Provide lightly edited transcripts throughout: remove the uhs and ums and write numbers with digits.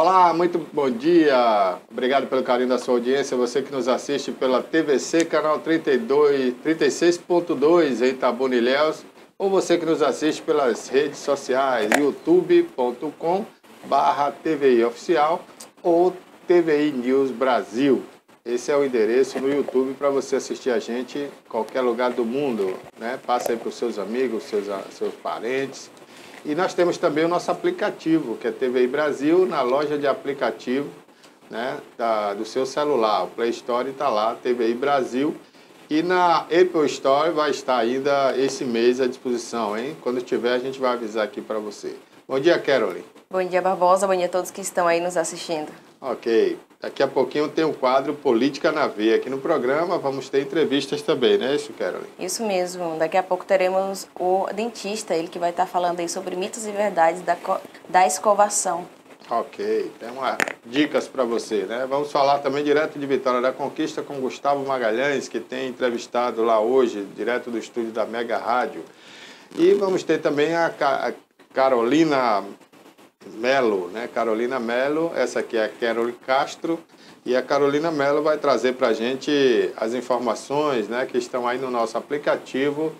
Olá, muito bom dia. Obrigado pelo carinho da sua audiência. Você que nos assiste pela TVC, canal 36.2 em Itabuna, Ilhéus, ou você que nos assiste pelas redes sociais, youtube.com/TVI Oficial ou TVI News Brasil. Esse é o endereço no YouTube para você assistir a gente em qualquer lugar do mundo, né? Passa aí para os seus amigos, seus parentes. E nós temos também o nosso aplicativo, que é TVI Brasil, na loja de aplicativo, né, do seu celular. O Play Store está lá, TVI Brasil. E na Apple Store vai estar ainda esse mês à disposição, hein? Quando tiver, a gente vai avisar aqui para você. Bom dia, Caroline. Bom dia, Barbosa. Bom dia a todos que estão aí nos assistindo. Ok. Daqui a pouquinho tem um quadro Política na Veia aqui no programa. Vamos ter entrevistas também, não é isso, Caroline? Isso mesmo. Daqui a pouco teremos o dentista, ele que vai estar falando aí sobre mitos e verdades da escovação. Ok. Tem dicas para você, né? Vamos falar também direto de Vitória da Conquista com Gustavo Magalhães, que tem entrevistado lá hoje, direto do estúdio da Mega Rádio. E vamos ter também a Carolina Melo, né? Carolina Melo, essa aqui é a Carol Castro, e a Carolina Melo vai trazer para a gente as informações, né, que estão aí no nosso aplicativo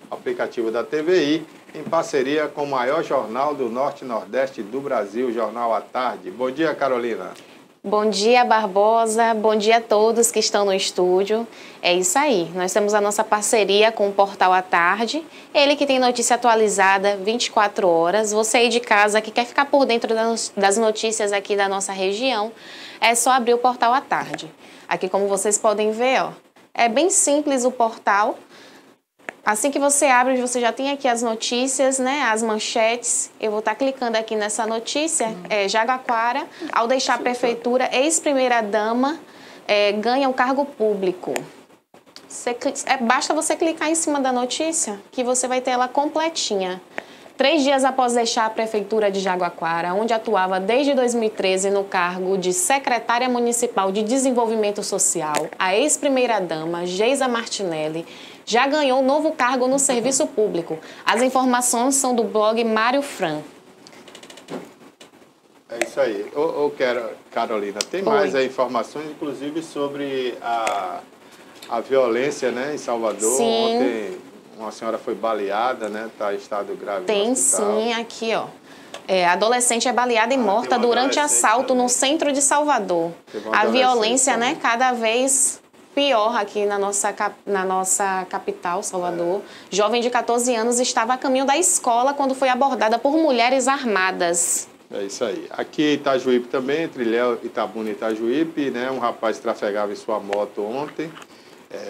da TVI, em parceria com o maior jornal do Norte e Nordeste do Brasil, Jornal à Tarde. Bom dia, Carolina. Bom dia, Barbosa. Bom dia a todos que estão no estúdio. É isso aí. Nós temos a nossa parceria com o Portal à Tarde. Ele que tem notícia atualizada 24 horas. Você aí de casa que quer ficar por dentro das notícias aqui da nossa região, é só abrir o Portal à Tarde. Aqui, como vocês podem ver, ó, é bem simples o portal. Assim que você abre, você já tem aqui as notícias, né, as manchetes. Eu vou estar clicando aqui nessa notícia. Jaguaquara, ao deixar a prefeitura, ex-primeira-dama ganha um cargo público. Basta você clicar em cima da notícia que você vai ter ela completinha. 3 dias após deixar a prefeitura de Jaguaquara, onde atuava desde 2013 no cargo de secretária municipal de desenvolvimento social, a ex-primeira-dama Geisa Martinelli já ganhou um novo cargo no serviço público. As informações são do blog Mário Fran. É isso aí. Carolina, tem mais informações, inclusive, sobre a violência, né, em Salvador. Sim. Ontem uma senhora foi baleada, né, está em estado grave. Tem sim, aqui, ó. A adolescente é baleada e morta durante assalto também no centro de Salvador. A violência, né, cada vez pior aqui na nossa capital, Salvador. Jovem de 14 anos estava a caminho da escola quando foi abordada por mulheres armadas. É isso aí. Aqui em Itajuípe também, entre Ilhéus, Itabuna e Itajuípe, né, um rapaz trafegava em sua moto ontem.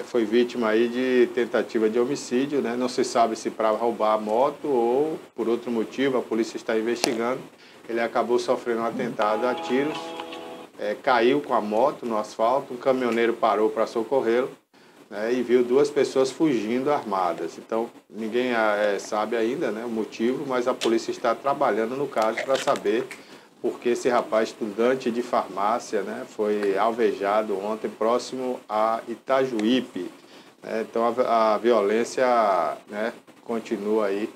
Foi vítima aí de tentativa de homicídio, né? Não se sabe se para roubar a moto ou por outro motivo, a polícia está investigando. Ele acabou sofrendo um atentado a tiros, caiu com a moto no asfalto, um caminhoneiro parou para socorrê-lo, né? E viu 2 pessoas fugindo armadas. Então, ninguém sabe ainda, né, o motivo, mas a polícia está trabalhando no caso para saber porque esse rapaz, estudante de farmácia, né, foi alvejado ontem próximo a Itajuípe. Então a violência, né, continua aí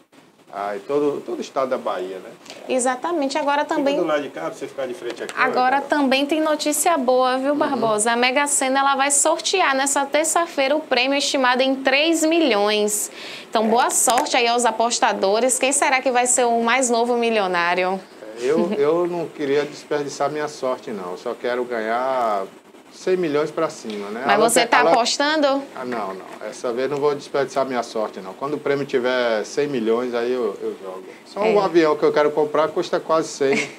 em todo o estado da Bahia, né? Exatamente. Agora também. Fica do lado de cá, pra você ficar de frente aqui. Agora também tem notícia boa, viu, Barbosa? A Mega Sena ela vai sortear nessa terça-feira o prêmio estimado em 3 milhões. Então, boa sorte aí aos apostadores. Quem será que vai ser o mais novo milionário? Eu não queria desperdiçar minha sorte, não. Eu só quero ganhar 100 milhões para cima, né? Mas você está apostando? Não. Essa vez não vou desperdiçar minha sorte, não. Quando o prêmio tiver 100 milhões, aí eu jogo. Só um avião que eu quero comprar custa quase 100.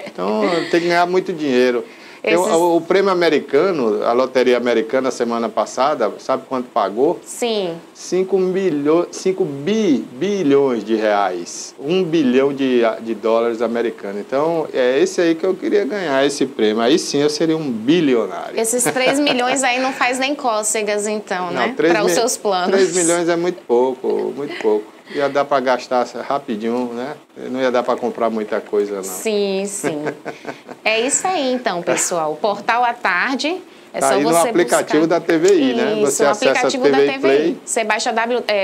Então, tem que ganhar muito dinheiro. O prêmio americano, a loteria americana, semana passada, sabe quanto pagou? Sim. 5 bilhões de reais. 1 bilhão de dólares americanos. Então, é esse aí que eu queria ganhar, esse prêmio. Aí sim eu seria um bilionário. Esses 3 milhões aí não faz nem cócegas, então, não, né? Para os seus planos. 3 milhões é muito pouco, muito pouco. Ia dar para gastar rapidinho, né? Não ia dar para comprar muita coisa, não. Sim. É isso aí, então, pessoal. O Portal à Tarde É tá só aí no você aplicativo buscar. da TVI, né? Isso, Você no acessa aplicativo a da TVI TVI. Play. Você baixa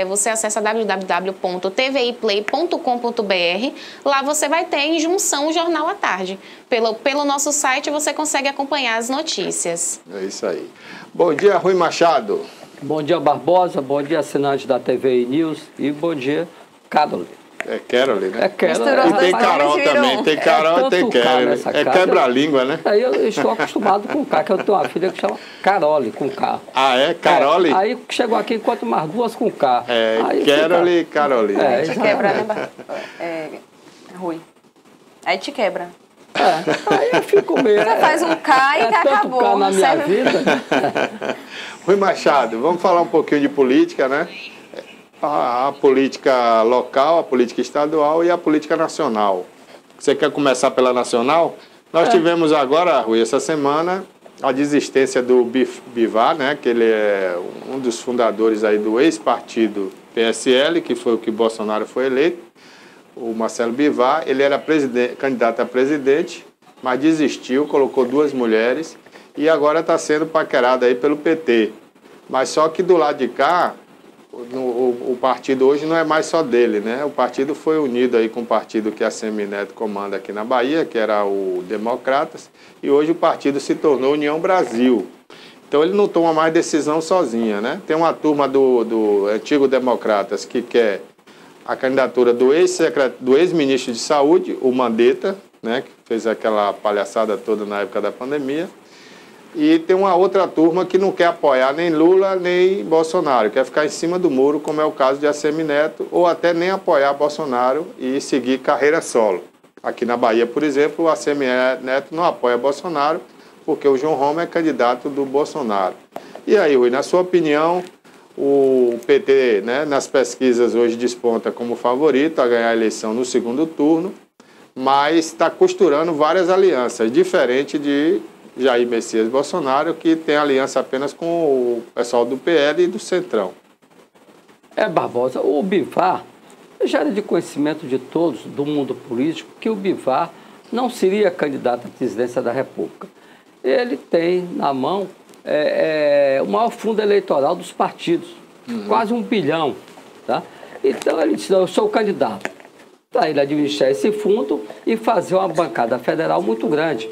você acessa www.tviplay.com.br. Lá você vai ter em junção o Jornal à Tarde. Pelo nosso site você consegue acompanhar as notícias. É isso aí. Bom dia, Rui Machado. Bom dia, Barbosa. Bom dia, assinante da TVI News. E bom dia, Carol. É Carole, né? É Carol. Misturou E tem dois Carol nomes, virou também. um. Tem Carol e tem tanto K Carole. nessa É casa. quebra-língua, né? Aí eu estou acostumado com K, que eu tenho uma filha que chama Carole, com K. Ah, é? Carole? Aí chegou aqui, enquanto mais duas com K. É, Aí Carole e Carole. É, Aí te quebra, né, exatamente. Rui? Aí te quebra. Aí eu fico meio... Você faz um K e tanto acabou. K na minha serve- vida. Rui Machado, vamos falar um pouquinho de política, né? A política local, a política estadual e a política nacional. Você quer começar pela nacional? Nós tivemos agora, Rui, essa semana, a desistência do Bivar, né? Que ele é um dos fundadores aí do ex-partido PSL, que foi o que Bolsonaro foi eleito. O Marcelo Bivar, ele era candidato a presidente, mas desistiu, colocou duas mulheres e agora está sendo paquerado aí pelo PT. Mas só que do lado de cá, o partido hoje não é mais só dele, né? O partido foi unido aí com o partido que a Semineto comanda aqui na Bahia, que era o Democratas, e hoje o partido se tornou União Brasil. Então ele não toma mais decisão sozinha, né? Tem uma turma do antigo Democratas que quer a candidatura do ex-ministro de Saúde, o Mandetta, né? Que fez aquela palhaçada toda na época da pandemia. E tem uma outra turma que não quer apoiar nem Lula nem Bolsonaro, quer ficar em cima do muro, como é o caso de ACM Neto, ou até nem apoiar Bolsonaro e seguir carreira solo. Aqui na Bahia, por exemplo, o ACM Neto não apoia Bolsonaro, porque o João Roma é candidato do Bolsonaro. E aí, Rui, na sua opinião, o PT, né, nas pesquisas hoje desponta como favorito a ganhar a eleição no segundo turno, mas está costurando várias alianças, diferente de Jair Messias Bolsonaro, que tem aliança apenas com o pessoal do PL e do Centrão. Barbosa, o Bivar já era de conhecimento de todos do mundo político que o Bivar não seria candidato à presidência da República. Ele tem na mão o maior fundo eleitoral dos partidos, quase 1 bilhão. Tá? Então ele disse, não, eu sou o candidato. Para ele administrar esse fundo e fazer uma bancada federal muito grande.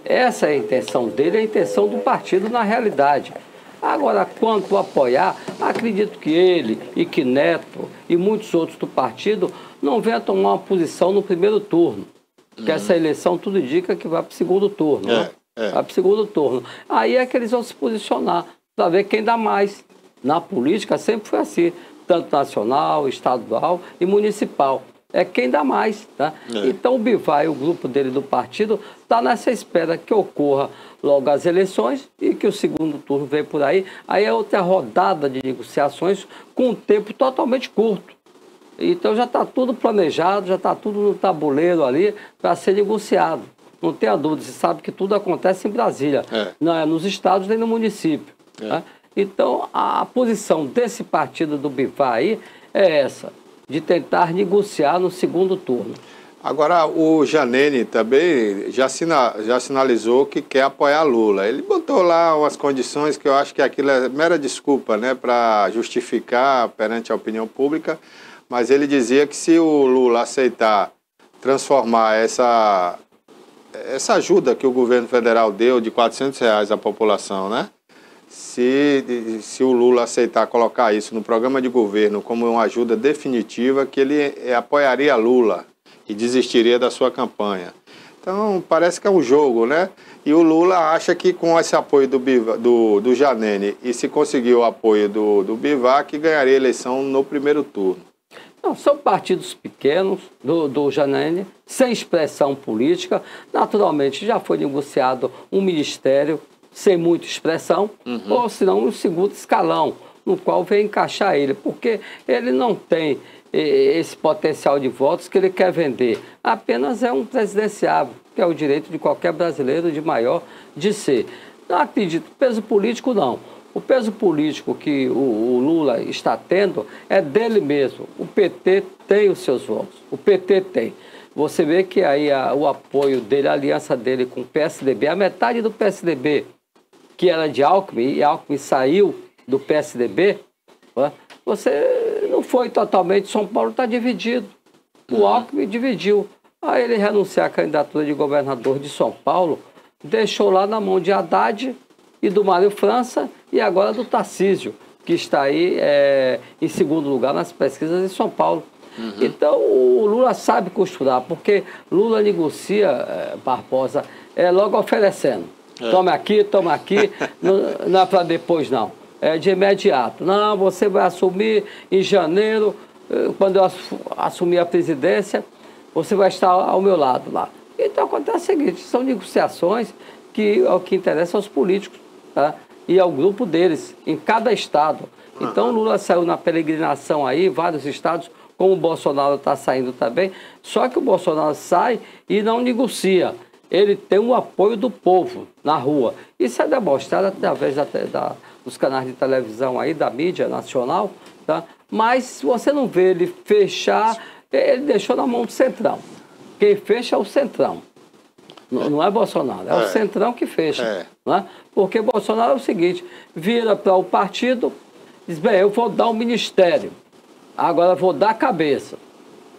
Essa é a intenção dele, é a intenção do partido na realidade. Agora, quanto a apoiar, acredito que ele e que Neto e muitos outros do partido não venham tomar uma posição no primeiro turno. Porque essa eleição tudo indica que vai para o segundo turno. Né? Vai para o segundo turno. Aí é que eles vão se posicionar para ver quem dá mais. Na política sempre foi assim, tanto nacional, estadual e municipal. É quem dá mais, tá? Então o Bivar e o grupo dele do partido está nessa espera que ocorra logo as eleições e que o segundo turno venha por aí. Aí é outra rodada de negociações com um tempo totalmente curto. Então já está tudo planejado, já está tudo no tabuleiro ali para ser negociado. Não tenha dúvida, você sabe que tudo acontece em Brasília, não é nos estados nem no município. Tá? Então a posição desse partido do Bivar aí é essa, de tentar negociar no segundo turno. Agora, o Janene também já sinalizou que quer apoiar Lula. Ele botou lá umas condições que eu acho que aquilo é mera desculpa, né, para justificar perante a opinião pública, mas ele dizia que se o Lula aceitar transformar essa ajuda que o governo federal deu de R$400 à população, né? Se o Lula aceitar colocar isso no programa de governo como uma ajuda definitiva, que ele apoiaria Lula e desistiria da sua campanha. Então, parece que é um jogo, né? E o Lula acha que com esse apoio do Janene e se conseguir o apoio do Bivar, que ganharia a eleição no primeiro turno. Não, são partidos pequenos do Janene, sem expressão política. Naturalmente, já foi negociado um ministério sem muita expressão, ou senão um segundo escalão, no qual vem encaixar ele, porque ele não tem esse potencial de votos que ele quer vender. Apenas é um presidenciável, que é o direito de qualquer brasileiro de maior de ser. Não acredito, peso político não. O peso político que o Lula está tendo é dele mesmo. O PT tem os seus votos, o PT tem. Você vê que aí o apoio dele, a aliança dele com o PSDB, a metade do PSDB que era de Alckmin, e Alckmin saiu do PSDB, você não foi totalmente, São Paulo está dividido. O Alckmin dividiu. Aí ele renunciou à candidatura de governador de São Paulo, deixou lá na mão de Haddad e do Mário França e agora do Tarcísio, que está aí em segundo lugar nas pesquisas em São Paulo. Então o Lula sabe costurar, porque Lula negocia, Barbosa, logo oferecendo. Toma aqui, não é para depois não, é de imediato. Não, você vai assumir em janeiro, quando eu assumir a presidência, você vai estar ao meu lado lá. Então acontece o seguinte, são negociações que é o que interessa aos políticos, tá? E ao grupo deles, em cada estado. Então o Lula saiu na peregrinação aí, vários estados, como o Bolsonaro está saindo também, só que o Bolsonaro sai e não negocia. Ele tem o apoio do povo na rua. Isso é demonstrado através dos canais de televisão aí, da mídia nacional, tá? Mas você não vê ele fechar, ele deixou na mão do Centrão. Quem fecha é o Centrão. Não é Bolsonaro, é o Centrão que fecha. Não é? Porque Bolsonaro é o seguinte, vira para o partido, diz, bem, eu vou dar um ministério, agora vou dar a cabeça.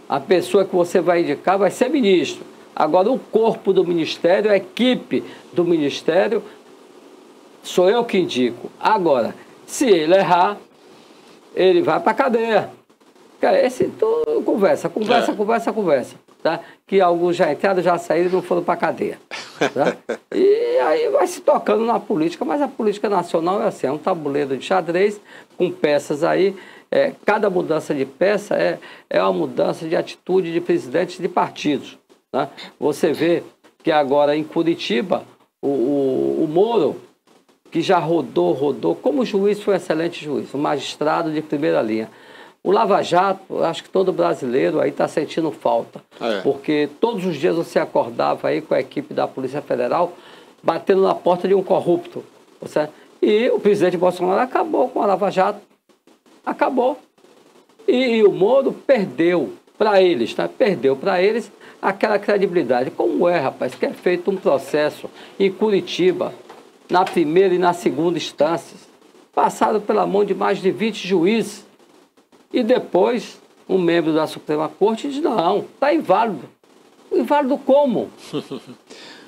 A pessoa que você vai indicar vai ser ministro. Agora o corpo do ministério, a equipe do ministério, sou eu que indico. Agora, se ele errar, ele vai para a cadeia. Conversa. Tá? Que alguns já entraram, já saíram e não foram para a cadeia. Tá? E aí vai se tocando na política, mas a política nacional é assim, é um tabuleiro de xadrez com peças aí. Cada mudança de peça é uma mudança de atitude de presidentes de partidos. Tá? Você vê que agora em Curitiba, o Moro, que já rodou, como juiz foi um excelente juiz, um magistrado de primeira linha. O Lava Jato, acho que todo brasileiro aí está sentindo falta, porque todos os dias você acordava aí com a equipe da Polícia Federal batendo na porta de um corrupto. Certo? E o presidente Bolsonaro acabou com a Lava Jato. Acabou. E o Moro perdeu para eles, tá? Perdeu para eles aquela credibilidade. Como rapaz, que é feito um processo em Curitiba, na primeira e na segunda instâncias, passado pela mão de mais de 20 juízes, e depois um membro da Suprema Corte diz, não, está inválido. Inválido como?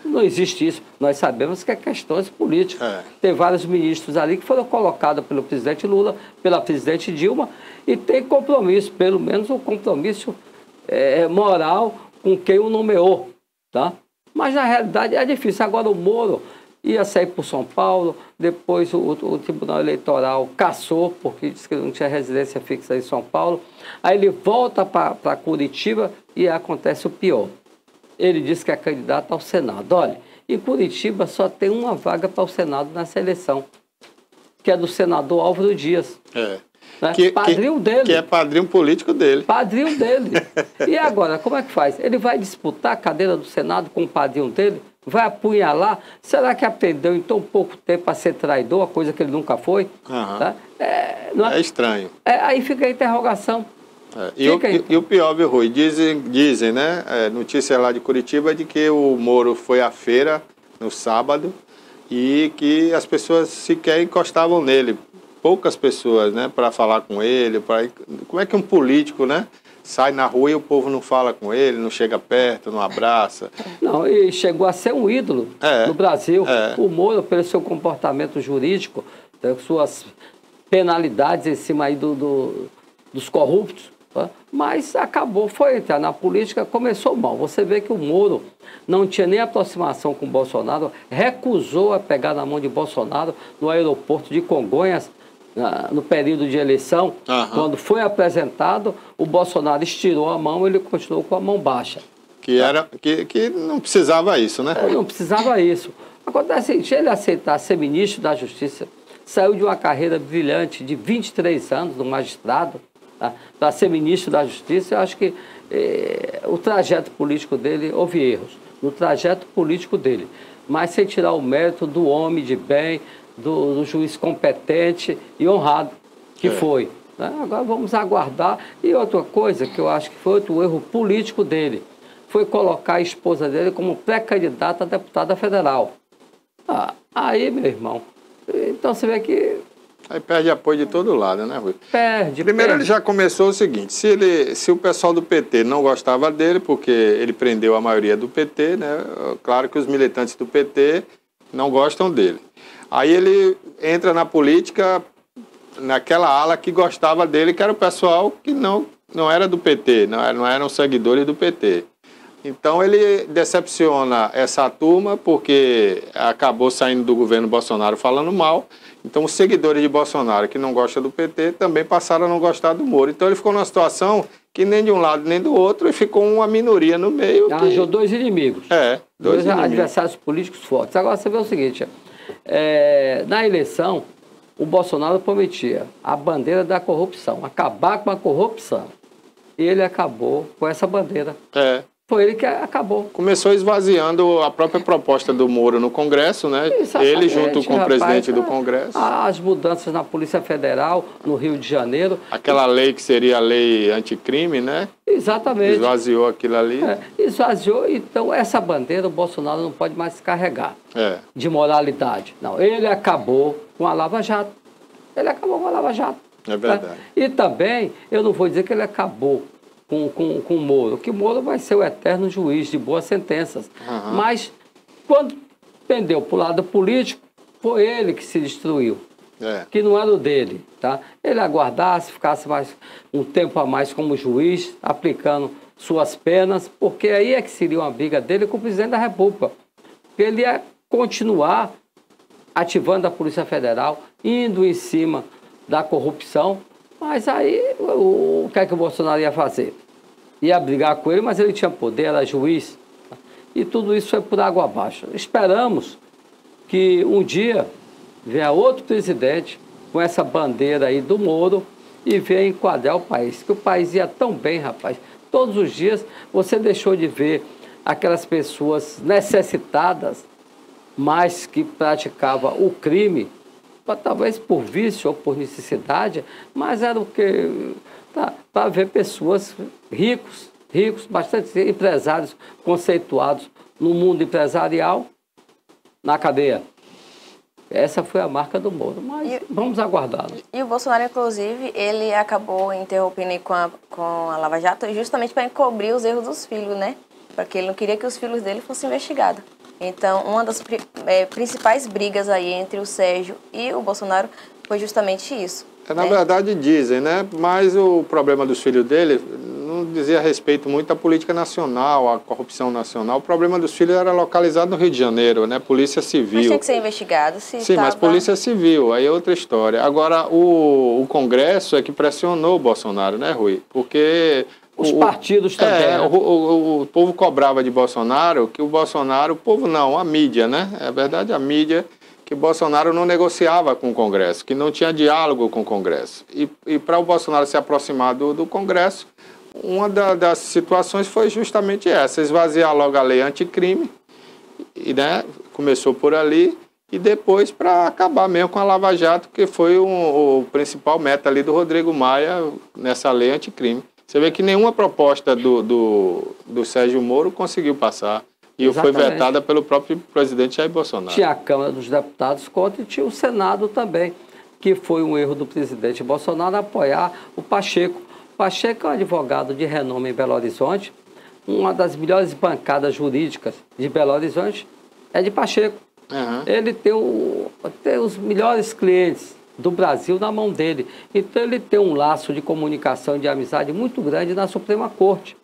Não existe isso. Nós sabemos que é questões políticas. Tem vários ministros ali que foram colocados pelo presidente Lula, pela presidente Dilma, e tem compromisso, pelo menos um compromisso moral com quem o nomeou. Tá? Mas na realidade é difícil. Agora o Moro ia sair por São Paulo, depois o Tribunal Eleitoral cassou, porque disse que não tinha residência fixa em São Paulo. Aí ele volta para Curitiba e acontece o pior. Ele disse que é candidato ao Senado. Olha, em Curitiba só tem uma vaga para o Senado nessa eleição, que é do senador Álvaro Dias. Né? Padrinho dele. Que é padrinho político dele. Padrinho dele. E agora, como é que faz? Ele vai disputar a cadeira do Senado com o padrinho dele? Vai apunhalar? Será que aprendeu em tão pouco tempo a ser traidor, a coisa que ele nunca foi? Tá? É estranho. Aí fica a interrogação. E o pior, viu, Rui? Dizem, né? Notícia lá de Curitiba de que o Moro foi à feira no sábado e que as pessoas sequer encostavam nele. Poucas pessoas, né? Para falar com ele. Como é que um político, né? Sai na rua e o povo não fala com ele, não chega perto, não abraça. Não, e chegou a ser um ídolo no Brasil. O Moro, pelo seu comportamento jurídico, suas penalidades em cima aí dos corruptos, mas acabou, foi entrar na política, começou mal. Você vê que o Moro não tinha nem aproximação com o Bolsonaro, recusou a pegar na mão de Bolsonaro no aeroporto de Congonhas, no período de eleição. Quando foi apresentado, o Bolsonaro estirou a mão e ele continuou com a mão baixa. Que não precisava isso, né? Não precisava isso. Acontece que ele aceitar ser ministro da Justiça, saiu de uma carreira brilhante de 23 anos, do magistrado, para ser ministro da Justiça. Eu acho que o trajeto político dele, houve erros no trajeto político dele, mas sem tirar o mérito do homem de bem, do juiz competente e honrado que foi. Né? Agora vamos aguardar. E outra coisa que eu acho que foi outro erro político dele, foi colocar a esposa dele como pré-candidata a deputada federal. Aí, meu irmão, Então você vê que Aí perde apoio de todo lado, né, Rui? perde. Primeiro ele já começou o seguinte, se o pessoal do PT não gostava dele, porque ele prendeu a maioria do PT, né? Claro que os militantes do PT não gostam dele. Aí ele entra na política naquela ala que gostava dele, que era o pessoal que não era do PT, não eram seguidores do PT. Então ele decepciona essa turma porque acabou saindo do governo Bolsonaro falando mal. Então os seguidores de Bolsonaro que não gostam do PT também passaram a não gostar do Moro. Então ele ficou numa situação que nem de um lado nem do outro e ficou uma minoria no meio. Arranjou dois inimigos. Dois inimigos. Adversários políticos fortes. Agora você vê o seguinte, na eleição o Bolsonaro prometia a bandeira da corrupção, acabar com a corrupção. E ele acabou com essa bandeira. Foi ele que acabou. Começou esvaziando a própria proposta do Moro no Congresso, né? Exatamente, ele junto com o presidente do Congresso. As mudanças na Polícia Federal, no Rio de Janeiro. Aquela lei que seria a lei anticrime, né? Exatamente. Esvaziou aquilo ali. Esvaziou, então essa bandeira o Bolsonaro não pode mais carregar de moralidade. Não, ele acabou com a Lava Jato. Ele acabou com a Lava Jato. É verdade. Tá? E também, eu não vou dizer que ele acabou com o Moro, que o Moro vai ser o eterno juiz de boas sentenças. Mas, quando pendeu para o lado político, foi ele que se destruiu, que não era o dele. Tá? Ele aguardasse, ficasse mais um tempo a mais como juiz, aplicando suas penas, porque aí é que seria uma briga dele com o presidente da República. Porque ele ia continuar ativando a Polícia Federal, indo em cima da corrupção, mas aí o que é que o Bolsonaro ia fazer? Ia brigar com ele, mas ele tinha poder, era juiz. E tudo isso foi por água abaixo. Esperamos que um dia venha outro presidente com essa bandeira aí do Moro e venha enquadrar o país. Que o país ia tão bem, rapaz. Todos os dias você deixou de ver aquelas pessoas necessitadas, mas que praticavam o crime, talvez por vício ou por necessidade, mas era o que... para ver pessoas ricos, bastante empresários conceituados no mundo empresarial, na cadeia. Essa foi a marca do Moro, mas vamos aguardar. E o Bolsonaro, inclusive, ele acabou interrompendo com a Lava Jato justamente para encobrir os erros dos filhos, né? Porque ele não queria que os filhos dele fossem investigados. Então, uma das principais brigas aí entre o Sérgio e o Bolsonaro foi justamente isso. Na verdade dizem, né? Mas o problema dos filhos dele não dizia respeito muito à política nacional, à corrupção nacional. O problema dos filhos era localizado no Rio de Janeiro, né? Polícia Civil. Mas tinha que ser investigado. Sim, mas Polícia Civil, aí é outra história. Agora, o Congresso é que pressionou o Bolsonaro, né, Rui? Porque... Os partidos também. O povo cobrava de Bolsonaro, que o Bolsonaro... O povo não, a mídia, né? É verdade, a mídia... que Bolsonaro não negociava com o Congresso, que não tinha diálogo com o Congresso. E para o Bolsonaro se aproximar do Congresso, uma das situações foi justamente essa, esvaziar logo a lei anticrime, e, né, começou por ali, e depois para acabar mesmo com a Lava Jato, que foi o principal meta ali do Rodrigo Maia nessa lei anticrime. Você vê que nenhuma proposta do Sérgio Moro conseguiu passar. E foi vetada pelo próprio presidente Jair Bolsonaro. Tinha a Câmara dos Deputados contra e tinha o Senado também, que foi um erro do presidente Bolsonaro apoiar o Pacheco. O Pacheco é um advogado de renome em Belo Horizonte, uma das melhores bancadas jurídicas de Belo Horizonte é de Pacheco. Ele tem os melhores clientes do Brasil na mão dele. Então ele tem um laço de comunicação e de amizade muito grande na Suprema Corte.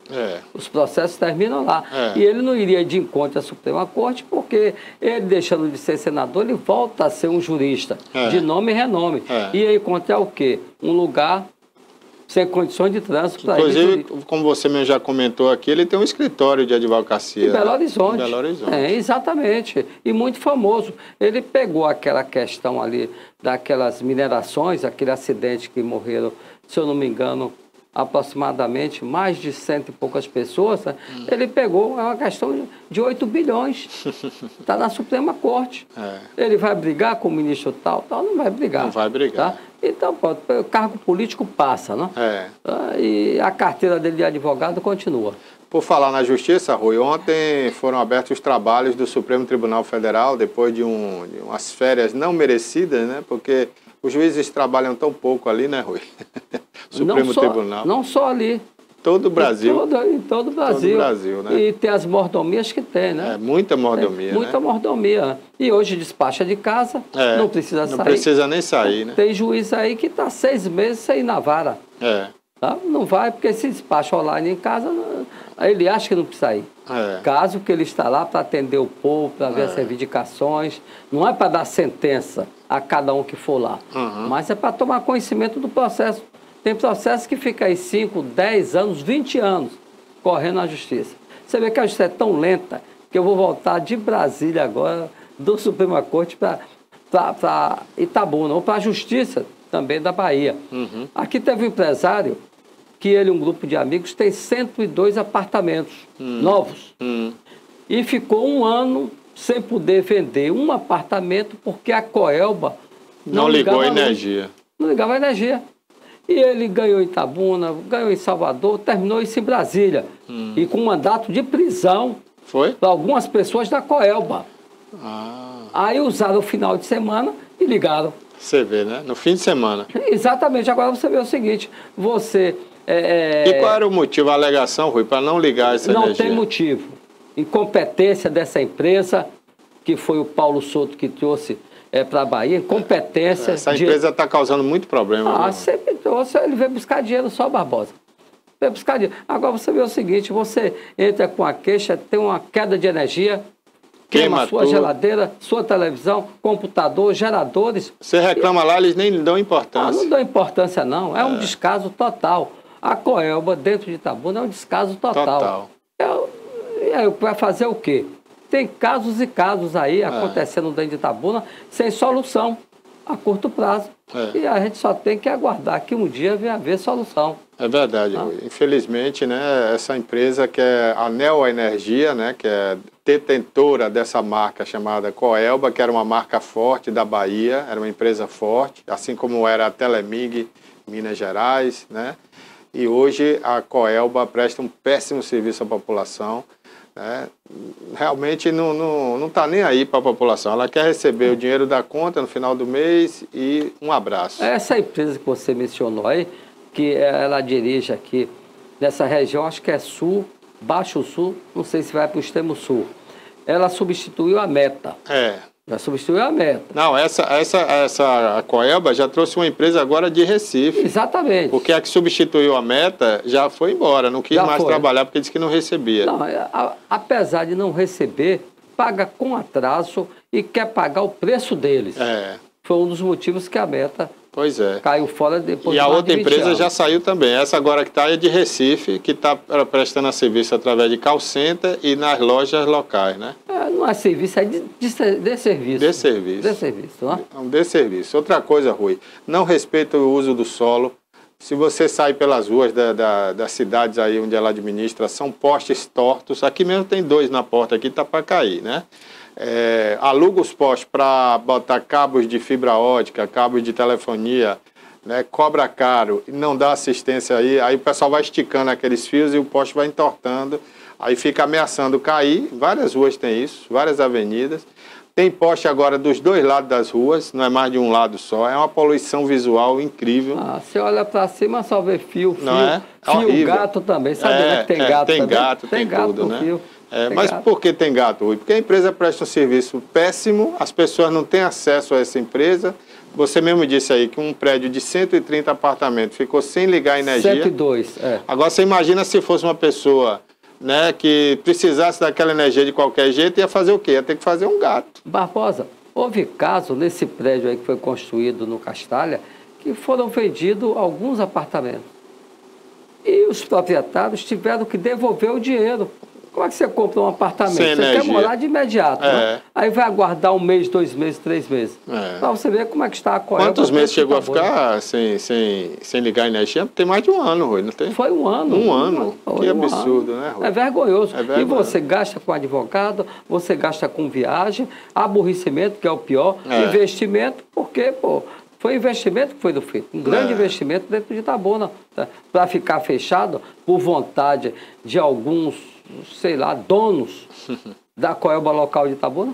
Os processos terminam lá. E ele não iria de encontro à Suprema Corte porque ele, deixando de ser senador, ele volta a ser um jurista de nome e renome. E ia encontrar o quê? Um lugar sem condições de trânsito para ele. Inclusive, como você mesmo já comentou aqui, ele tem um escritório de advocacia. Em Belo Horizonte. Em Belo Horizonte. Exatamente. E muito famoso. Ele pegou aquela questão ali daquelas minerações, aquele acidente que morreram, se eu não me engano, aproximadamente mais de 100 e poucas pessoas, né? Ele pegou, é uma questão de 8 bilhões. Está na Suprema Corte. Ele vai brigar com o ministro tal, não vai brigar. Não vai brigar. Tá? Então, pronto, o cargo político passa, né? E a carteira dele de advogado continua. Por falar na Justiça, Rui, ontem foram abertos os trabalhos do Supremo Tribunal Federal, depois de umas férias não merecidas, né? Porque os juízes trabalham tão pouco ali, né, Rui? Supremo Tribunal. Não só ali. Todo o Brasil. Em todo o Brasil. Todo o Brasil, né? E tem as mordomias que tem, né? Muita mordomia, muita mordomia. E hoje despacha de casa, não precisa sair. Não precisa nem sair, né? Tem juiz aí que está 6 meses sem ir na vara. Tá? Não vai, porque se despacha online em casa, ele acha que não precisa ir. Caso que ele está lá para atender o povo, para ver as reivindicações, não é para dar sentença a cada um que for lá, mas é para tomar conhecimento do processo. Tem processo que fica aí 5, 10 anos, 20 anos correndo na justiça. Você vê que a justiça é tão lenta que eu vou voltar de Brasília agora, do Suprema Corte para Itabuna, ou para a Justiça também da Bahia. Aqui teve um empresário que ele e um grupo de amigos tem 102 apartamentos novos. E ficou 1 ano sem poder vender um apartamento porque a Coelba não ligou a energia. Não ligava a energia. E ele ganhou em Itabuna, ganhou em Salvador, terminou isso em Brasília. E com mandato de prisão para algumas pessoas da Coelba. Aí usaram o final de semana e ligaram. Você vê, né? No fim de semana. Exatamente. Agora você vê o seguinte, E qual era o motivo, a alegação, Rui, para não ligar essa energia? Não tem motivo. Incompetência dessa empresa, que foi o Paulo Souto que trouxe para a Bahia, incompetência... Essa empresa está causando muito problema. Sempre trouxe, ele veio buscar dinheiro só, Barbosa. Veio buscar dinheiro. Agora você vê o seguinte, você entra com a queixa, tem uma queda de energia, queima sua geladeira, sua televisão, computador, geradores. Você reclama lá, eles nem dão importância. Não dão importância, não. É um descaso total. A Coelba, dentro de Itabuna, é um descaso total. E aí, vai fazer o quê? Tem casos e casos aí acontecendo dentro de Itabuna sem solução a curto prazo. E a gente só tem que aguardar que um dia venha haver solução. É verdade, Rui. Infelizmente, né, essa empresa que é a Neo Energia, né, que é detentora dessa marca chamada Coelba, que era uma marca forte da Bahia, era uma empresa forte, assim como era a Telemig, Minas Gerais, né? E hoje a Coelba presta um péssimo serviço à população. Realmente não está nem aí para a população. Ela quer receber o dinheiro da conta no final do mês e um abraço. Essa empresa que você mencionou aí, que ela dirige aqui nessa região, acho que é sul, Baixo Sul, não sei se vai para o extremo sul. Ela substituiu a Meta. Já substituiu a Meta. Não, a Coelba já trouxe uma empresa agora de Recife. Exatamente. Porque a que substituiu a Meta já foi embora, não quis mais trabalhar porque disse que não recebia. Não, apesar de não receber, paga com atraso e quer pagar o preço deles. Foi um dos motivos que a Meta caiu fora depois de E a outra de 20 empresa anos. já saiu também. Essa agora que está é de Recife, que está prestando serviço através de call center e nas lojas locais, né? Não é serviço, é de serviço. De serviço. De serviço, não é? É um desserviço. Outra coisa, Rui, não respeita o uso do solo. Se você sai pelas ruas das cidades aí onde ela administra, são postes tortos. Aqui mesmo tem 2 na porta, aqui está para cair, né? Aluga os postes para botar cabos de fibra ótica, cabos de telefonia, né? Cobra caro e não dá assistência aí o pessoal vai esticando aqueles fios e o poste vai entortando, aí fica ameaçando cair. Várias ruas tem isso, várias avenidas. Tem poste agora dos 2 lados das ruas, não é mais de um lado só, é uma poluição visual incrível. Você olha para cima, só vê fio, horrível. Gato também, sabe que tem gato tem também? Gato, tem tudo, né? Fio. Mas por que tem gato, Rui? Porque a empresa presta um serviço péssimo, as pessoas não têm acesso a essa empresa. Você mesmo disse aí que um prédio de 130 apartamentos ficou sem ligar a energia. 102, Agora você imagina se fosse uma pessoa, né, que precisasse daquela energia de qualquer jeito, ia fazer o quê? Ia ter que fazer um gato. Barbosa, houve caso nesse prédio aí que foi construído no Castalha, que foram vendidos alguns apartamentos. E os proprietários tiveram que devolver o dinheiro. Como é que você compra um apartamento? Sem você energia. quer morar de imediato, né? Aí vai aguardar 1 mês, 2 meses, 3 meses. Para você ver como é que está a Coelba. Quantos meses chegou a ficar sem ligar a energia? Tem mais de 1 ano, Rui, não tem? Foi 1 ano. 1 ano. Que absurdo, né, Rui? É vergonhoso. vergonhoso. E você gasta com advogado, você gasta com viagem, aborrecimento, que é o pior, investimento, porque, Foi investimento que foi feito, um grande investimento dentro de Itabuna, tá? Para ficar fechado por vontade de alguns, sei lá, donos da Coelba local de Itabuna.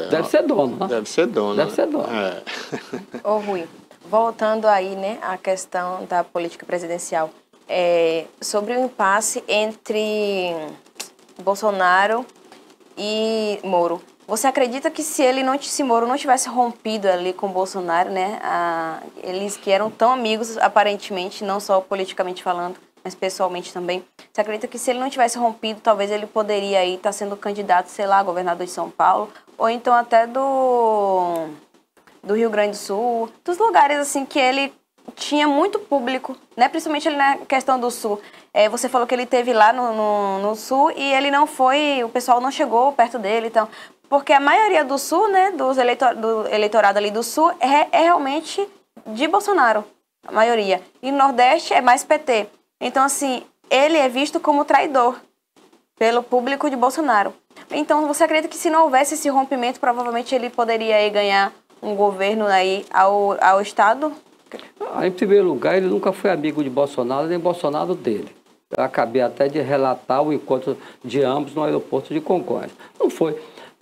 Deve ser dono, né? Deve ser dono. Deve ser dono. Ô Rui, voltando aí, né, à questão da política presidencial, sobre o impasse entre Bolsonaro e Moro. Você acredita que se Moro não tivesse rompido ali com o Bolsonaro, né, eles que eram tão amigos, aparentemente, não só politicamente falando, mas pessoalmente também, você acredita que se ele não tivesse rompido, talvez ele poderia aí estar sendo candidato, sei lá, governador de São Paulo, ou então até do Rio Grande do Sul, dos lugares assim que ele tinha muito público, né, principalmente ali na questão do Sul. Você falou que ele esteve lá no Sul e ele não foi, o pessoal não chegou perto dele, então... Porque a maioria do Sul, né, do eleitorado ali do Sul, é realmente de Bolsonaro, a maioria. E no Nordeste é mais PT. Então, assim, ele é visto como traidor pelo público de Bolsonaro. Então, você acredita que se não houvesse esse rompimento, provavelmente ele poderia aí ganhar um governo aí ao Estado? Em primeiro lugar, ele nunca foi amigo de Bolsonaro, nem Bolsonaro dele. Eu acabei até de relatar o encontro de ambos no aeroporto de Congonhas. Não foi.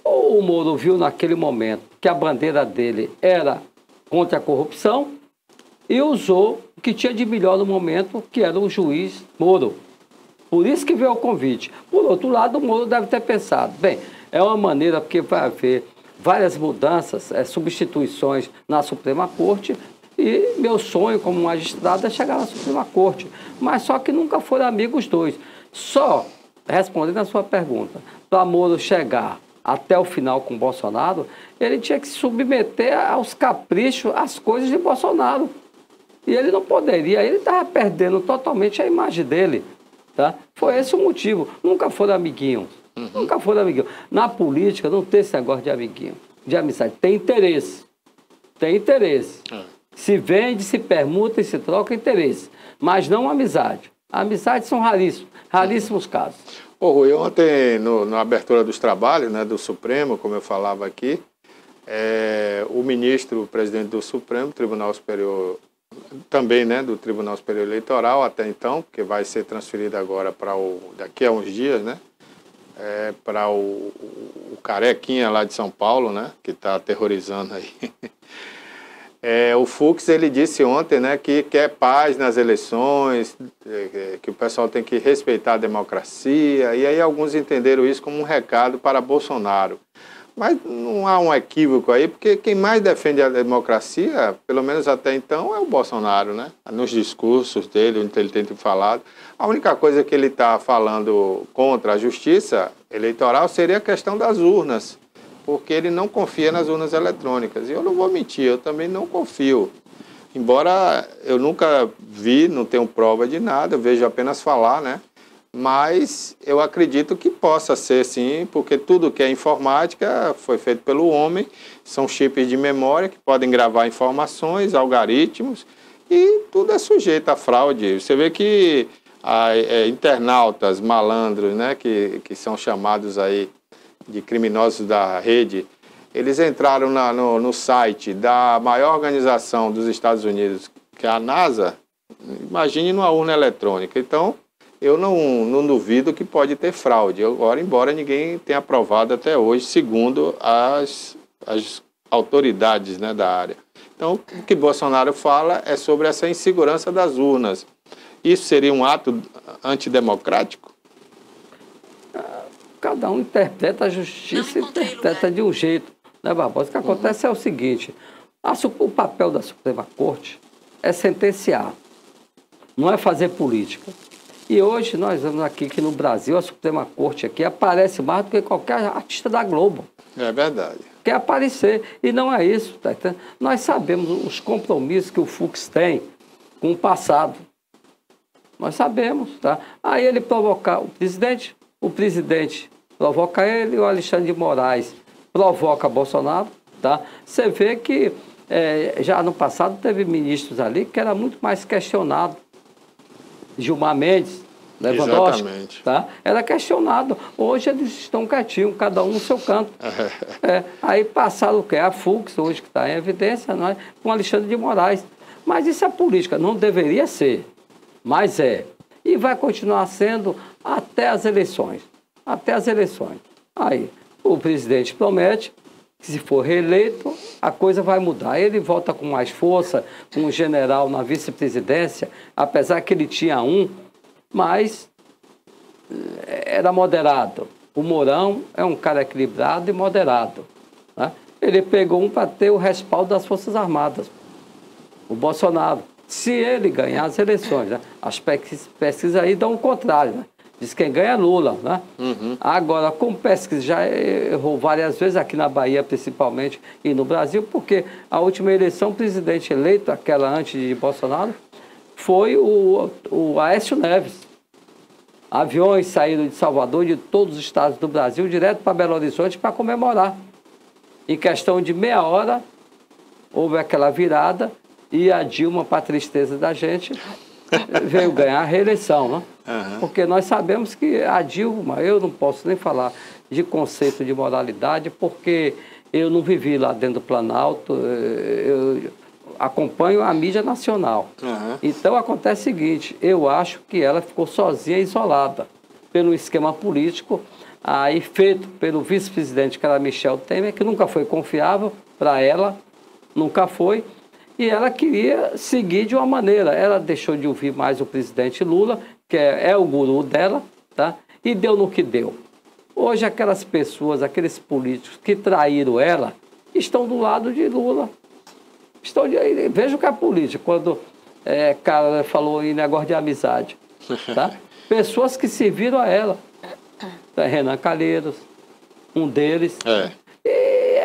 O Moro viu naquele momento que a bandeira dele era contra a corrupção e usou o que tinha de melhor no momento, que era o juiz Moro. Por isso que veio o convite. Por outro lado, o Moro deve ter pensado, bem, é uma maneira, porque vai haver várias mudanças, substituições na Suprema Corte, e meu sonho como magistrado é chegar na Suprema Corte. Mas só que nunca foram amigos os dois. Só, respondendo a sua pergunta, para Moro chegar até o final com Bolsonaro, ele tinha que se submeter aos caprichos, às coisas de Bolsonaro. E ele não poderia, ele estava perdendo totalmente a imagem dele. Tá? Foi esse o motivo. Nunca foram amiguinhos. Nunca foram amiguinhos. Na política não tem esse negócio de amiguinho, de amizade. Tem interesse. Tem interesse. Se vende, se permuta e se troca interesse. Mas não amizade. Amizades são raríssimos casos. Ô Rui, ontem, na abertura dos trabalhos, né, do Supremo, como eu falava aqui, o ministro, o presidente do Supremo, Tribunal Superior, também, né, do Tribunal Superior Eleitoral, até então, porque vai ser transferido agora para daqui a uns dias, né, para o Carequinha lá de São Paulo, né, que está aterrorizando aí. O Fux, ele disse ontem, né, que quer paz nas eleições, que o pessoal tem que respeitar a democracia, e aí alguns entenderam isso como um recado para Bolsonaro. Mas não há um equívoco aí, porque quem mais defende a democracia, pelo menos até então, é o Bolsonaro, né? Nos discursos dele, onde ele tem falado. A única coisa que ele está falando contra a justiça eleitoral seria a questão das urnas, porque ele não confia nas urnas eletrônicas. E eu não vou mentir, eu também não confio. Embora eu nunca vi, não tenho prova de nada, eu vejo apenas falar, né? Mas eu acredito que possa ser sim, porque tudo que é informática foi feito pelo homem, são chips de memória que podem gravar informações, algoritmos, e tudo é sujeito a fraude. Você vê que internautas, malandros, né, que são chamados aí de criminosos da rede, eles entraram no site da maior organização dos Estados Unidos, que é a NASA, imagine numa urna eletrônica. Então, eu não duvido que pode ter fraude. Agora, embora ninguém tenha aprovado até hoje, segundo as autoridades, né, da área. Então, o que Bolsonaro fala é sobre essa insegurança das urnas. Isso seria um ato antidemocrático? Cada um interpreta a justiça e interpreta de um jeito, né, Barbosa? O que acontece é o seguinte, o papel da Suprema Corte é sentenciar, não é fazer política. E hoje nós vemos aqui que no Brasil a Suprema Corte aqui aparece mais do que qualquer artista da Globo. É verdade. Quer aparecer, e não é isso, tá? Nós sabemos os compromissos que o Fux tem com o passado. Nós sabemos, tá? Aí ele provocar o presidente provoca ele, o Alexandre de Moraes provoca Bolsonaro, tá? Você vê que já no passado teve ministros ali que era muito mais questionado. Gilmar Mendes, Lewandowski, Exatamente. tá? Era questionado. Hoje eles estão quietinhos, cada um no seu canto. Aí passaram o quê? A Fux, hoje que está em evidência, não é? Com Alexandre de Moraes. Mas isso é política, não deveria ser, mas é. E vai continuar sendo até as eleições. Até as eleições. Aí, o presidente promete que se for reeleito, a coisa vai mudar. Ele volta com mais força, com um general na vice-presidência, apesar que ele tinha um, mas era moderado. O Mourão é um cara equilibrado e moderado, né? Ele pegou um para ter o respaldo das Forças Armadas, o Bolsonaro. Se ele ganhar as eleições, né? As pesquisas aí dão o contrário, né? Diz quem ganha é Lula, né? Agora, como pesquisa já errou várias vezes, aqui na Bahia principalmente, e no Brasil, porque a última eleição, o presidente eleito, aquela antes de Bolsonaro, foi o Aécio Neves. Aviões saíram de Salvador, de todos os estados do Brasil, direto para Belo Horizonte para comemorar. Em questão de meia hora, houve aquela virada e a Dilma, para a tristeza da gente, veio ganhar a reeleição, né? Porque nós sabemos que a Dilma, eu não posso nem falar de conceito de moralidade, porque eu não vivi lá dentro do Planalto, eu acompanho a mídia nacional. Então acontece o seguinte, eu acho que ela ficou sozinha, isolada, pelo esquema político aí feito pelo vice-presidente, que era Michel Temer, que nunca foi confiável para ela, nunca foi, e ela queria seguir de uma maneira. Ela deixou de ouvir mais o presidente Lula, que é o guru dela, tá? E deu no que deu. Hoje aquelas pessoas, aqueles políticos que traíram ela, estão do lado de Lula. Veja o que é política, quando cara falou em negócio de amizade. Tá? Pessoas que serviram a ela. Renan Calheiros, um deles.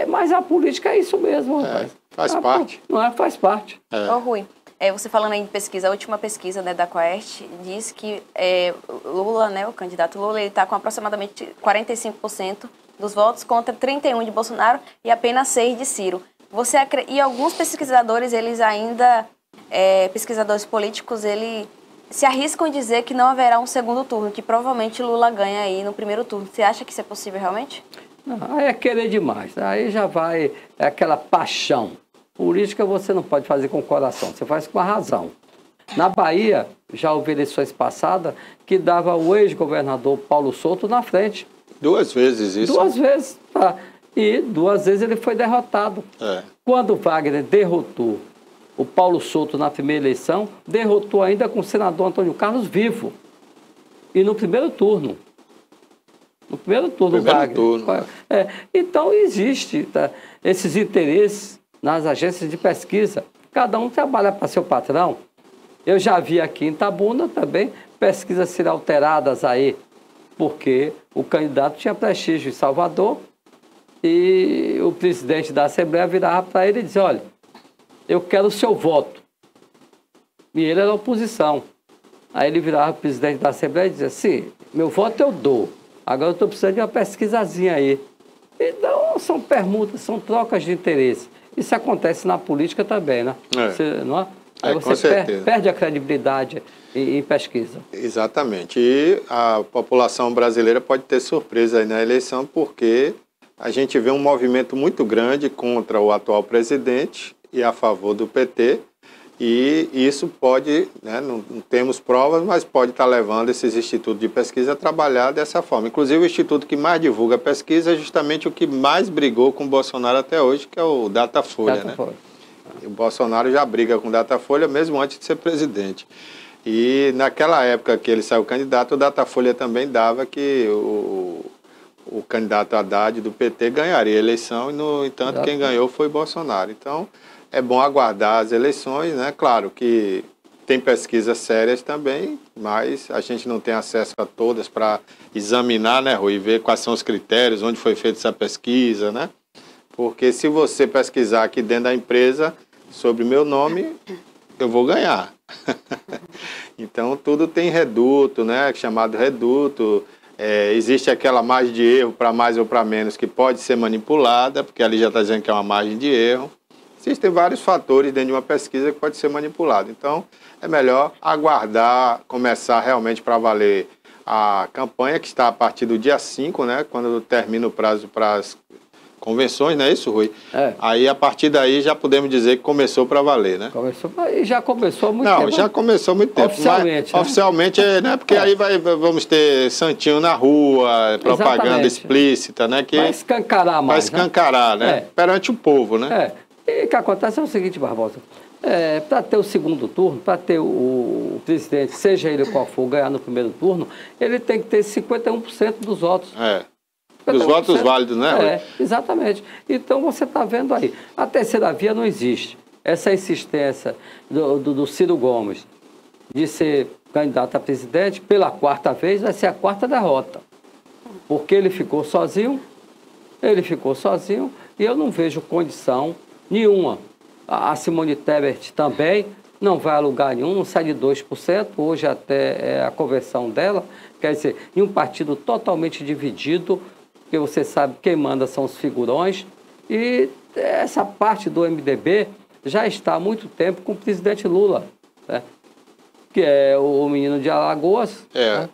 Mas a política é isso mesmo, rapaz. Faz parte. Não é? Faz parte. Ô, Rui, você falando aí de pesquisa, a última pesquisa, né, da Quaest diz que Lula, né, o candidato Lula, ele está com aproximadamente 45% dos votos contra 31% de Bolsonaro e apenas 6% de Ciro. E alguns pesquisadores, eles ainda, pesquisadores políticos, eles se arriscam em dizer que não haverá um segundo turno, que provavelmente Lula ganha aí no primeiro turno. Você acha que isso é possível realmente? Não, aí é querer demais. Aí já vai, é aquela paixão. Política você não pode fazer com o coração, você faz com a razão. Na Bahia, já houve eleições passadas que dava o ex-governador Paulo Souto na frente. 2 vezes isso. 2 vezes, tá. E 2 vezes ele foi derrotado. Quando Wagner derrotou o Paulo Souto na primeira eleição, derrotou ainda com o senador Antônio Carlos vivo. E no primeiro turno. No primeiro turno, Wagner. Então, existe esses interesses nas agências de pesquisa. Cada um trabalha para seu patrão. Eu já vi aqui em Itabuna também pesquisas serem alteradas aí, porque o candidato tinha prestígio em Salvador e o presidente da Assembleia virava para ele e dizia, olha, eu quero o seu voto. E ele era oposição. Aí ele virava para o presidente da Assembleia e dizia, sim, meu voto eu dou. Agora eu estou precisando de uma pesquisazinha aí. Então, são permutas, são trocas de interesse. Isso acontece na política também, né? Não é? Aí você perde a credibilidade em pesquisa. Exatamente. E a população brasileira pode ter surpresa aí na eleição, porque a gente vê um movimento muito grande contra o atual presidente e a favor do PT. E isso pode, né, não temos provas, mas pode estar levando esses institutos de pesquisa a trabalhar dessa forma. Inclusive, o instituto que mais divulga pesquisa é justamente o que mais brigou com o Bolsonaro até hoje, que é o Datafolha. Né? O Bolsonaro já briga com o Datafolha mesmo antes de ser presidente. E naquela época que ele saiu candidato, o Datafolha também dava que o candidato Haddad do PT ganharia a eleição e, no entanto, quem ganhou foi Bolsonaro. Então, é bom aguardar as eleições, né? Claro que tem pesquisas sérias também, mas a gente não tem acesso a todas para examinar, né, Rui, e ver quais são os critérios, onde foi feita essa pesquisa, né? Porque se você pesquisar aqui dentro da empresa sobre meu nome, eu vou ganhar. Então, tudo tem reduto, né? Chamado reduto. Existe aquela margem de erro para mais ou para menos que pode ser manipulada, porque ali já está dizendo que é uma margem de erro. Existem vários fatores dentro de uma pesquisa que pode ser manipulado. Então, é melhor aguardar, começar realmente para valer a campanha, que está a partir do dia 5, né? Quando termina o prazo para as convenções, não é isso, Rui? É. Aí, a partir daí, já podemos dizer que começou para valer, né? E já começou há muito tempo. Não, já começou há muito tempo. Oficialmente, mas, oficialmente, né? Porque aí vamos ter santinho na rua, propaganda Exatamente. explícita, né? Que Vai escancarar mais, vai escancarar, né? É. Perante o povo, né? E o que acontece é o seguinte, Barbosa, para ter o segundo turno, para ter o presidente, seja ele qual for, ganhar no primeiro turno, ele tem que ter 51% dos votos. Dos votos válidos, né, Rui? Exatamente. Então você está vendo aí. A terceira via não existe. Essa insistência do Ciro Gomes de ser candidato a presidente pela quarta vez vai ser a quarta derrota. Porque ele ficou sozinho, e eu não vejo condição nenhuma. A Simone Tebet também não vai a lugar nenhum, não sai de 2%, hoje até é a conversão dela, quer dizer, em um partido totalmente dividido, porque você sabe quem manda são os figurões, e essa parte do MDB já está há muito tempo com o presidente Lula, né? Que é o menino de Alagoas. Né?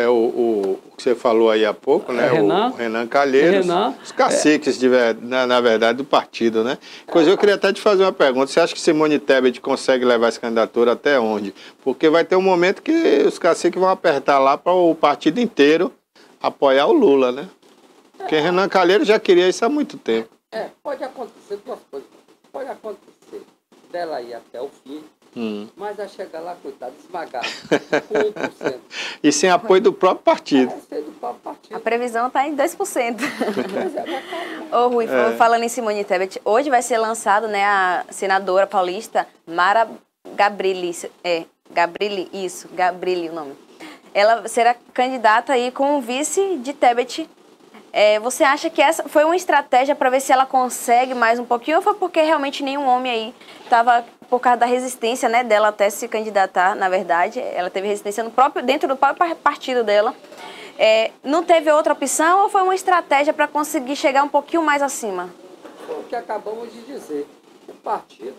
O que você falou aí há pouco, né? Renan, o Renan Calheiros, os caciques, na verdade, do partido, né? Inclusive, eu queria até te fazer uma pergunta. Você acha que Simone Tebet consegue levar essa candidatura até onde? Porque vai ter um momento que os caciques vão apertar lá para o partido inteiro apoiar o Lula, né? Porque Renan Calheiros já queria isso há muito tempo. Pode acontecer duas coisas. Pode acontecer dela ir até o fim, mas a chegar lá, coitado, esmagado, com 1%. E sem apoio do próprio partido. Sem do próprio partido. A previsão está em 2%. Ô, Rui, falando em Simone Tebet, hoje vai ser lançado, né, a senadora paulista Mara Gabrilli. Gabrilli o nome. Ela será candidata aí com o vice de Tebet. Você acha que essa foi uma estratégia para ver se ela consegue mais um pouquinho, ou foi porque realmente nenhum homem aí estava, por causa da resistência, né, dela até se candidatar, na verdade, ela teve resistência dentro do próprio partido dela. Não teve outra opção, ou foi uma estratégia para conseguir chegar um pouquinho mais acima? O que acabamos de dizer, o partido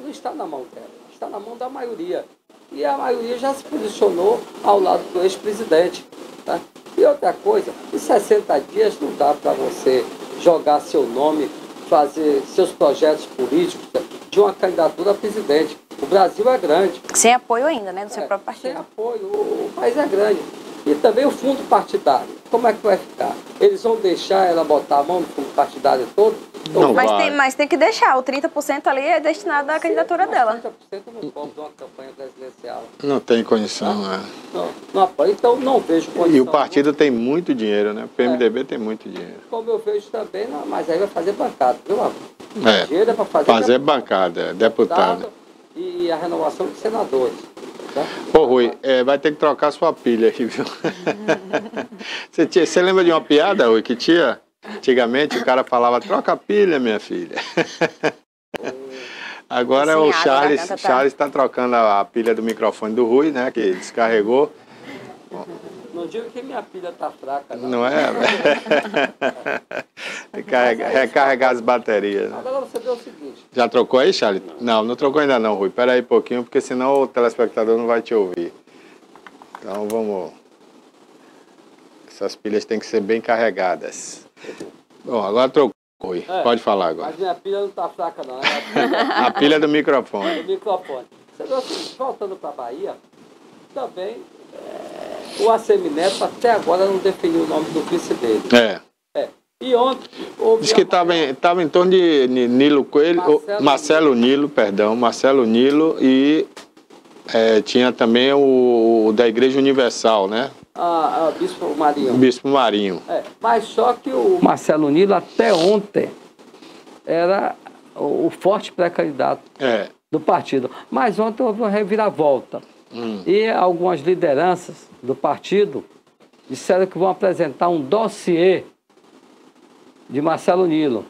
não está na mão dela, está na mão da maioria. E a maioria já se posicionou ao lado do ex-presidente, tá? E outra coisa, em 60 dias não dá para você jogar seu nome, fazer seus projetos políticos de uma candidatura a presidente. O Brasil é grande. Sem apoio ainda, né, do seu próprio partido. Sem apoio, o país é grande. E também o fundo partidário, como é que vai ficar? Eles vão deixar ela botar a mão no fundo partidário todo? Não mas tem que deixar, o 30% ali é destinado à candidatura dela. 30% não compra uma campanha presidencial. Não tem condição, Não apoia, então não vejo condição. E o partido tem muito dinheiro, né? O PMDB tem muito dinheiro. Como eu vejo também, mas aí vai fazer bancada, viu, amor? É, Dinheiro é para fazer bancada, deputado. E a renovação de senadores. Tá? Ô, Rui, vai ter que trocar sua pilha aí, viu? Você lembra de uma piada, Rui, que tinha? Antigamente o cara falava, troca a pilha, minha filha. Agora o Charles está trocando a pilha do microfone do Rui, né? Que descarregou. Não digo que minha pilha está fraca, não. Não é? Recarregar as baterias. Né? Agora você vê o seguinte. Já trocou aí, Charles? Não trocou ainda não, Rui. Espera aí um pouquinho, porque senão o telespectador não vai te ouvir. Então vamos... Essas pilhas têm que ser bem carregadas. Bom, agora trocou, Rui. Pode falar agora. Mas minha pilha não está fraca, não. A pilha do microfone. Do microfone. Você vê o seguinte, voltando para a Bahia, também o ACM Neto até agora não definiu o nome do vice dele. E ontem... Diz que estava em torno de Nilo Coelho, Marcelo Nilo e tinha também o da Igreja Universal, né? Bispo Marinho. Bispo Marinho. Mas só que o Marcelo Nilo até ontem era o forte pré-candidato do partido. Mas ontem houve uma reviravolta. E algumas lideranças do partido disseram que vão apresentar um dossiê de Marcelo Nilo.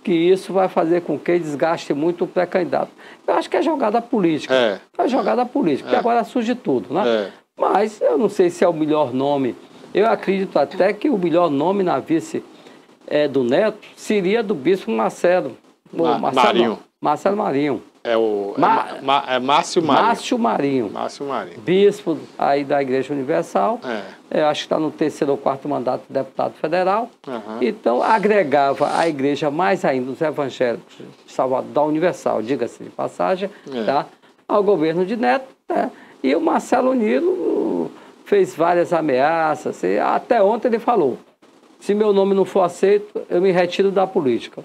Que isso vai fazer com que desgaste muito o pré-candidato. Eu acho que é jogada política. É jogada política, porque agora surge tudo, né? Mas eu não sei se é o melhor nome. Eu acredito até que o melhor nome na vice do Neto seria do Bispo Marcelo, Marinho. Marcelo Marinho. É Márcio Marinho. Márcio Marinho. Márcio Marinho. Bispo aí da Igreja Universal. Acho que está no 3º ou 4º mandato de deputado federal. Então, agregava a igreja mais ainda os evangélicos de Salvador, da Universal, diga-se de passagem, tá? Ao governo de Neto. Né? E o Marcelo Nilo fez várias ameaças. E até ontem ele falou, se meu nome não for aceito, eu me retiro da política.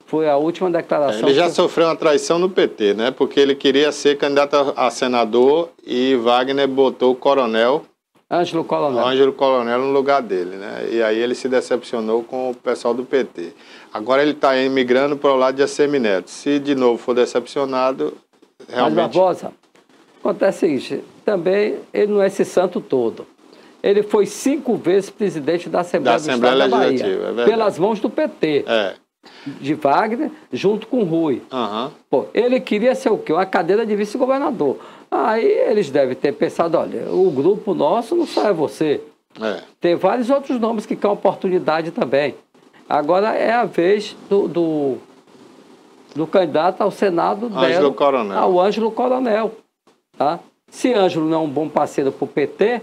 Foi a última declaração. Ele já sofreu uma traição no PT, né? Porque ele queria ser candidato a senador e Wagner botou o coronel... Ângelo Coronel no lugar dele, né? E aí ele se decepcionou com o pessoal do PT. Agora ele está migrando para o lado de Assemineto. Se de novo for decepcionado, realmente... Mas, Barbosa, acontece isso. Também ele não é esse santo todo. Ele foi 5 vezes presidente da Assembleia do Estado da Bahia, pelas mãos do PT. De Wagner, junto com o Rui. Pô, ele queria ser o quê? Uma cadeira de vice-governador. Aí eles devem ter pensado, olha, o grupo nosso não só é você. Tem vários outros nomes que querem oportunidade também. Agora é a vez do candidato ao Senado ao Ângelo Coronel. Tá? Se Ângelo não é um bom parceiro para o PT,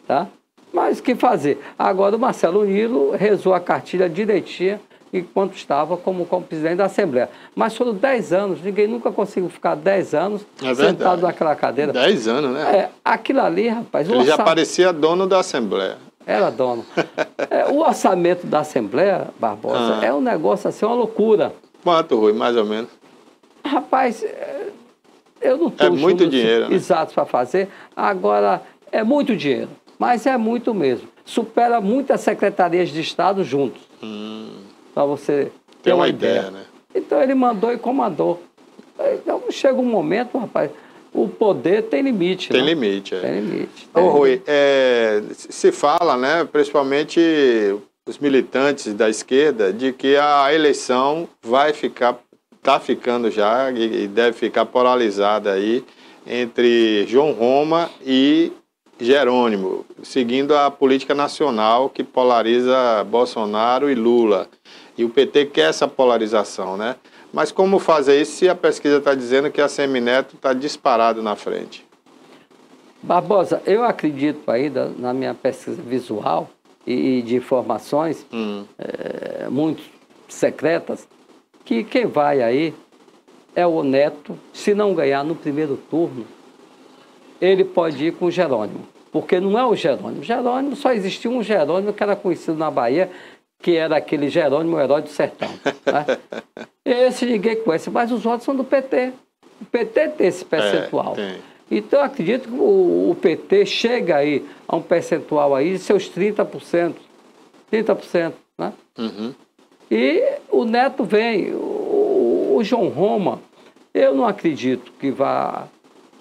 tá? Mas o que fazer? Agora o Marcelo Nilo rezou a cartilha direitinha enquanto estava como presidente da Assembleia. Mas foram 10 anos, ninguém nunca conseguiu ficar 10 anos sentado naquela cadeira. 10 anos, né? Aquilo ali, rapaz... Ele já parecia dono da Assembleia. Era dono. O orçamento da Assembleia, Barbosa, é um negócio assim, uma loucura. Quanto, Rui, mais ou menos? Rapaz, eu não tenho muito dinheiro, né? Exatos para fazer. Agora, é muito dinheiro, mas é muito mesmo. Supera muitas secretarias de Estado juntos. Para você ter uma ideia, né? Então ele mandou e comandou. Então chega um momento, rapaz, o poder tem limite. Tem limite, Tem limite. Ô, Rui, se fala, né, principalmente os militantes da esquerda, de que a eleição está ficando já e deve ficar polarizada aí entre João Roma e Jerônimo, seguindo a política nacional que polariza Bolsonaro e Lula. E o PT quer essa polarização, né? Mas como fazer isso se a pesquisa está dizendo que a Assemineto está disparado na frente? Barbosa, eu acredito ainda na minha pesquisa visual e de informações muito secretas, que quem vai aí é o Neto. Se não ganhar no primeiro turno, ele pode ir com o Jerônimo. Porque não é o Jerônimo. Jerônimo, só existia um Jerônimo que era conhecido na Bahia, que era aquele Jerônimo, o herói do sertão. Né? Esse ninguém conhece, mas os outros são do PT. O PT tem esse percentual. Então, eu acredito que o PT chega aí a um percentual aí de seus 30%. 30%, né? E o Neto vem. O João Roma, eu não acredito que vá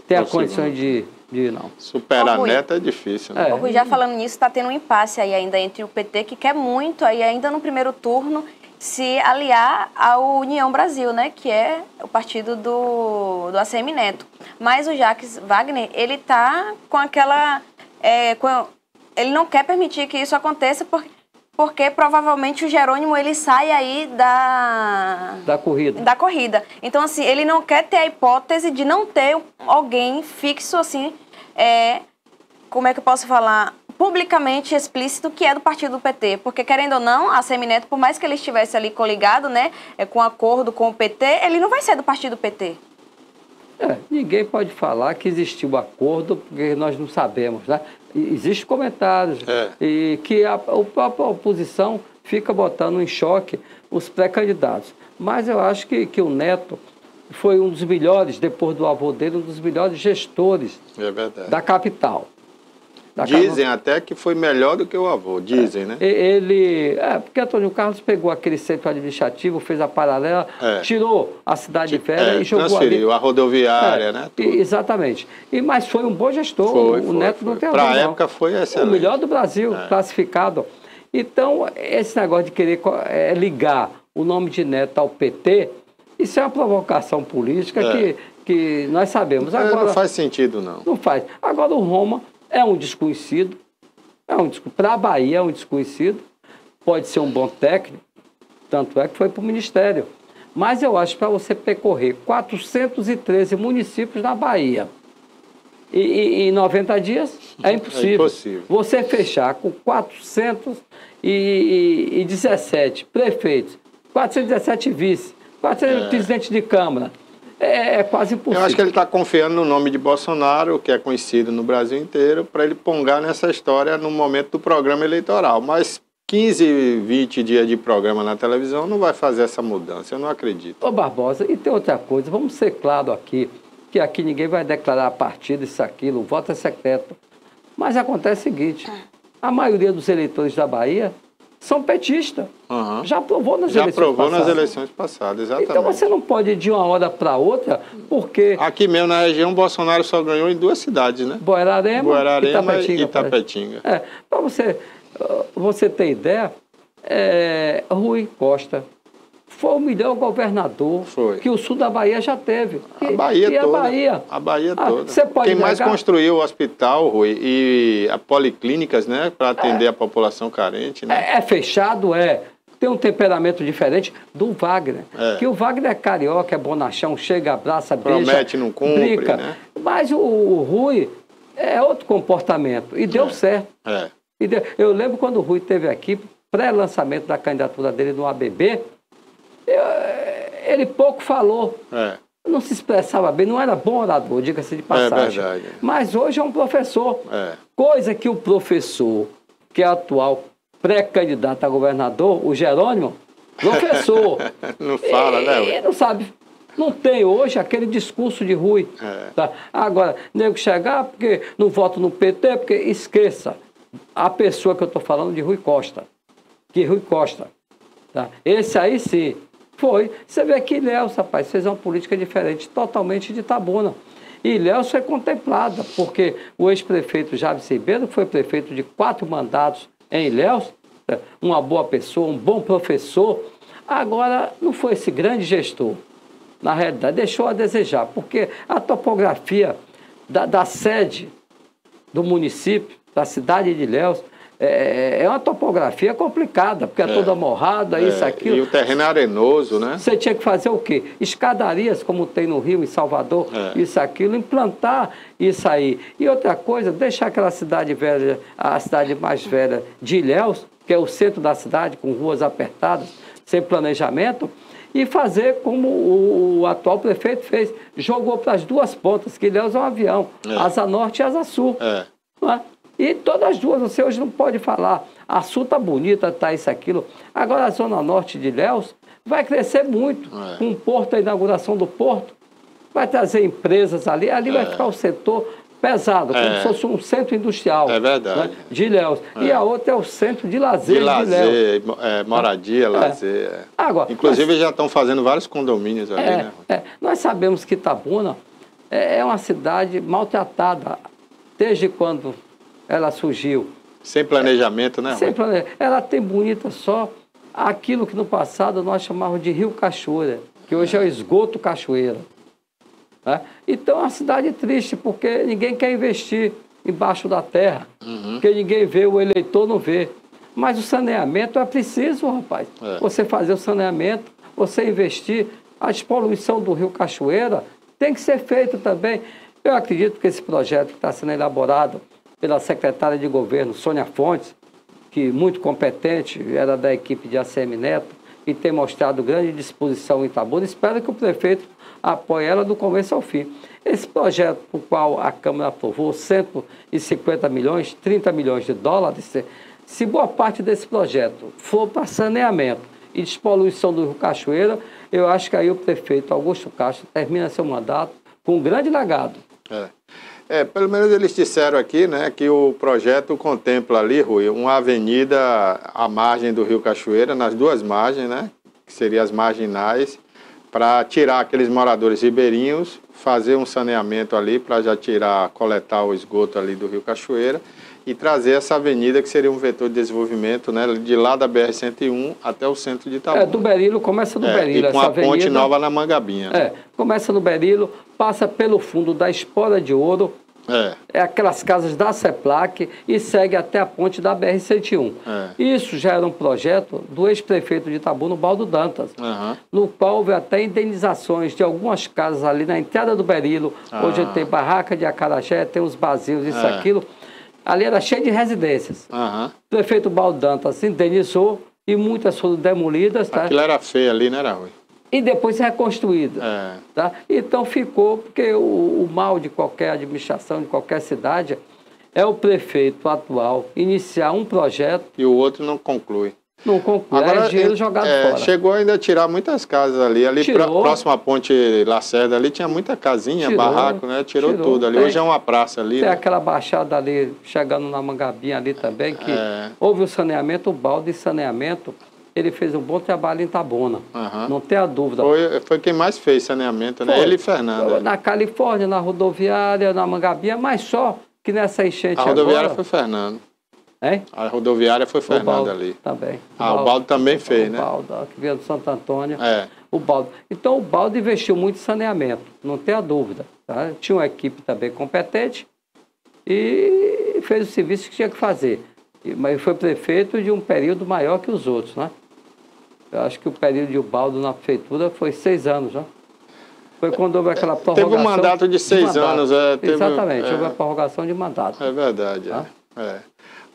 ter a condição de não. Superar a Neto é difícil, né? O Rui, já falando nisso, está tendo um impasse aí ainda entre o PT, que quer muito aí ainda no primeiro turno se aliar ao União Brasil, né? Que é o partido do Assemineto. Mas o Jacques Wagner, ele tá com aquela... ele não quer permitir que isso aconteça porque provavelmente o Jerônimo ele sai aí da corrida. Então, assim, ele não quer ter a hipótese de não ter alguém fixo, assim, como é que eu posso falar, publicamente explícito, que é do partido do PT. Porque, querendo ou não, a Assemineto, por mais que ele estivesse ali coligado, né, com acordo com o PT, ele não vai ser do partido do PT. Ninguém pode falar que existiu acordo, porque nós não sabemos, né? Existem comentários e que a própria oposição fica botando em choque os pré-candidatos. Mas eu acho que o Neto foi um dos melhores, depois do avô dele, um dos melhores gestores da capital. Dizem até que foi melhor do que o avô, dizem, né? Porque Antônio Carlos pegou aquele centro administrativo, fez a paralela, tirou a cidade velha e jogou transferiu ali. A rodoviária, né? Tudo. Exatamente. Mas foi um bom gestor, o Neto não tem a ver, Para a época foi excelente. O melhor do Brasil, classificado. Então, esse negócio de querer ligar o nome de Neto ao PT, isso é uma provocação política que nós sabemos. Agora, não faz sentido, não. Não faz. Agora, o Roma é um desconhecido, para a Bahia é um desconhecido, pode ser um bom técnico, tanto é que foi para o Ministério. Mas eu acho que para você percorrer 413 municípios na Bahia e em 90 dias é impossível. É impossível. Você fechar com 417 prefeitos, 417 vice, 400 presidentes de Câmara, é quase impossível. Eu acho que ele está confiando no nome de Bolsonaro, que é conhecido no Brasil inteiro, para ele pongar nessa história no momento do programa eleitoral. Mas 15, 20 dias de programa na televisão não vai fazer essa mudança, eu não acredito. Ô Barbosa, e tem outra coisa, vamos ser claro aqui, que aqui ninguém vai declarar partido, isso, aquilo, o voto é secreto. Mas acontece o seguinte, a maioria dos eleitores da Bahia são petistas. Uhum. Já aprovou nas Já eleições aprovou passadas. nas eleições passadas, exatamente. Então você não pode ir de uma hora para outra, porque Aqui mesmo na região, Bolsonaro só ganhou em 2 cidades, né? Buerarema e Itapetinga. Para você ter ideia, Rui Costa foi o melhor governador que o sul da Bahia já teve. A Bahia toda. A Bahia toda. Você pode Quem mais construiu o hospital, Rui, e a policlínicas, né, para atender a população carente, né? É fechado, tem um temperamento diferente do Wagner. Que o Wagner é carioca, é bonachão, chega, abraça, beija, promete, não cumpre, brinca. Né? Mas o Rui é outro comportamento e deu certo. Eu lembro quando o Rui esteve aqui, pré-lançamento da candidatura dele no ABB, ele pouco falou. Não se expressava bem, não era bom orador, diga-se de passagem. É verdade. Mas hoje é um professor. Coisa que o professor, que é atual pré-candidato a governador, o Jerônimo, professor. Não fala, né? Ele não sabe. Não tem hoje aquele discurso de Rui. Tá? Agora, nego chegar porque não voto no PT, porque esqueça. A pessoa que eu estou falando de Rui Costa. Tá? Esse aí sim. Foi. Você vê que Ilhéus, rapaz, fez uma política diferente, totalmente de Itabuna. E Ilhéus foi contemplada, porque o ex-prefeito Javes Ribeiro foi prefeito de 4 mandatos em Ilhéus, uma boa pessoa, um bom professor. Agora, não foi esse grande gestor. Na realidade, deixou a desejar, porque a topografia da sede do município, da cidade de Ilhéus, é uma topografia complicada, porque é toda morrada, isso, aquilo. E o terreno é arenoso, né? Você tinha que fazer o quê? Escadarias, como tem no Rio, em Salvador, isso, aquilo, implantar isso aí. E outra coisa, deixar aquela cidade velha, a cidade mais velha de Ilhéus, que é o centro da cidade, com ruas apertadas, sem planejamento, e fazer como o atual prefeito fez. Jogou para as 2 pontas, que Ilhéus é um avião, asa norte e asa sul. E todas as duas, você hoje não pode falar, a sul está bonita, está isso, aquilo. Agora a zona norte de Ilhéus vai crescer muito. Com o porto, a inauguração do porto, vai trazer empresas ali vai ficar o setor pesado, como se fosse um centro industrial. É verdade. Né, de Ilhéus. E a outra é o centro de lazer de Ilhéus. Moradia, lazer. Agora, inclusive já estão fazendo vários condomínios ali, né? Nós sabemos que Itabuna é uma cidade maltratada, desde quando ela surgiu. Sem planejamento, né? Sem planejamento. Ela tem bonita só aquilo que no passado nós chamávamos de Rio Cachoeira, que hoje é o esgoto Cachoeira. Então é uma cidade triste, porque ninguém quer investir embaixo da terra, porque ninguém vê, o eleitor não vê. Mas o saneamento é preciso, rapaz. Você fazer o saneamento, você investir. A despoluição do Rio Cachoeira tem que ser feita também. Eu acredito que esse projeto que está sendo elaborado pela secretária de governo, Sônia Fontes, que muito competente, era da equipe de ACM Neto, e tem mostrado grande disposição em Itabuna. Espero que o prefeito apoie ela do começo ao fim. Esse projeto, por qual a Câmara aprovou 150 milhões, 30 milhões de dólares, se boa parte desse projeto for para saneamento e despoluição do Rio Cachoeira, eu acho que aí o prefeito Augusto Castro termina seu mandato com um grande legado. Pelo menos eles disseram aqui, né, que o projeto contempla ali, Rui, uma avenida à margem do Rio Cachoeira, nas 2 margens, né, que seriam as marginais, para tirar aqueles moradores ribeirinhos, fazer um saneamento ali para já coletar o esgoto ali do Rio Cachoeira e trazer essa avenida que seria um vetor de desenvolvimento, né, de lá da BR-101 até o centro de Itabuna. Do Berilo, começa no Berilo. E com essa a ponte nova na Mangabinha. Começa no Berilo, passa pelo fundo da Espora de Ouro, É aquelas casas da CEPLAC e segue até a ponte da BR-101. Isso já era um projeto do ex-prefeito de Itabuna, Baldo Dantas, no qual houve até indenizações de algumas casas ali na entrada do Berilo. Hoje tem barraca de acarajé, tem os barzinhos, isso, aquilo. Ali era cheio de residências. O prefeito Baldo Dantas indenizou e muitas foram demolidas. Tá? Aquilo era feio ali, não era ruim? E depois reconstruída. Tá? Então ficou, porque o mal de qualquer administração, de qualquer cidade, é o prefeito atual iniciar um projeto... E o outro não conclui. Não conclui, agora, é dinheiro jogado fora. Chegou ainda a tirar muitas casas ali. Ali próximo à ponte Lacerda, ali tinha muita casinha, barraco, né? Tirou tudo ali. Hoje é uma praça ali. Tem né? aquela baixada ali, chegando na Mangabinha ali também, que houve o saneamento, o balde de saneamento... Ele fez um bom trabalho em Itabuna, não tem a dúvida. Foi quem mais fez saneamento, né? Ele e Fernando. Na Califórnia, na rodoviária, na Mangabinha, mas só que nessa enchente agora... A rodoviária agora... foi Fernando. Hein? A rodoviária foi Fernando ali. Também. O Baldo também fez, né? O Baldo, que veio do Santo Antônio. O Baldo. Então, o Baldo investiu muito em saneamento, não tem a dúvida. Tá? Tinha uma equipe também competente e fez o serviço que tinha que fazer. Mas foi prefeito de um período maior que os outros, né? Eu acho que o período de Ubaldo na prefeitura foi 6 anos, né? Foi quando houve aquela prorrogação. Teve um mandato de 6 anos. Exatamente, houve a prorrogação de mandato. É verdade.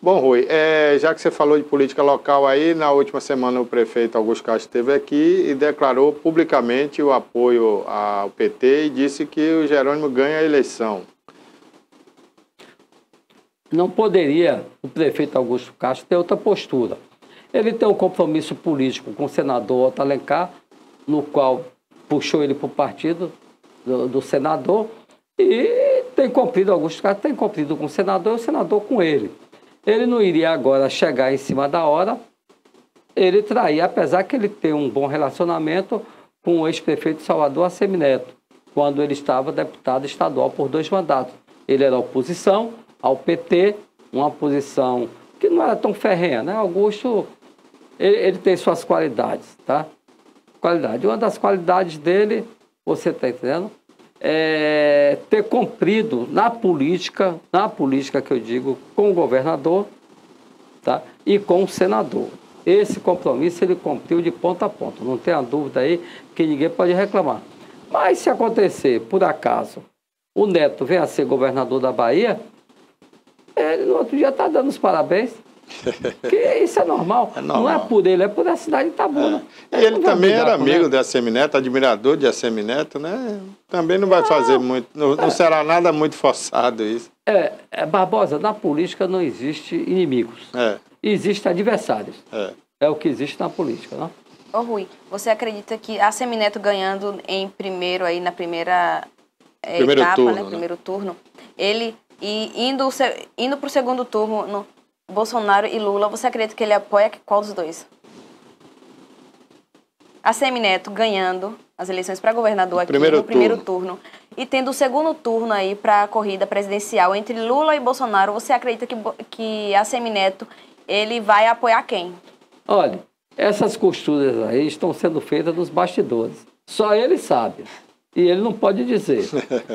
Bom, Rui, já que você falou de política local aí, na última semana o prefeito Augusto Castro esteve aqui e declarou publicamente o apoio ao PT e disse que o Jerônimo ganha a eleição. Não poderia o prefeito Augusto Castro ter outra postura. Ele tem um compromisso político com o senador Otto Alencar, no qual puxou ele para o partido do senador, e tem cumprido, Augusto Castro tem cumprido com o senador e o senador com ele. Ele não iria agora chegar em cima da hora, ele trair, apesar que ele tem um bom relacionamento com o ex-prefeito de Salvador, Assemineto, quando ele estava deputado estadual por 2 mandatos. Ele era oposição ao PT, uma posição que não era tão ferrenha, né? Augusto, ele tem suas qualidades, tá? Uma das qualidades dele, você está entendendo, é ter cumprido na política que eu digo, com o governador, tá? E com o senador. Esse compromisso ele cumpriu de ponta a ponta, não tenha dúvida aí que ninguém pode reclamar. Mas se acontecer, por acaso, o Neto venha a ser governador da Bahia, ele no outro dia está dando os parabéns. Que isso é normal. Não é por ele, é por a cidade de Itabuna. E ele também era amigo de Assemineto, admirador de Assemineto, né? Também não vai fazer muito, não será nada muito forçado isso. Barbosa, na política não existe inimigos. Existem adversários. É o que existe na política, não? Ô Rui, você acredita que Assemineto ganhando em primeiro aí na primeira etapa, turno, né? Primeiro turno, ele indo para o segundo turno no Bolsonaro e Lula, você acredita que ele apoia qual dos dois? Assemineto ganhando as eleições para governador aqui no primeiro turno e tendo o segundo turno aí para a corrida presidencial entre Lula e Bolsonaro, você acredita que Assemineto ele vai apoiar quem? Olha, essas costuras aí estão sendo feitas nos bastidores. Só ele sabe. E ele não pode dizer.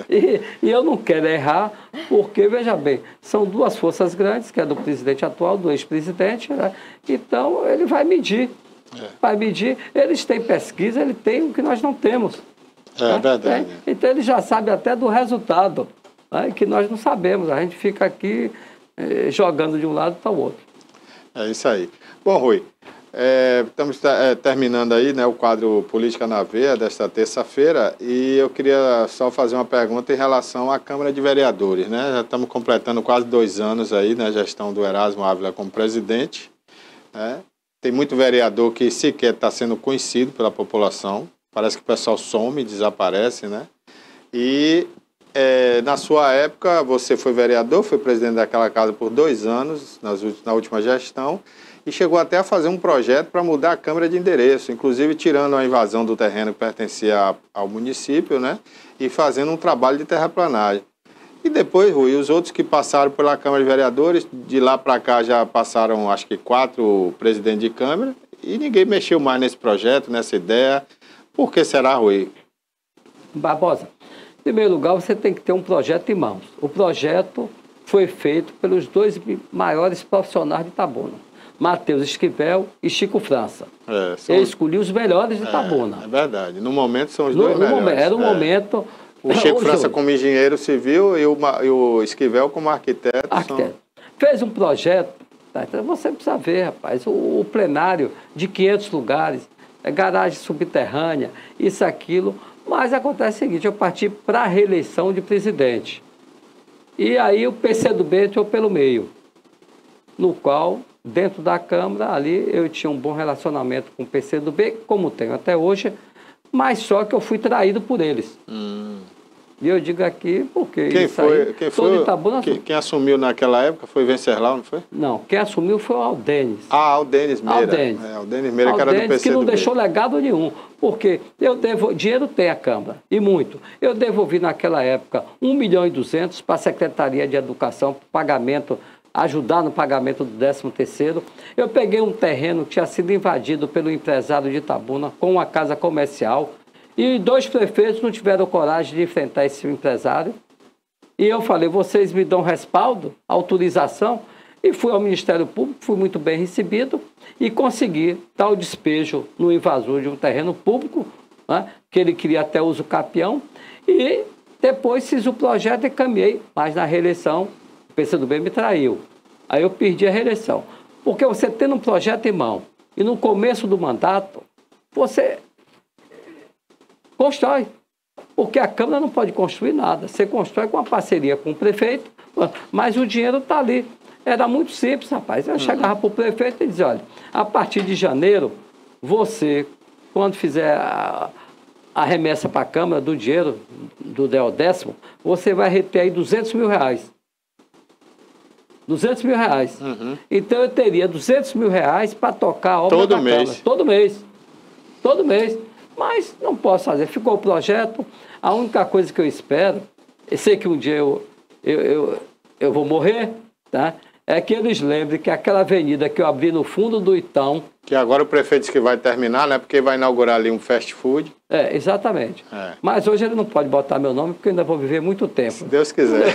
E eu não quero errar, porque, veja bem, são 2 forças grandes, que é do presidente atual, do ex-presidente, né? Então ele vai medir. Vai medir. Eles têm pesquisa, ele tem o que nós não temos. É verdade. Então ele já sabe até do resultado, né? Que nós não sabemos. A gente fica aqui jogando de um lado para o outro. É isso aí. Bom, Rui, estamos terminando aí, né, o quadro Política na Veia desta terça-feira e eu queria só fazer uma pergunta em relação à Câmara de Vereadores, né? Já estamos completando quase 2 anos aí na gestão do Erasmo Ávila como presidente, né? Tem muito vereador que sequer está sendo conhecido pela população, parece que o pessoal some, desaparece, né? E na sua época você foi vereador, foi presidente daquela casa por 2 anos na última gestão, e chegou até a fazer um projeto para mudar a Câmara de endereço, inclusive tirando a invasão do terreno que pertencia ao município, né? E fazendo um trabalho de terraplanagem. E depois, Rui, os outros que passaram pela Câmara de Vereadores, de lá para cá já passaram, acho que 4 presidentes de Câmara, e ninguém mexeu mais nesse projeto, nessa ideia. Por que será, Rui? Barbosa, Em primeiro lugar, você tem que ter um projeto em mãos. O projeto foi feito pelos 2 maiores profissionais de Itabuna, Matheus Esquivel e Chico França. Eu escolhi os melhores de Itabuna. É verdade. No momento são os dois melhores. Era um momento... O Chico França como engenheiro civil e o Esquivel como arquiteto. Fez um projeto, tá? Então você precisa ver, rapaz, o plenário de 500 lugares, garagem subterrânea, isso, aquilo. Mas acontece o seguinte, eu parti para a reeleição de presidente. E aí o PCdoB entrou pelo meio, no qual, dentro da Câmara, ali eu tinha um bom relacionamento com o PCdoB, como tenho até hoje, mas só que eu fui traído por eles. E eu digo aqui porque quem assumiu naquela época foi Venceslau, não foi? Não, quem assumiu foi o Aldenes. Aldenes Meira. Aldenes Meira, que era do PCdoB. Que não deixou legado nenhum, porque dinheiro tem a Câmara, e muito. Eu devolvi naquela época 1.200.000 para a Secretaria de Educação, para pagamento, ajudar no pagamento do 13º. Eu peguei um terreno que tinha sido invadido pelo empresário de Itabuna com uma casa comercial e 2 prefeitos não tiveram coragem de enfrentar esse empresário. E eu falei, vocês me dão respaldo, autorização, e fui ao Ministério Público, fui muito bem recebido e consegui dar o despejo no invasor de um terreno público, né, que ele queria até uso capião, e depois fiz o projeto e caminhei, mas na reeleição o PCdoB me traiu. Aí eu perdi a reeleição. Porque você tendo um projeto em mão e no começo do mandato, você constrói. Porque a Câmara não pode construir nada. Você constrói com uma parceria com o prefeito, mas o dinheiro está ali. Era muito simples, rapaz. Eu chegava para o prefeito e dizia, olha, a partir de janeiro, você, quando fizer a remessa para a Câmara do dinheiro do DEODécimo, você vai reter aí R$200 mil. R$200 mil. Então eu teria R$200 mil para tocar a obra da Câmara. Todo mês. Todo mês. Mas não posso fazer. Ficou o projeto. A única coisa que eu espero, eu sei que um dia eu vou morrer, tá? É que eles lembrem que aquela avenida que eu abri no fundo do Itão... Que agora o prefeito disse que vai terminar, né? Porque vai inaugurar ali um fast food. Exatamente. Mas hoje ele não pode botar meu nome, porque eu ainda vou viver muito tempo. Se Deus quiser.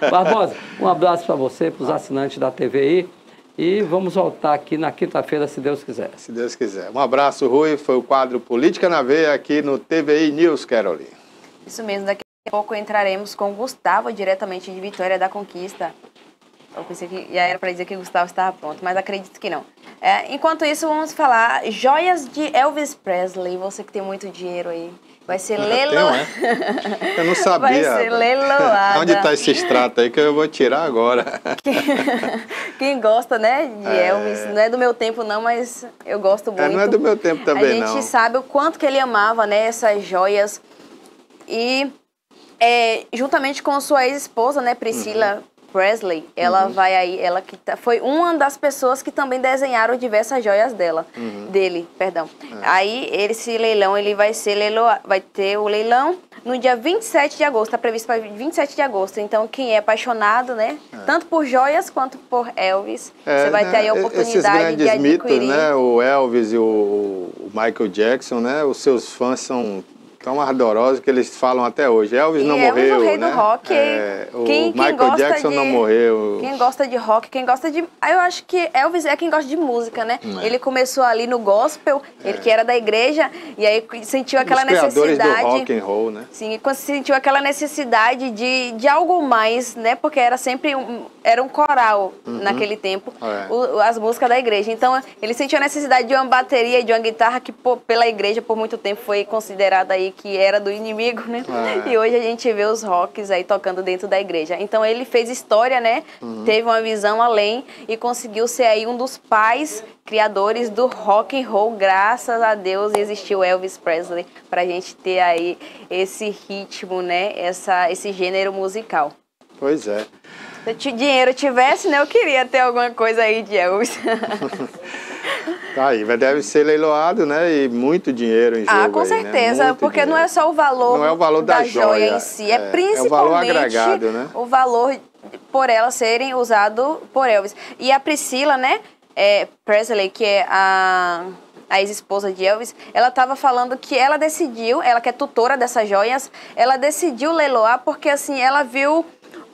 Barbosa, um abraço para você, para os assinantes da TVI. E vamos voltar aqui na quinta-feira, se Deus quiser. Se Deus quiser. Um abraço, Rui. Foi o quadro Política na Veia aqui no TVI News, Caroline. Isso mesmo. Daqui a pouco entraremos com Gustavo, diretamente de Vitória da Conquista. Eu pensei que já era para dizer que o Gustavo estava pronto, mas acredito que não. Enquanto isso, vamos falar joias de Elvis Presley. Você que tem muito dinheiro aí. Vai ser leiloado. Eu não sabia. Vai ser leiloada. Onde está esse extrato aí que eu vou tirar agora? Quem gosta, né, de Elvis, não é do meu tempo não, mas eu gosto muito. Não é do meu tempo também, não. A gente sabe o quanto que ele amava, né, essas joias. E juntamente com sua ex-esposa, né, Priscila Presley, ela vai aí, ela que foi uma das pessoas que também desenharam diversas joias dele. Aí esse leilão, ele vai ter o leilão no dia 27 de agosto, está previsto para 27 de agosto. Então quem é apaixonado, né, tanto por joias quanto por Elvis, você vai ter aí a oportunidade de adquirir. Esses grandes mitos, né, o Elvis e o Michael Jackson, né, os seus fãs são tão ardorosos que eles falam até hoje. Elvis não morreu, Elvis, o rei do rock. Quem Michael Jackson não morreu. Quem gosta de rock, quem gosta de... Eu acho que Elvis é quem gosta de música, né? Ele começou ali no gospel, ele que era da igreja, e aí sentiu aquela necessidade... do rock and roll, né? Sim, sentiu aquela necessidade de algo mais, né? Porque era sempre era um coral naquele tempo, as músicas da igreja. Então, ele sentiu a necessidade de uma bateria, de uma guitarra que pela igreja por muito tempo foi considerada aí que era do inimigo, né? E hoje a gente vê os rocks aí tocando dentro da igreja. Então ele fez história, né? Teve uma visão além e conseguiu ser aí um dos pais criadores do rock and roll. Graças a Deus existiu Elvis Presley pra gente ter aí esse ritmo, né? Esse gênero musical. Pois é. Se dinheiro tivesse, né? Eu queria ter alguma coisa aí de Elvis. Tá aí, deve ser leiloado, né? E muito dinheiro em jogo. Com certeza, né? Porque dinheiro. Não é só o valor, não é o valor da joia em si, é principalmente o valor agregado, né? O valor por ela serem usado por Elvis. E a Priscila, né? Presley, que é a a ex-esposa de Elvis, ela estava falando que ela decidiu, ela que é tutora dessas joias, ela decidiu leiloar porque, assim, ela viu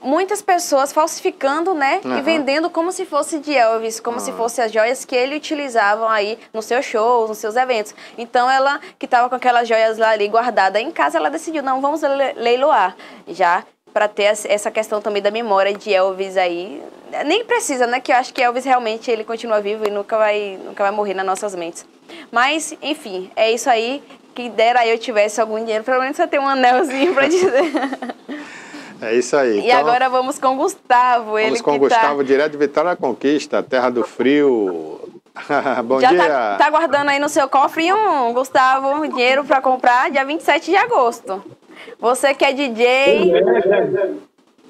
muitas pessoas falsificando, né, e vendendo como se fosse de Elvis, como se fossem as joias que ele utilizavam aí nos seus shows, nos seus eventos. Então, ela, que estava com aquelas joias lá ali guardadas em casa, ela decidiu, não, vamos leiloar, já para ter essa questão também da memória de Elvis aí. Nem precisa, né, que eu acho que Elvis realmente ele continua vivo e nunca vai morrer nas nossas mentes. Mas, enfim, é isso aí. Que dera eu tivesse algum dinheiro, pelo menos eu ter um anelzinho para dizer. É isso aí. E então, agora vamos com o Gustavo. Vamos com o Gustavo, direto de Vitória da Conquista, terra do frio. Bom dia. Já tá guardando aí no seu cofre Gustavo, dinheiro para comprar dia 27 de agosto. Você que é DJ...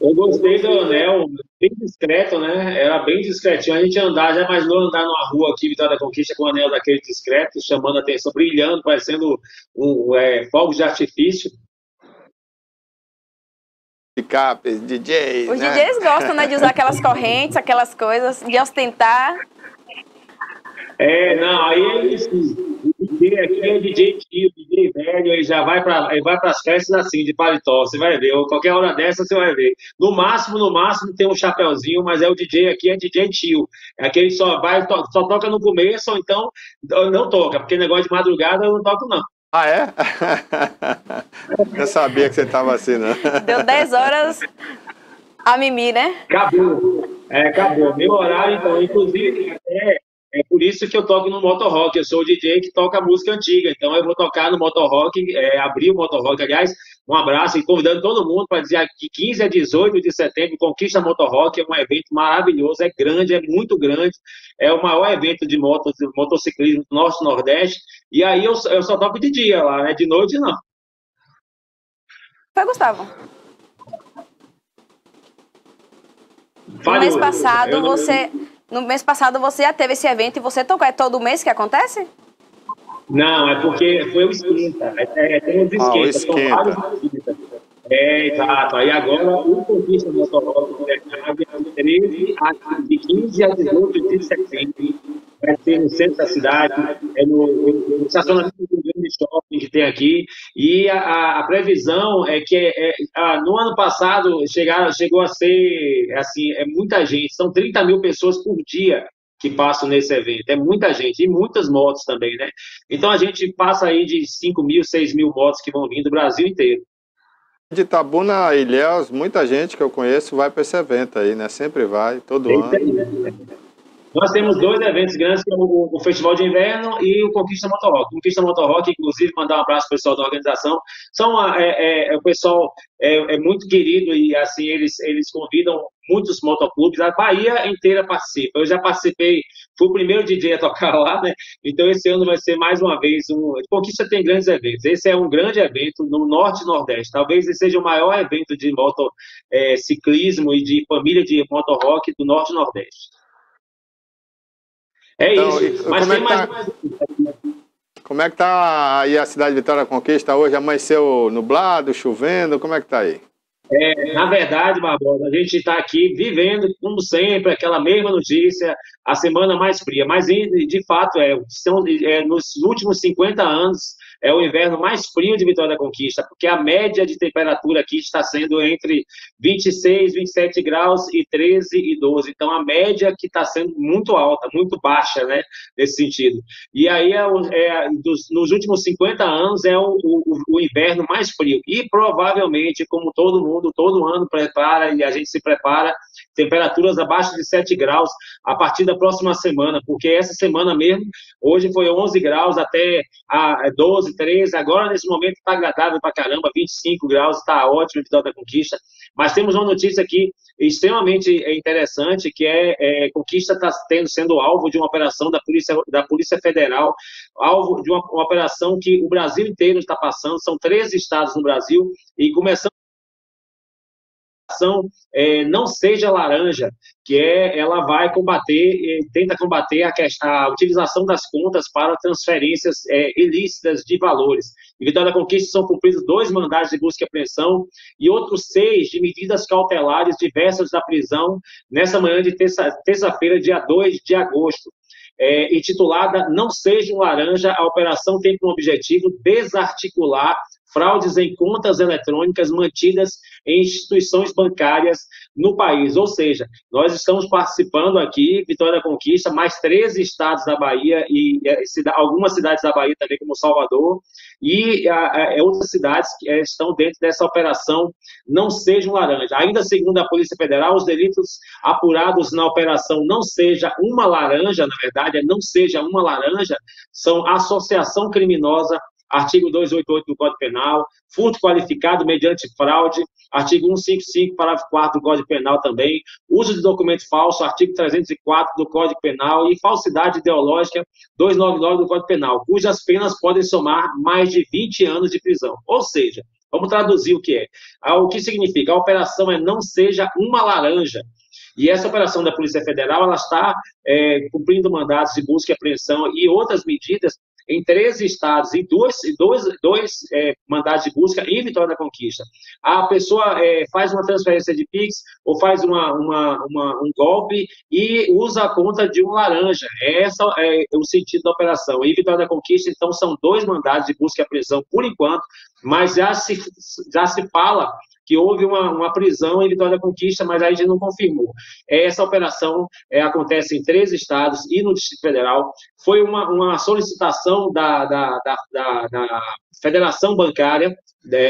Eu gostei do anel, bem discreto, né? Era bem discretinho. A gente andar, já imaginou andar numa rua aqui, Vitória da Conquista, com o anel daquele discreto, chamando a atenção, brilhando, parecendo fogos de artifício. Picapes, DJ. Os né? DJs gostam, né, de usar aquelas correntes, aquelas coisas, de ostentar. Não, aí o DJ aqui é DJ tio, DJ velho, ele já vai para as festas assim, de paletó, você vai ver, ou qualquer hora dessa você vai ver. No máximo tem um chapéuzinho, mas o DJ aqui é DJ tio. É aquele que só toca no começo, ou então não toca, porque negócio de madrugada eu não toco não. Ah, é? Eu sabia que você estava assim, né? Deu 10 horas a mimi, né? Acabou. Meu horário, então, inclusive, é por isso que eu toco no Motor Rock. Eu sou o DJ que toca música antiga. Então, eu vou tocar no Motor Rock, abrir o Motor Rock. Aliás, um abraço e convidando todo mundo para dizer que 15 a 18 de setembro, Conquista Motor Rock é um evento maravilhoso, é grande, é muito grande. É o maior evento de motociclismo do Norte e Nordeste. E aí eu só toco de dia lá, né? De noite, não. Foi, Gustavo. Fale, No mês passado você já teve esse evento e você tocou. É todo mês que acontece? Não, é porque foi o esquenta. Tem uns esquentas, são vários esquentas. Exato. Aí agora o Conquista Motor Rock de 15 a 18 de setembro. Vai ser no centro da cidade, no estacionamento do grande shopping que tem aqui. E a previsão é que no ano passado chegou a ser assim, muita gente, são 30 mil pessoas por dia que passam nesse evento, é muita gente, e muitas motos também, né? Então a gente passa aí de 5 mil, 6 mil motos que vão vir do Brasil inteiro. De Itabuna a Ilhéus, muita gente que eu conheço vai para esse evento aí, né? Sempre vai, todo ano. Nós temos 2 eventos grandes, que é o Festival de Inverno e o Conquista Motor Rock. Conquista Motor Rock, inclusive, mandar um abraço para o pessoal da organização. O pessoal é muito querido e, assim, eles convidam muitos motoclubes. A Bahia inteira participa. Eu já participei, fui o primeiro DJ a tocar lá, né? Então, esse ano vai ser mais uma vez Conquista tem grandes eventos. Esse é um grande evento no Norte e Nordeste. Talvez esse seja o maior evento de motociclismo e de família de motor rock do Norte e Nordeste. Então, isso. Mas tem mais. Como é que tá aí a cidade de Vitória da Conquista hoje? Amanheceu nublado, chovendo? Como é que tá aí? Na verdade, Barbosa, a gente está aqui vivendo, como sempre, aquela mesma notícia, a semana mais fria. Mas, de fato, nos últimos 50 anos, é o inverno mais frio de Vitória da Conquista, porque a média de temperatura aqui está sendo entre 26, 27 graus e 13 e 12. Então, a média que está sendo muito alta, muito baixa, né, nesse sentido. E aí, nos últimos 50 anos, é o inverno mais frio. E, provavelmente, como todo mundo, todo ano prepara, e a gente se prepara, temperaturas abaixo de 7 graus a partir da próxima semana, porque essa semana mesmo, hoje foi 11 graus até 12, 13, agora nesse momento está agradável pra caramba, 25 graus, está ótimo em Vitória da Conquista, mas temos uma notícia aqui extremamente interessante, que Conquista está sendo alvo de uma operação da Polícia Federal, alvo de uma operação que o Brasil inteiro está passando, são 13 estados no Brasil, e começando Não Seja Laranja, que ela vai tenta combater a utilização das contas para transferências ilícitas de valores. Em Vitória da Conquista são cumpridos 2 mandados de busca e apreensão e outros 6 de medidas cautelares diversas da prisão nessa manhã de terça-feira, dia 2 de agosto. intitulada Não Seja um Laranja. A operação tem como objetivo desarticular fraudes em contas eletrônicas mantidas em instituições bancárias no país. Ou seja, nós estamos participando aqui, Vitória da Conquista, mais 13 estados da Bahia e algumas cidades da Bahia também, como Salvador, e outras cidades que estão dentro dessa operação Não Seja um Laranja. Ainda segundo a Polícia Federal, os delitos apurados na operação Não Seja uma Laranja, na verdade, Não Seja uma Laranja, são associação criminosa, artigo 288 do Código Penal, furto qualificado mediante fraude, artigo 155, parágrafo 4 do Código Penal também, uso de documento falso, artigo 304 do Código Penal, e falsidade ideológica, 299 do Código Penal, cujas penas podem somar mais de 20 anos de prisão. Ou seja, vamos traduzir o que é. O que significa? A operação Não Seja uma Laranja. E essa operação da Polícia Federal, ela está cumprindo mandados de busca e apreensão e outras medidas em 13 estados e dois mandados de busca em Vitória da Conquista. A pessoa faz uma transferência de Pix ou faz um golpe e usa a conta de um laranja. Esse é o sentido da operação. Em Vitória da Conquista, então, são 2 mandados de busca e apreensão por enquanto, mas já se fala que houve uma prisão em Vitória da Conquista, mas aí a gente não confirmou. Essa operação acontece em 13 estados e no Distrito Federal. Foi uma solicitação da Federação Bancária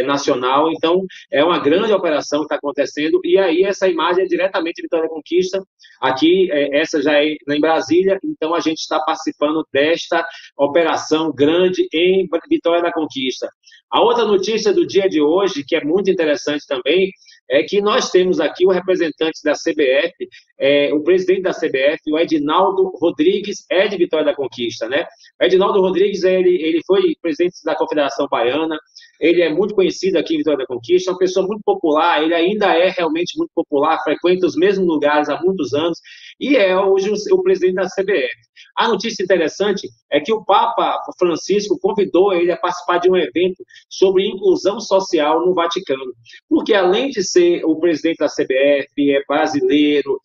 Nacional, então é uma grande operação que está acontecendo, e aí essa imagem é diretamente de Vitória da Conquista, aqui, essa já é em Brasília, então a gente está participando desta operação grande em Vitória da Conquista. A outra notícia do dia de hoje, que é muito interessante também, é que nós temos aqui o representante da CBF, o presidente da CBF, o Edinaldo Rodrigues, de Vitória da Conquista, né? O Edinaldo Rodrigues, ele foi presidente da Confederação Baiana, ele é muito conhecido aqui em Vitória da Conquista, é uma pessoa muito popular, ele ainda é realmente muito popular, frequenta os mesmos lugares há muitos anos, e é hoje o presidente da CBF. A notícia interessante é que o Papa Francisco convidou ele a participar de um evento sobre inclusão social no Vaticano, porque além de ser o presidente da CBF, é brasileiro,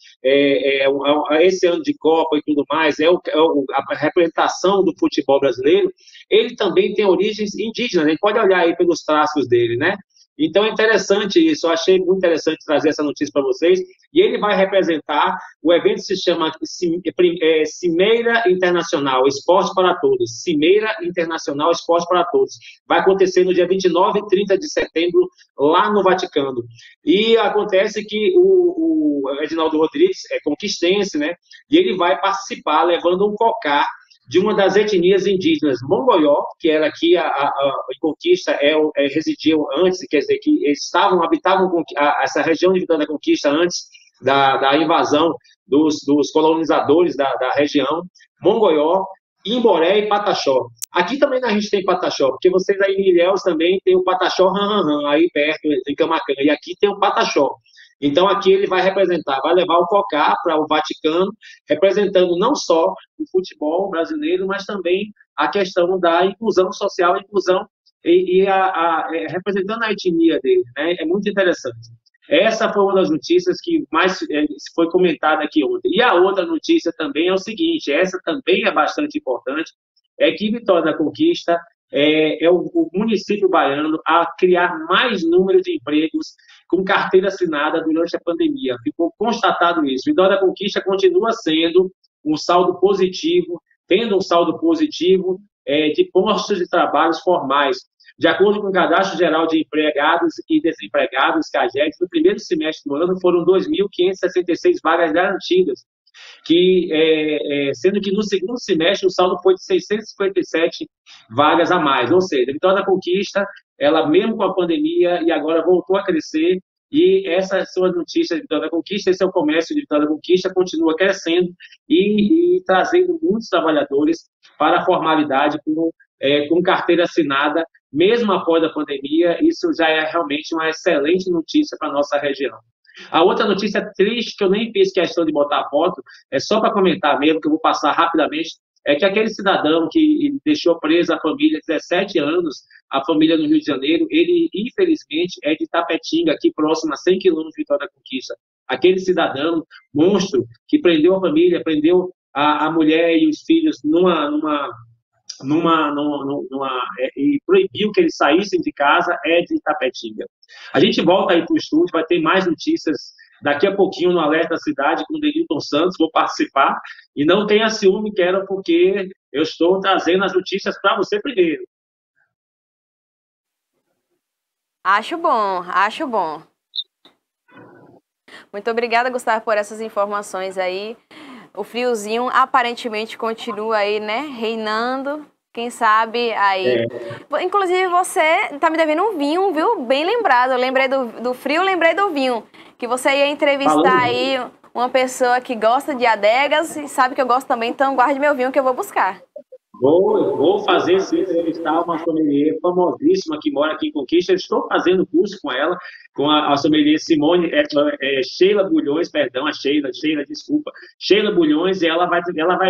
esse ano de Copa e tudo mais, a representação do futebol brasileiro, ele também tem origens indígenas, a gente pode olhar aí pelos traços dele, né? Então é interessante isso, eu achei muito interessante trazer essa notícia para vocês, e ele vai representar, o evento se chama Cimeira Internacional Esporte para Todos, Cimeira Internacional Esporte para Todos, vai acontecer no dia 29 e 30 de setembro, lá no Vaticano, e acontece que o Edinaldo Rodrigues é conquistense, né, e ele vai participar levando um cocá de uma das etnias indígenas Mongoió, que era aqui em Conquista, residiam antes, quer dizer, que eles habitavam essa região de Vitória da Conquista antes da invasão dos colonizadores da região, Mongoió, Imboré e Pataxó. Aqui também a gente tem Pataxó, porque vocês aí em Ilhéus também tem o Pataxó aí perto, em Camacan, e aqui tem o Pataxó. Então, aqui ele vai representar, vai levar o cocá para o Vaticano, representando não só o futebol brasileiro, mas também a questão da inclusão social, representando a etnia dele, né? É muito interessante. Essa foi uma das notícias que mais foi comentada aqui ontem. E a outra notícia também é o seguinte, essa também é bastante importante, é que Vitória da Conquista é o município baiano a criar mais número de empregos com carteira assinada durante a pandemia. Ficou constatado isso. Vitória da Conquista continua sendo um saldo positivo, tendo um saldo positivo de postos de trabalho formais. De acordo com o Cadastro Geral de Empregados e Desempregados, CAGED, no primeiro semestre do ano foram 2.566 vagas garantidas, sendo que no segundo semestre o saldo foi de 657 vagas a mais, ou seja, a Vitória da Conquista, ela mesmo com a pandemia e agora voltou a crescer, e essas são as notícias de Vitória da Conquista, esse é o comércio de Vitória da Conquista, continua crescendo e trazendo muitos trabalhadores para a formalidade com carteira assinada, mesmo após a pandemia. Isso já é realmente uma excelente notícia para a nossa região. A outra notícia triste, que eu nem fiz questão de botar a foto, é só para comentar mesmo, que eu vou passar rapidamente, é que aquele cidadão que deixou presa a família 17 anos, a família no Rio de Janeiro, ele, infelizmente, é de Tapetinga, aqui próximo a 100 quilômetros de Vitória da Conquista. Aquele cidadão, monstro, que prendeu a família, prendeu a mulher e os filhos e proibiu que eles saíssem de casa é de Itapetinga. A gente volta aí para o estúdio, vai ter mais notícias daqui a pouquinho no Alerta Cidade com o Denilton Santos, vou participar, e não tenha ciúme, quero, porque eu estou trazendo as notícias para você primeiro. Acho bom, acho bom. Muito obrigada, Gustavo, por essas informações aí. O friozinho aparentemente continua aí, né, reinando. Quem sabe aí... Inclusive, você tá me devendo um vinho, viu? Bem lembrado. Eu lembrei do frio, lembrei do vinho. Que você ia entrevistar aí uma pessoa que gosta de adegas e sabe que eu gosto também, então guarde meu vinho que eu vou buscar. Vou fazer sim, entrevistar uma sommelier famosíssima que mora aqui em Conquista. Eu estou fazendo curso com ela, com a sommelier Simone, Sheila Bulhões, perdão, desculpa, Sheila Bulhões, e ela vai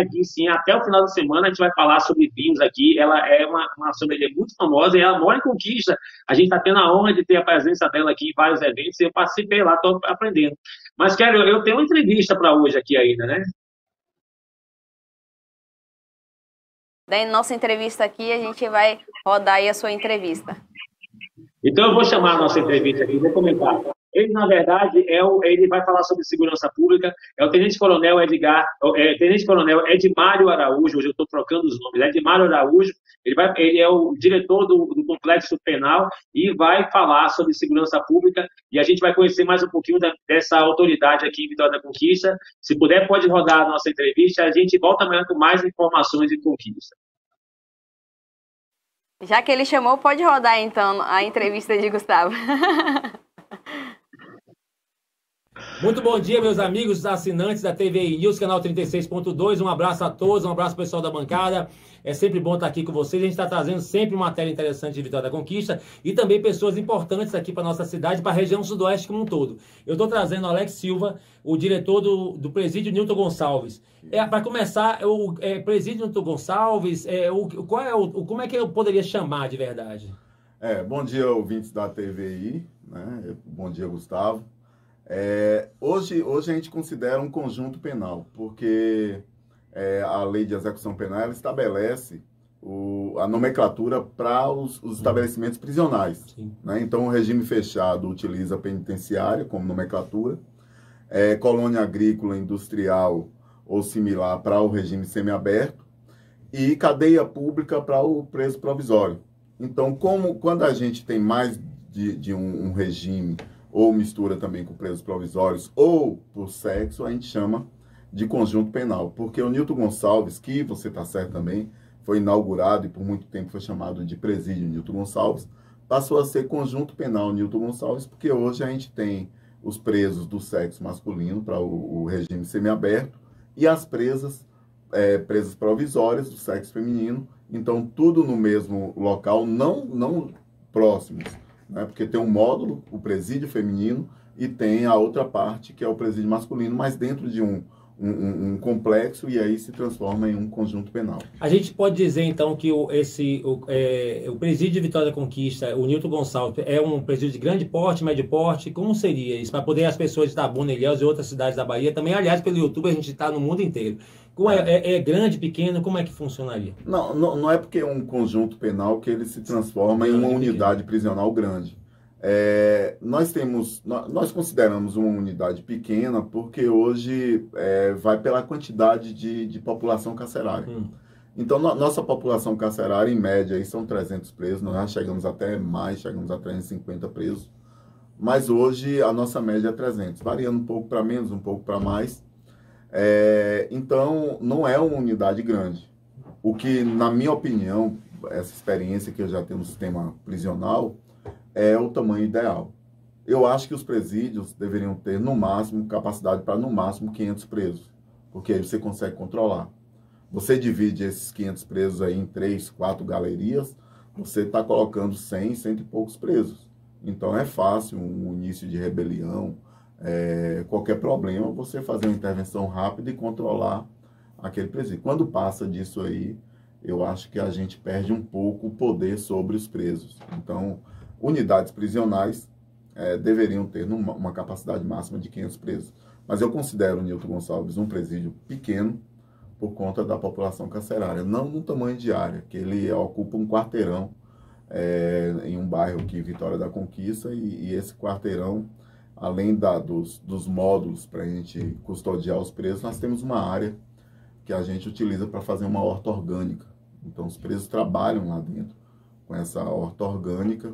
vir sim, até o final de semana a gente vai falar sobre vinhos aqui. Ela é uma sommelier muito famosa e ela mora em Conquista. A gente está tendo a honra de ter a presença dela aqui em vários eventos e eu participei lá, estou aprendendo. Mas, eu tenho uma entrevista para hoje aqui ainda, né? Daí, nossa entrevista aqui, a gente vai rodar aí a sua entrevista. Então, eu vou chamar a nossa entrevista aqui, vou comentar. Ele, na verdade, ele vai falar sobre segurança pública, é o Tenente-Coronel Tenente-Coronel Edmário Araújo, hoje eu estou trocando os nomes, Edmário Araújo, ele é o diretor do Complexo Penal e vai falar sobre segurança pública, e a gente vai conhecer mais um pouquinho dessa autoridade aqui em Vitória da Conquista. Se puder, pode rodar a nossa entrevista, a gente volta amanhã com mais informações de Conquista. Já que ele chamou, pode rodar então a entrevista de Gustavo. Muito bom dia, meus amigos assinantes da TVI News, canal 36.2. Um abraço a todos, um abraço pessoal da bancada. É sempre bom estar aqui com vocês. A gente está trazendo sempre matéria interessante de Vitória da Conquista e também pessoas importantes aqui para a nossa cidade, para a região sudoeste como um todo. Eu estou trazendo o Alex Silva, o diretor do Presídio Nilton Gonçalves. Para começar, o Presídio Nilton Gonçalves, como é que eu poderia chamar de verdade? Bom dia, ouvintes da TVI, né? Bom dia, Gustavo. Hoje a gente considera um conjunto penal, porque a lei de execução penal ela estabelece a nomenclatura para os estabelecimentos prisionais. Né? Então, o regime fechado utiliza penitenciária como nomenclatura, colônia agrícola, industrial ou similar para o regime semiaberto e cadeia pública para o preso provisório. Então, quando a gente tem mais de um regime ou mistura também com presos provisórios, ou por sexo, a gente chama de conjunto penal. Porque o Nilton Gonçalves, que você está certo também, foi inaugurado e por muito tempo foi chamado de Presídio Nilton Gonçalves, passou a ser conjunto penal Nilton Gonçalves, porque hoje a gente tem os presos do sexo masculino para o regime semiaberto e as presas provisórias do sexo feminino, então tudo no mesmo local, não próximos, né? Porque tem um módulo, o presídio feminino, e tem a outra parte, que é o presídio masculino, mas dentro de um complexo, e aí se transforma em um conjunto penal. A gente pode dizer, então, que o presídio de Vitória da Conquista, o Nilton Gonçalves, é um presídio de grande porte, médio porte? Como seria isso? Para poder as pessoas de Itabuna, Ilhéus e outras cidades da Bahia, também, aliás, pelo YouTube a gente está no mundo inteiro. É grande, pequeno? Como é que funcionaria? Não é porque é um conjunto penal que ele se transforma em uma unidade prisional grande. Nós consideramos uma unidade pequena porque hoje vai pela quantidade de população carcerária. Então, nossa população carcerária, em média, aí são 300 presos, nós já chegamos até mais, chegamos a 350 presos, mas hoje a nossa média é 300, variando um pouco para menos, um pouco para mais. Então, não é uma unidade grande. O que, na minha opinião, essa experiência que eu já tenho no sistema prisional, é o tamanho ideal. Eu acho que os presídios deveriam ter, no máximo, capacidade para, no máximo, 500 presos, porque aí você consegue controlar. Você divide esses 500 presos aí em 3, 4 galerias, você está colocando 100 e poucos presos. Então, é fácil um início de rebelião, qualquer problema, você fazer uma intervenção rápida e controlar aquele presídio. Quando passa disso aí, eu acho que a gente perde um pouco o poder sobre os presos. Então, unidades prisionais deveriam ter uma capacidade máxima de 500 presos. Mas eu considero o Nilton Gonçalves um presídio pequeno, por conta da população carcerária. Não no tamanho de área, que ele ocupa um quarteirão em um bairro aqui, Vitória da Conquista, e esse quarteirão, além dos módulos para a gente custodiar os presos, nós temos uma área que a gente utiliza para fazer uma horta orgânica. Então, os presos trabalham lá dentro com essa horta orgânica,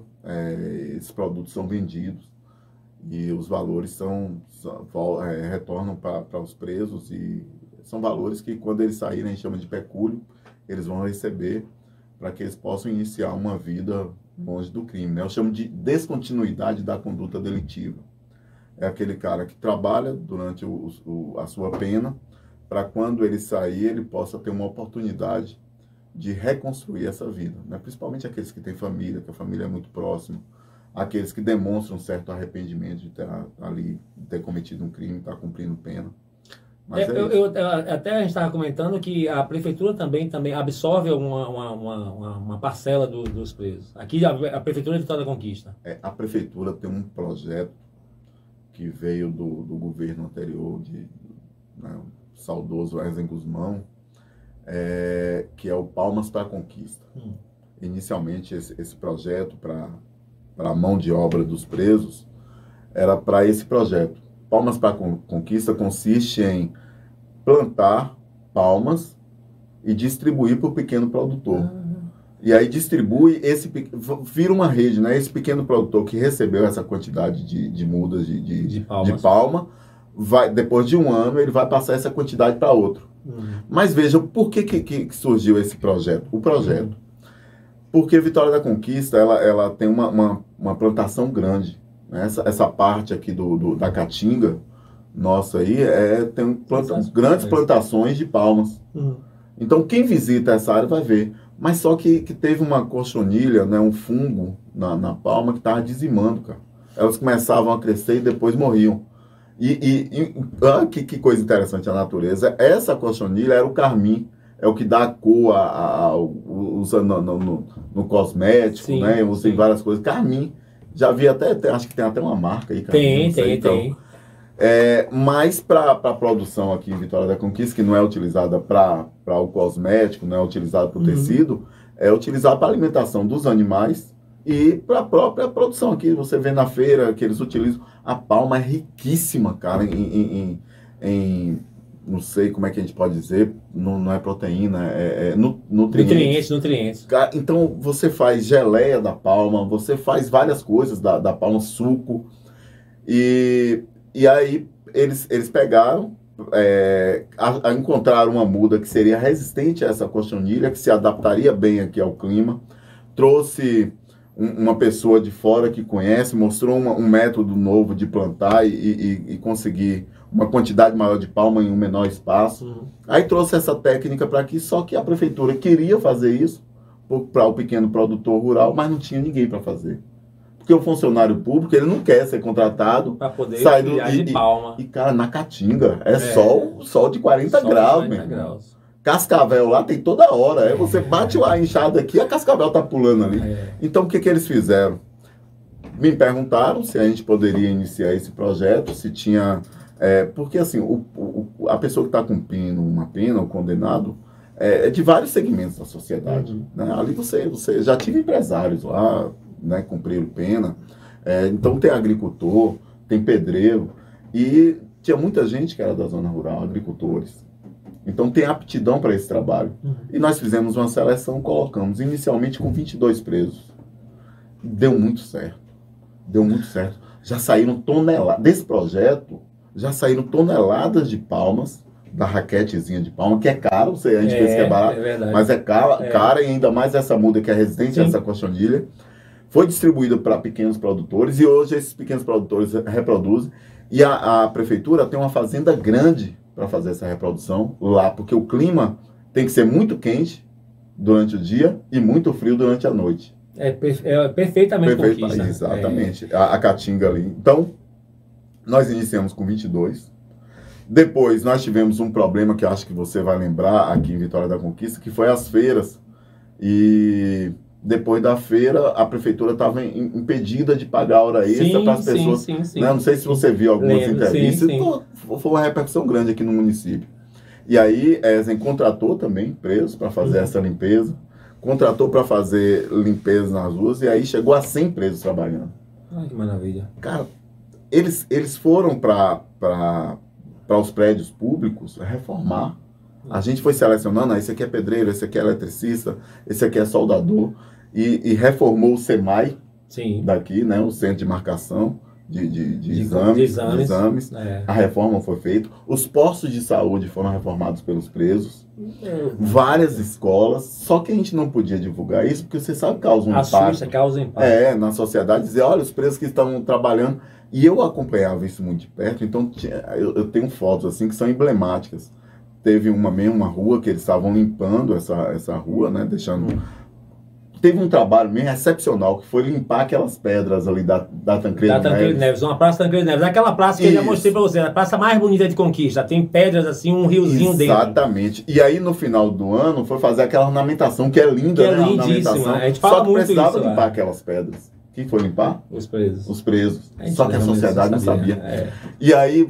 esses produtos são vendidos e os valores retornam para os presos, e são valores que, quando eles saírem, a gente chama de pecúlio, eles vão receber para que eles possam iniciar uma vida longe do crime, né? Eu chamo de descontinuidade da conduta delitiva. É aquele cara que trabalha durante a sua pena, para quando ele sair, ele possa ter uma oportunidade de reconstruir essa vida, né? Principalmente aqueles que têm família, que a família é muito próxima, aqueles que demonstram um certo arrependimento de ter cometido um crime, estar cumprindo pena. Mas até a gente estava comentando que a prefeitura também absorve uma parcela dos presos. Aqui a prefeitura de Vitória da Conquista. A prefeitura tem um projeto que veio do governo anterior, o saudoso Ezen Guzmão, que é o Palmas para a Conquista. Inicialmente, esse projeto para a mão de obra dos presos era para esse projeto. Palmas para a Conquista consiste em plantar palmas e distribuir para o pequeno produtor. E aí distribui, vira uma rede, né? Esse pequeno produtor que recebeu essa quantidade de mudas de palma, depois de um ano, ele vai passar essa quantidade para outro. Mas veja, por que surgiu esse projeto? O projeto. Porque Vitória da Conquista, ela tem uma plantação grande. Essa parte aqui da Caatinga, nossa aí, tem grandes plantações de palmas. Então, quem visita essa área vai ver. Mas só que teve uma cochonilha, né, um fungo na palma que estava dizimando, cara. Elas começavam a crescer e depois morriam. Que coisa interessante a natureza. Essa cochonilha era o carmim. É o que dá a cor, usa no cosmético, sim, né? Usa em várias coisas. Carmim. Já vi acho que tem até uma marca aí. Tem. Mas para a produção aqui em Vitória da Conquista, que não é utilizada para o cosmético, não é utilizada para o tecido, é utilizada para a alimentação dos animais e para a própria produção aqui. Você vê na feira que eles utilizam. A palma é riquíssima, cara, em não sei como é que a gente pode dizer, não é proteína, nutrientes. Então, você faz geleia da palma, você faz várias coisas da palma, suco. E aí, eles pegaram, encontraram uma muda que seria resistente a essa cochonilha, que se adaptaria bem aqui ao clima. Trouxe uma pessoa de fora que conhece, mostrou um método novo de plantar e conseguir uma quantidade maior de palma em um menor espaço. Aí trouxe essa técnica para aqui, só que a prefeitura queria fazer isso para o pequeno produtor rural, mas não tinha ninguém para fazer. Porque o funcionário público, ele não quer ser contratado para poder sair de palma. E, cara, na Caatinga, sol de 40 graus, mesmo. Cascavel lá tem toda hora. Aí você bate a enxada aqui, a cascavel tá pulando ali. Então, o que eles fizeram? Me perguntaram se a gente poderia iniciar esse projeto, se tinha... porque, assim, a pessoa que está cumprindo uma pena, o condenado, é de vários segmentos da sociedade. Né? Ali você já tive empresários lá, né, cumpriram pena. Então, tem agricultor, tem pedreiro. E tinha muita gente que era da zona rural, agricultores. Então, tem aptidão para esse trabalho. E nós fizemos uma seleção, colocamos inicialmente com 22 presos. Deu muito certo. Já saíram toneladas. Desse projeto, já saíram toneladas de palmas, da raquetezinha de palma, que é caro, a gente pensa que é barato, mas é cara, e ainda mais essa muda que é resistente a essa cochonilha. Foi distribuída para pequenos produtores, e hoje esses pequenos produtores reproduzem. E a prefeitura tem uma fazenda grande para fazer essa reprodução lá, porque o clima tem que ser muito quente durante o dia e muito frio durante a noite. Perfeitamente Conquista. Exatamente. A Caatinga ali. Então, nós iniciamos com 22. Depois, nós tivemos um problema que eu acho que você vai lembrar aqui em Vitória da Conquista, que foi as feiras. E depois da feira, a prefeitura estava impedida de pagar hora extra para as pessoas. Sim. Né? Não sei se você viu algumas entrevistas. Foi uma repercussão grande aqui no município. E aí, Ezen contratou também presos para fazer essa limpeza, contratou para fazer limpeza nas ruas, e aí chegou a 100 presos trabalhando. Ai, que maravilha. Cara, eles foram para os prédios públicos reformar. A gente foi selecionando, esse aqui é pedreiro, esse aqui é eletricista, esse aqui é soldador, e reformou o SEMAI, Sim. daqui, né, o Centro de Marcação de exames. A reforma foi feita. Os postos de saúde foram reformados pelos presos. Várias escolas. Só que a gente não podia divulgar isso, porque você sabe que causa um impacto. Causa impacto. Na sociedade, dizer, olha, os presos que estão trabalhando. E eu acompanhava isso muito de perto, então eu tenho fotos assim que são emblemáticas. Teve uma rua que eles estavam limpando essa rua, né, deixando... Teve um trabalho meio excepcional, que foi limpar aquelas pedras ali da Tancredo Neves. Uma praça Tancredo Neves. Aquela praça que eu já mostrei pra você, a praça mais bonita de Conquista. Tem pedras assim, um riozinho dentro. Exatamente. E aí, no final do ano, foi fazer aquela ornamentação, que é linda, que é lindíssima. A gente fala Só que muito precisava isso, limpar aquelas pedras. Quem foi limpar? Os presos. Os presos. Só que a sociedade não sabia. E aí,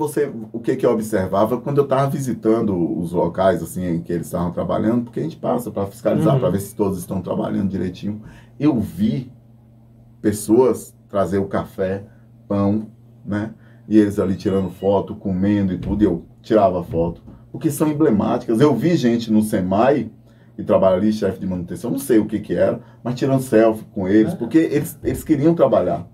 o que eu observava, quando eu estava visitando os locais assim, em que eles estavam trabalhando, porque a gente passa para fiscalizar, para ver se todos estão trabalhando direitinho, eu vi pessoas trazer o café, pão, né? E eles ali tirando foto, comendo e tudo, e eu tirava foto. Porque são emblemáticas. Eu vi gente no SEMAI, que trabalha ali, chefe de manutenção, não sei o que era, mas tirando selfie com eles, porque eles queriam trabalhar.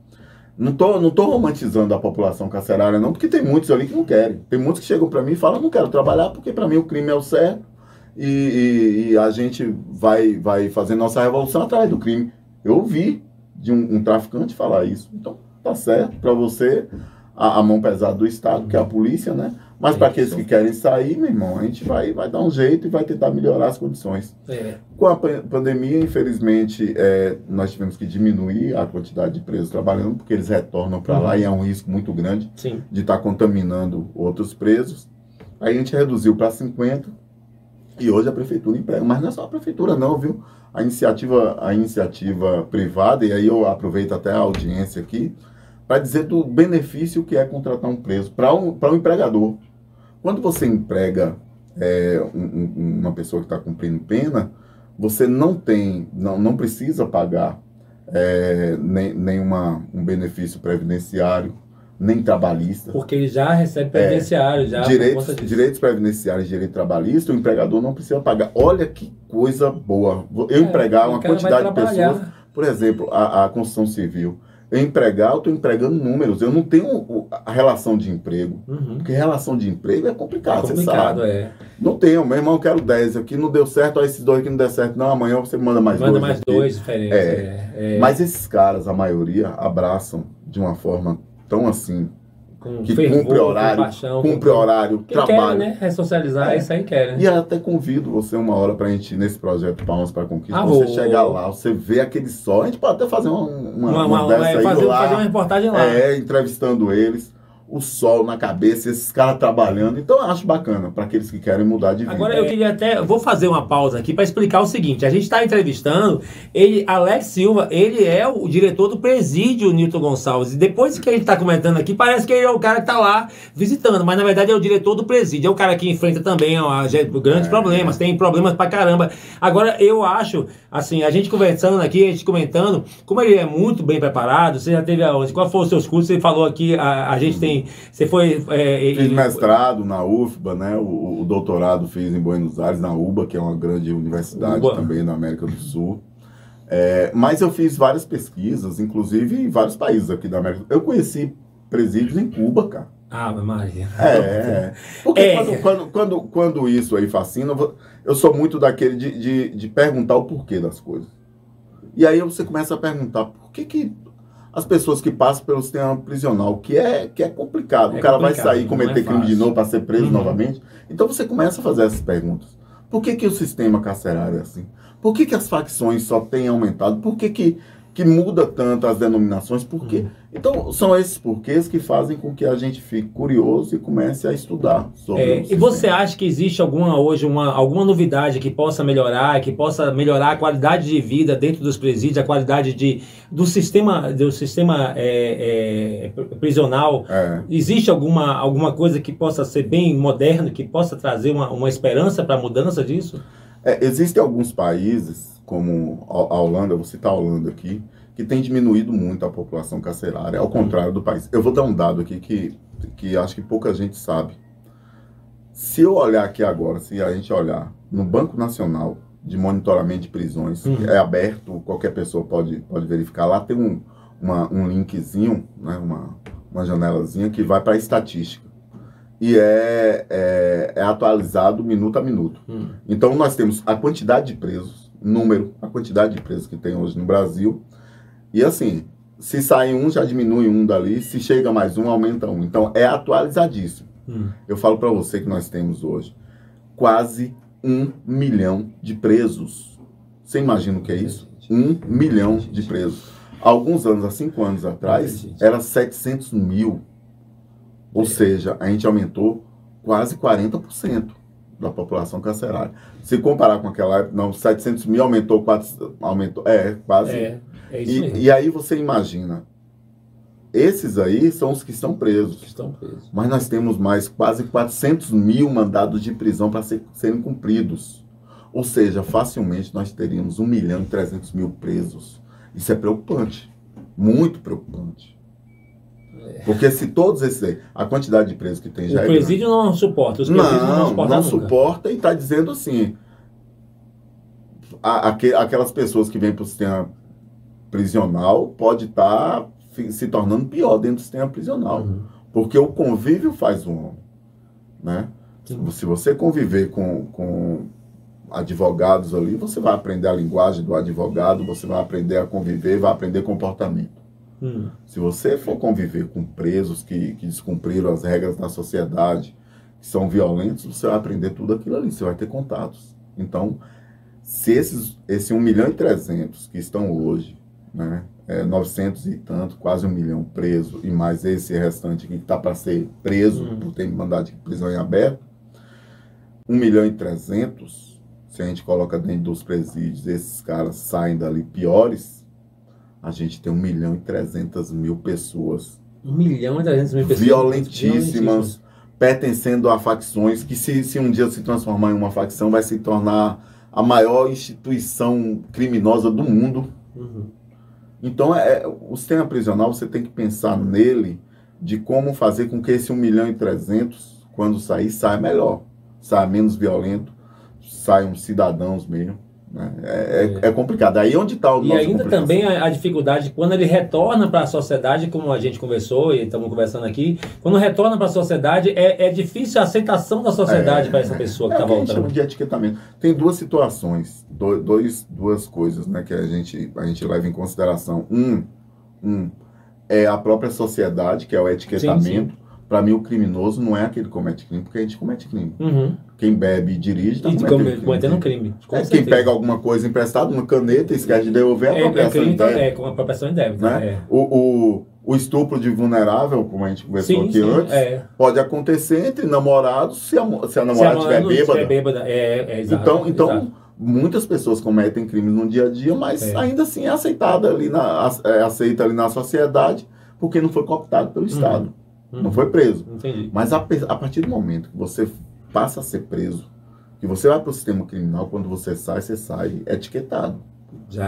Não tô romantizando a população carcerária, não, porque tem muitos ali que não querem. Tem muitos que chegam para mim e falam, não quero trabalhar, porque para mim o crime é o certo, e a gente vai fazer nossa revolução atrás do crime. Eu ouvi de um traficante falar isso. Então, tá certo, para você, a mão pesada do Estado, que é a polícia, né? Mas para aqueles que querem sair, meu irmão, a gente vai dar um jeito e vai tentar melhorar as condições. Com a pandemia, infelizmente, nós tivemos que diminuir a quantidade de presos trabalhando, porque eles retornam para lá e é um risco muito grande de estar contaminando outros presos. Aí a gente reduziu para 50 e hoje a prefeitura emprega. Mas não é só a prefeitura não, viu? A iniciativa privada, e aí eu aproveito até a audiência aqui, para dizer do benefício que é contratar um preso para um empregador. Quando você emprega uma pessoa que está cumprindo pena, você não precisa pagar um benefício previdenciário, nem trabalhista. Porque ele já recebe previdenciário. Direitos previdenciários e direito trabalhista, o empregador não precisa pagar. Olha que coisa boa. Eu empregar uma quantidade de pessoas, por exemplo, a construção civil. Eu estou empregando números, eu não tenho a relação de emprego, porque relação de emprego é complicado, você sabe. Não tenho, meu irmão, eu quero 10 aqui, não deu certo, ó, esses 2 aqui não deu certo, não, amanhã você manda mais 2. Manda mais 2 diferentes. Mas esses caras, a maioria, abraçam de uma forma tão assim, que cumpre horário, trabalho. Quer, né? Ressocializar, isso aí quer, né? E eu até convido você uma hora pra gente, nesse projeto Palmas para Conquista, você chegar lá, você vê aquele sol, a gente pode até fazer uma dessa aí fazer lá. Fazer uma reportagem lá. Entrevistando eles, o sol na cabeça, esses caras trabalhando. Então eu acho bacana para aqueles que querem mudar de vida. Agora eu queria vou fazer uma pausa aqui para explicar o seguinte. A gente está entrevistando Alex Silva, ele é o diretor do presídio Newton Gonçalves. E depois que a gente está comentando aqui, parece que ele é o cara que está lá visitando, mas na verdade é o diretor do presídio. É o cara que enfrenta também grandes problemas, tem problemas pra caramba. Agora eu acho, assim, a gente conversando aqui, a gente comentando, como ele é muito bem preparado, você já teve aonde? Qual foram os seus cursos? Você falou aqui, a gente tem. Você foi... Fiz mestrado na UFBA, né? O doutorado fiz em Buenos Aires, na UBA, que é uma grande universidade também na América do Sul. Mas eu fiz várias pesquisas, inclusive em vários países aqui da América. Eu conheci presídios em Cuba, cara. Ah, Maria. Porque quando isso aí fascina, eu sou muito daquele de perguntar o porquê das coisas. E aí você começa a perguntar por que as pessoas que passam pelo sistema prisional, que é complicado. O cara vai sair, cometer crime de novo para ser preso novamente. Então você começa a fazer essas perguntas. Por que o sistema carcerário é assim? Por que as facções só têm aumentado? Por que que muda tanto as denominações, por quê? Então, são esses porquês que fazem com que a gente fique curioso e comece a estudar sobre o E sistema. você acha que existe alguma novidade que possa melhorar a qualidade de vida dentro dos presídios, a qualidade do sistema prisional? Existe alguma coisa que possa ser bem moderna, que possa trazer uma esperança para a mudança disso? Existem alguns países, como a Holanda, vou citar a Holanda aqui, que tem diminuído muito a população carcerária, ao contrário do país. Eu vou dar um dado aqui que acho que pouca gente sabe. Se eu olhar aqui agora, se a gente olhar no Banco Nacional de Monitoramento de Prisões, que é aberto, qualquer pessoa pode verificar, lá tem um linkzinho, né, uma janelazinha que vai para a estatística. E é atualizado minuto a minuto. Então, nós temos a quantidade de presos, a quantidade de presos que tem hoje no Brasil. E assim, se sai um, já diminui um dali. Se chega mais um, aumenta um. Então, é atualizadíssimo. Eu falo para você que nós temos hoje quase 1 milhão de presos. Você imagina o que é isso? 1 milhão de presos. Há alguns anos, há 5 anos atrás, era 700 mil. Ou seja, a gente aumentou quase 40% da população carcerária. Se comparar com aquela época, não, 700 mil aumentou quase. É isso mesmo. E aí você imagina, esses aí são os que estão presos. Mas nós temos mais quase 400 mil mandados de prisão para serem cumpridos. Ou seja, facilmente nós teríamos 1 milhão e 300 mil presos. Isso é preocupante, muito preocupante. Porque se todos esses aí, a quantidade de presos que tem já o presídio não suporta, os presídios não suportam não suporta, e está dizendo assim, aquelas pessoas que vêm para o sistema prisional pode estar se tornando pior dentro do sistema prisional, porque o convívio faz o homem, né? Se você conviver com advogados ali, você vai aprender a linguagem do advogado, você vai aprender a conviver, vai aprender comportamento. Se você for conviver com presos que descumpriram as regras da sociedade, que são violentos, você vai aprender tudo aquilo ali, você vai ter contatos. Então, se esse 1 milhão e 300 que estão hoje, né, 900 e tanto, quase 1 milhão preso, e mais esse restante que está para ser preso, por ter mandado de prisão em aberto, 1 milhão e 300, se a gente coloca dentro dos presídios, esses caras saem dali piores, a gente tem 1 milhão e 300 mil pessoas. 1 milhão e 300 mil pessoas. Violentíssimas, pertencendo a facções, que se um dia se transformar em uma facção, vai se tornar a maior instituição criminosa do mundo. Então, o sistema prisional, você tem que pensar nele, de como fazer com que esse 1 milhão e 300, quando sair, saia melhor. Saia menos violento, saiam cidadãos mesmo. É complicado. Aí onde está o nosso. E ainda também a dificuldade, quando ele retorna para a sociedade, como a gente conversou e estamos conversando aqui, quando retorna para a sociedade, é difícil a aceitação da sociedade para essa pessoa que está voltando. A gente chama de etiquetamento. Tem duas situações, duas coisas, né, que a gente leva em consideração. É a própria sociedade, que é o etiquetamento. Para mim, o criminoso não é aquele que comete crime, porque a gente comete crime. Quem bebe e dirige está cometendo crime. Quem pega alguma coisa emprestada, uma caneta, e esquece de devolver, é apropriação indébita. Com apropriação indébita. Né? O estupro de vulnerável, como a gente conversou aqui antes, pode acontecer entre namorados se a namorada estiver bêbada. Exato. Então muitas pessoas cometem crimes no dia a dia, mas ainda assim é aceita ali na sociedade, porque não foi cooptado pelo Estado. Não foi preso. Entendi. Mas a partir do momento que você passa a ser preso, que você vai para o sistema criminal, quando você sai etiquetado. Já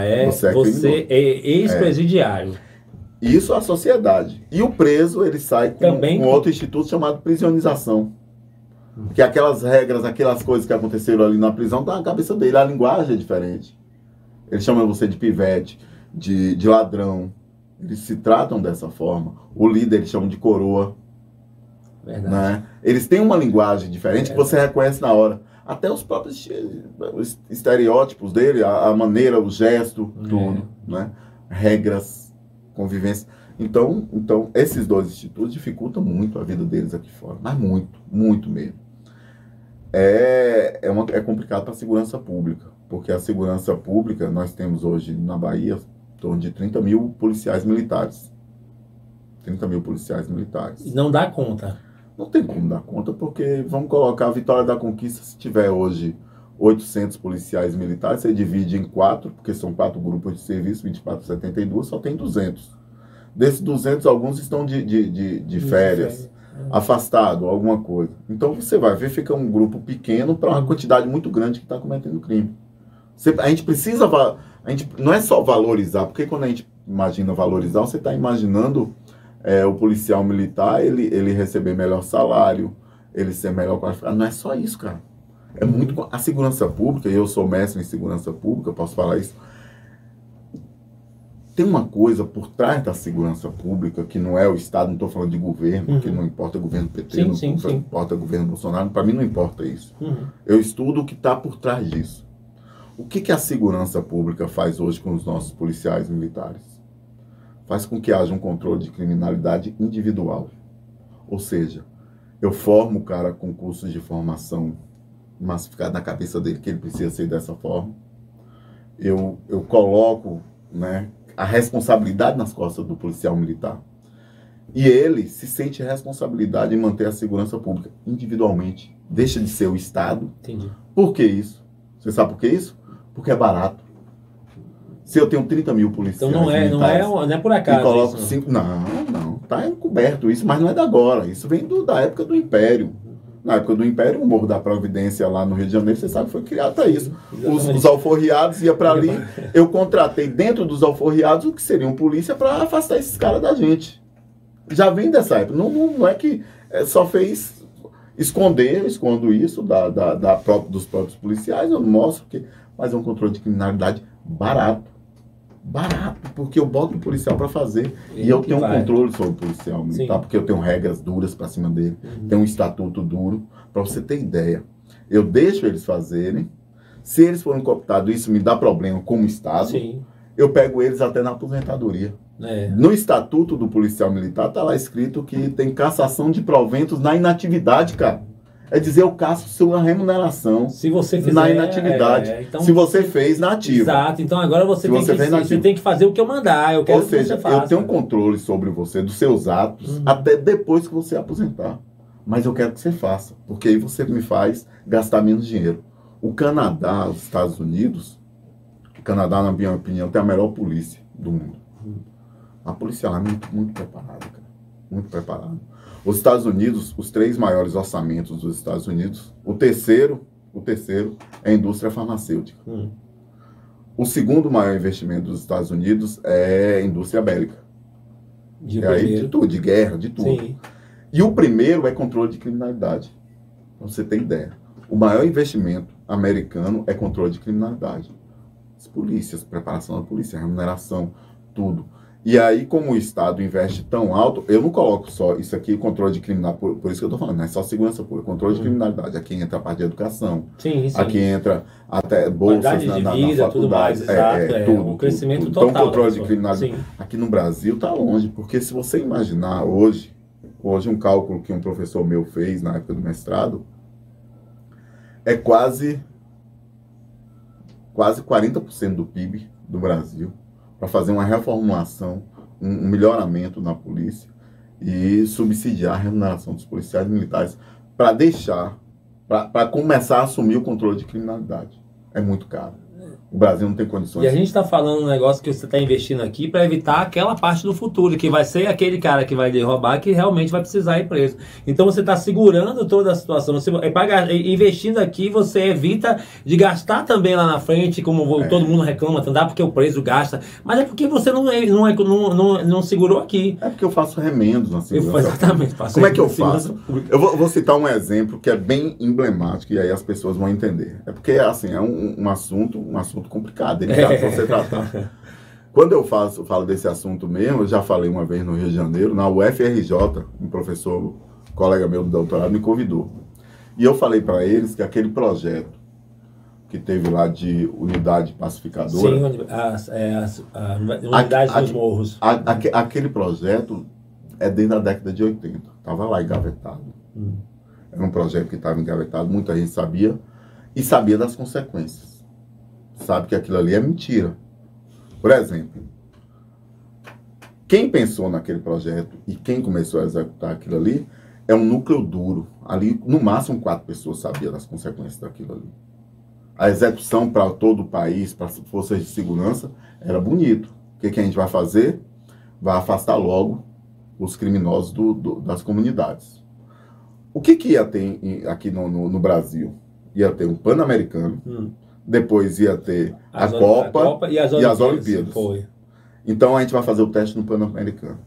você é ex-presidiário. Isso é a sociedade. E o preso, ele sai com outro instituto chamado prisionização. Que aquelas regras, aquelas coisas que aconteceram ali na prisão, estão na cabeça dele. A linguagem é diferente. Eles chamam você de pivete, de ladrão. Eles se tratam dessa forma. O líder eles chamam de coroa. Verdade. Né? Eles têm uma linguagem diferente que você reconhece na hora. Até os próprios estereótipos dele, a maneira, o gesto, tudo. Né? Regras, convivência. Então, esses dois institutos dificultam muito a vida deles aqui fora. Mas muito, muito mesmo. É complicado para a segurança pública. Porque a segurança pública, nós temos hoje na Bahia, torno de 30 mil policiais militares. 30 mil policiais militares. E não dá conta. Não tem como dar conta, porque vamos colocar a Vitória da Conquista, se tiver hoje 800 policiais militares, você divide em 4, porque são 4 grupos de serviço, 24, 72, só tem 200. Desses 200, alguns estão de férias, afastado, alguma coisa. Então você vai ver, fica um grupo pequeno para uma quantidade muito grande que está cometendo crime. A gente precisa, não é só valorizar, porque quando a gente imagina valorizar, você está imaginando o policial militar, ele receber melhor salário, ele ser melhor qualificado. Não é só isso, cara. É muito a segurança pública, e eu sou mestre em segurança pública, eu posso falar isso. Tem uma coisa por trás da segurança pública que não é o Estado, não estou falando de governo, que não importa o governo PT, não importa o governo Bolsonaro, para mim não importa isso. Eu estudo o que está por trás disso. O que a segurança pública faz hoje com os nossos policiais militares? Faz com que haja um controle de criminalidade individual. Ou seja, eu formo o cara com cursos de formação massificado na cabeça dele que ele precisa ser dessa forma. Eu coloco, né, a responsabilidade nas costas do policial militar. E ele se sente responsabilidade em manter a segurança pública individualmente. Deixa de ser o Estado. Entendi. Por que isso? Você sabe por que isso? Porque é barato. Se eu tenho 30 mil policiais então não é por acaso. E coloco isso, 5. Não. Está encoberto isso, mas não é da agora. Isso vem da época do Império. Na época do Império, o Morro da Providência lá no Rio de Janeiro, você sabe, foi criado para isso. Os alforriados iam para ali. Eu contratei dentro dos alforriados o que seria um polícia para afastar esses caras da gente. Já vem dessa época. Não é que só fez eu escondo isso dos próprios policiais, eu não mostro, mas é um controle de criminalidade barato. Barato, porque eu boto o policial para fazer e eu tenho um controle sobre o policial militar, porque eu tenho regras duras para cima dele, tenho um estatuto duro. Para você ter ideia, eu deixo eles fazerem. Se eles forem cooptados, isso me dá problema como Estado. Eu pego eles até na aposentadoria. No estatuto do policial militar está lá escrito que tem cassação de proventos na inatividade, cara. É dizer, eu caço sua remuneração se você fizer, na inatividade. Então, se você fez na ativa. Exato. Então agora você tem que fazer o que eu mandar. Eu quero que você faça. Eu tenho um controle sobre você, dos seus atos, até depois que você aposentar. Mas eu quero que você faça, porque aí você me faz gastar menos dinheiro. O Canadá, os Estados Unidos, o Canadá, na minha opinião, tem a melhor polícia do mundo. A polícia lá é muito preparada, cara. Muito preparada. Os Estados Unidos, os 3 maiores orçamentos dos Estados Unidos, o terceiro é a indústria farmacêutica. O segundo maior investimento dos Estados Unidos é a indústria bélica. De tudo, de guerra, de tudo. Sim. E o primeiro é controle de criminalidade. Pra você ter ideia. O maior investimento americano é controle de criminalidade. As polícias, preparação da polícia, remuneração, tudo. E aí, como o Estado investe tão alto, eu não coloco só isso aqui, controle de criminalidade, por isso que eu estou falando, não é só segurança pública, controle de criminalidade. Aqui entra a parte de educação, aqui entra até bolsas na faculdade, tudo mais, tudo. O crescimento tudo. total. Então, controle de criminalidade. Aqui no Brasil está longe, porque se você imaginar hoje um cálculo que um professor meu fez na época do mestrado, é quase 40% do PIB do Brasil, para fazer uma reformulação, um melhoramento na polícia e subsidiar a remuneração dos policiais militares para começar a assumir o controle de criminalidade. É muito caro. O Brasil não tem condições. E a gente está falando um negócio que você está investindo aqui para evitar aquela parte do futuro, que vai ser aquele cara que vai lhe roubar, que realmente vai precisar ir preso. Então você está segurando toda a situação. Você, investindo aqui, você evita de gastar também lá na frente, como todo mundo reclama, dá porque o preso gasta. Mas é porque você não segurou aqui. É porque eu faço remendos na segurança. Exatamente. Como é que eu faço? Eu vou citar um exemplo que é bem emblemático e aí as pessoas vão entender. É porque assim, é um assunto complicado, delicado para você tratar. Quando eu falo desse assunto mesmo, eu já falei uma vez no Rio de Janeiro, na UFRJ, um professor, colega meu do doutorado, me convidou. E eu falei para eles que aquele projeto que teve lá de unidade pacificadora... Sim, unidade dos morros. Aquele projeto é desde a década de 80. Estava lá engavetado. Era um projeto que estava engavetado, muita gente sabia, e sabia das consequências. Sabe que aquilo ali é mentira. Por exemplo, Quem pensou naquele projeto e quem começou a executar aquilo ali é um núcleo duro. Ali, no máximo, 4 pessoas sabiam das consequências daquilo ali. A execução para todo o país, para as forças de segurança, era bonito. O que a gente vai fazer? Vai afastar logo os criminosos das comunidades. O que ia ter aqui no Brasil? Ia ter um Pan-Americano, depois ia ter a Copa e as Olimpíadas. Foi. Então a gente vai fazer o teste no Pan-Americano.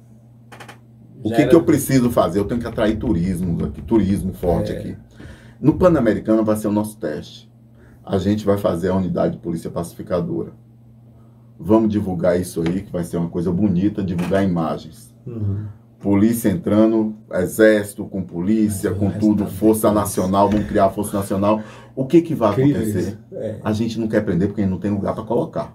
O que eu preciso fazer? Eu tenho que atrair turismo forte aqui. No Pan-Americano vai ser o nosso teste. A gente vai fazer a unidade de polícia pacificadora. Vamos divulgar isso aí, que vai ser uma coisa bonita, divulgar imagens. Polícia entrando, exército com polícia, com tudo, força nacional, vamos criar a força nacional. O que vai acontecer? A gente não quer prender porque a gente não tem lugar para colocar.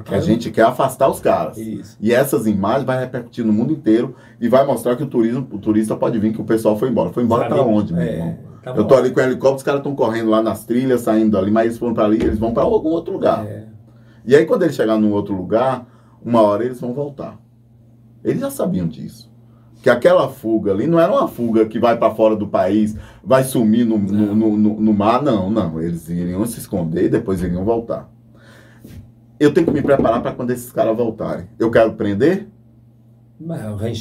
A gente quer afastar os caras. Isso. E essas imagens vai repercutir no mundo inteiro e vai mostrar que o turista pode vir, que o pessoal foi embora. Foi embora para onde, meu irmão? Eu tô ali com o helicóptero, os caras estão correndo lá nas trilhas, saindo ali, mas eles foram para ali, eles vão para algum outro lugar. E aí quando eles chegarem num outro lugar, uma hora eles vão voltar. Eles já sabiam disso. Que aquela fuga ali não era uma fuga que vai para fora do país, vai sumir no mar, não. Eles iriam se esconder e depois iriam voltar. Eu tenho que me preparar para quando esses caras voltarem. Eu quero prender?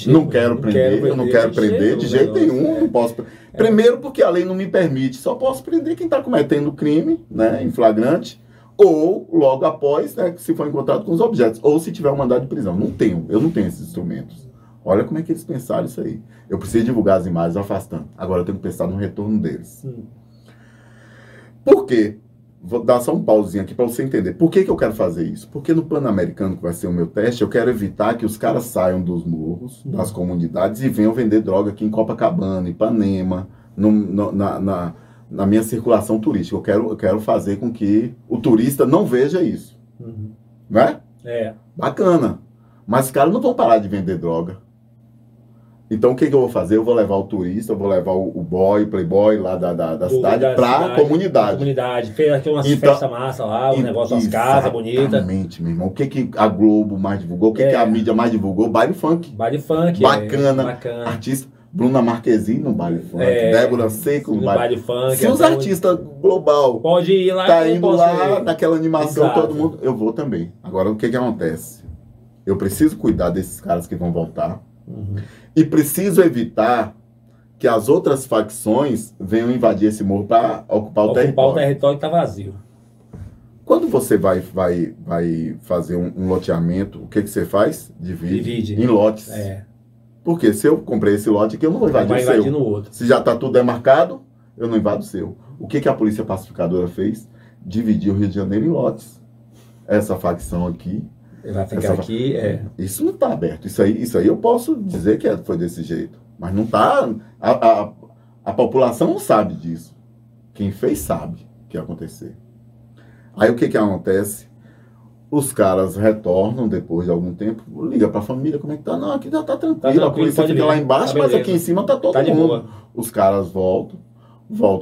Não quero prender, eu não quero prender de jeito nenhum. Não posso. Primeiro porque a lei não me permite, só posso prender quem está cometendo crime, né, em flagrante, ou logo após, né, se for encontrado com os objetos, ou se tiver um mandado de prisão. Eu não tenho esses instrumentos. Olha como é que eles pensaram isso aí. Eu preciso divulgar as imagens afastando. Agora eu tenho que pensar no retorno deles. Por quê? Vou dar só um pauzinho aqui para você entender. Por que eu quero fazer isso? Porque no Pan-Americano, que vai ser o meu teste, eu quero evitar que os caras saiam dos morros, das comunidades e venham vender droga aqui em Copacabana, Ipanema, na minha circulação turística. Eu quero fazer com que o turista não veja isso. Né? Bacana. Mas os caras não vão parar de vender droga. Então, o que eu vou fazer? Eu vou levar o turista, eu vou levar o playboy lá da cidade para a comunidade. Fez aqui umas festas massa lá, um negócio, umas casas bonitas. Exatamente, meu irmão. O que a Globo mais divulgou? O que a mídia mais divulgou? Baile funk. Baile funk. Bacana. Artista. Bruna Marquezine no baile funk. Débora Seco no baile funk. Se os artistas global pode ir lá, tá indo lá naquela animação, todo mundo, eu vou também. Agora, o que acontece? Eu preciso cuidar desses caras que vão voltar. E preciso evitar que as outras facções venham invadir esse morro para ocupar o território. O território está vazio. Quando você vai fazer um loteamento, o que você faz? Divide em lotes. Porque se eu comprei esse lote aqui, eu não vou invadir o seu. No outro. Se já está tudo demarcado, eu não invado o seu. O que a polícia pacificadora fez? Dividiu o Rio de Janeiro em lotes. Essa facção aqui... Vai ficar aqui, Isso não está aberto. Isso aí eu posso dizer que foi desse jeito. Mas não está... A população não sabe disso. Quem fez sabe o que ia acontecer. Aí o que acontece? Os caras retornam depois de algum tempo, liga para a família, como é que tá? Não, aqui já tá tranquilo, a polícia fica lá embaixo, mas aqui em cima tá todo mundo. Os caras voltam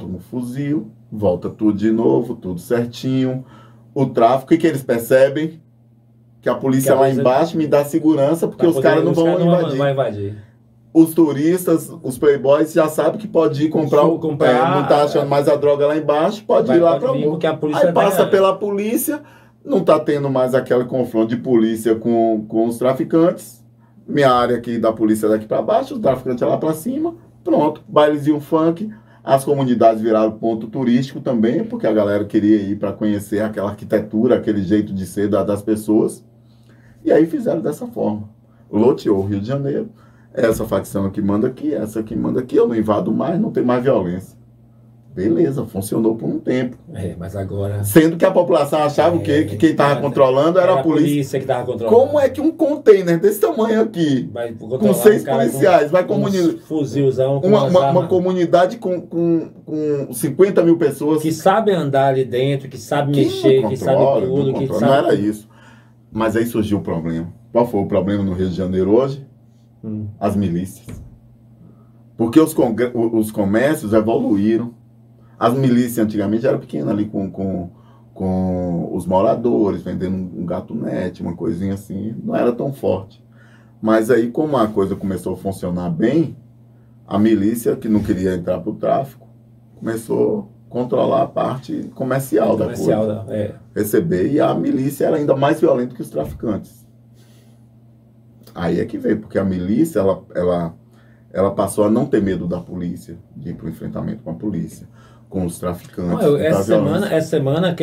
no fuzil, volta tudo de novo, tudo certinho. O tráfico, o que eles percebem? Que a polícia lá embaixo me dá segurança, porque os caras não vão invadir. Os turistas, os playboys já sabem que pode ir comprar, não tá achando mais a droga lá embaixo, pode ir lá para o morro. Aí passa pela polícia, não tá tendo mais aquele confronto de polícia com os traficantes. Minha área aqui da polícia daqui para baixo, os traficantes lá para cima, pronto, bailezinho funk. As comunidades viraram ponto turístico também, porque a galera queria ir para conhecer aquela arquitetura, aquele jeito de ser das pessoas. E aí fizeram dessa forma. Loteou o Rio de Janeiro. Essa facção aqui manda aqui, essa aqui manda aqui. Eu não invado mais, não tem mais violência. Beleza, funcionou por um tempo. Mas agora... Sendo que a população achava o quê? Que quem estava controlando era a polícia. Que estava controlando. Como é que um container desse tamanho aqui, com 6 policiais, vai fuzilzão, uma comunidade com 50 mil pessoas... Que sabem andar ali dentro, que sabem mexer, que sabem tudo. Não era isso. Mas aí surgiu o problema. Qual foi o problema no Rio de Janeiro hoje? As milícias. Porque os comércios evoluíram. As milícias antigamente eram pequenas ali com os moradores, vendendo um gatunete, uma coisinha assim. Não era tão forte. Mas aí, como a coisa começou a funcionar bem, a milícia, que não queria entrar para o tráfico, começou a controlar a parte comercial da coisa. Receber, e a milícia era ainda mais violenta que os traficantes. Aí é que veio, porque a milícia, ela passou a não ter medo da polícia, de ir para o enfrentamento com a polícia, com os traficantes. Essa semana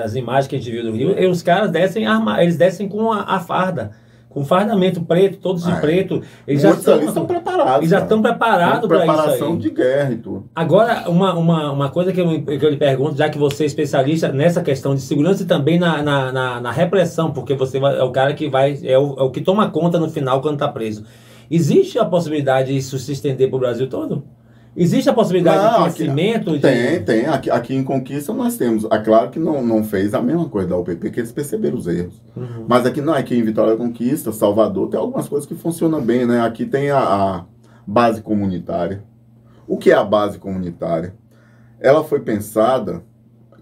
as imagens que a gente viu do Rio, os caras descem armados, eles descem com a farda, com fardamento preto, todos de preto. Eles já estão preparados. Eles já estão preparados para isso aí. Preparação de guerra e tudo. Agora, uma coisa que eu lhe pergunto, já que você é especialista nessa questão de segurança e também na repressão, porque você é o cara que é o que toma conta no final quando está preso. Existe a possibilidade disso se estender para o Brasil todo? Existe a possibilidade de crescimento? Tem. Aqui em Conquista nós temos. É claro que não fez a mesma coisa da UPP, que eles perceberam os erros. Uhum. Mas aqui em Vitória da Conquista, Salvador, tem algumas coisas que funcionam bem, né? Aqui tem a base comunitária. O que é a base comunitária? Ela foi pensada...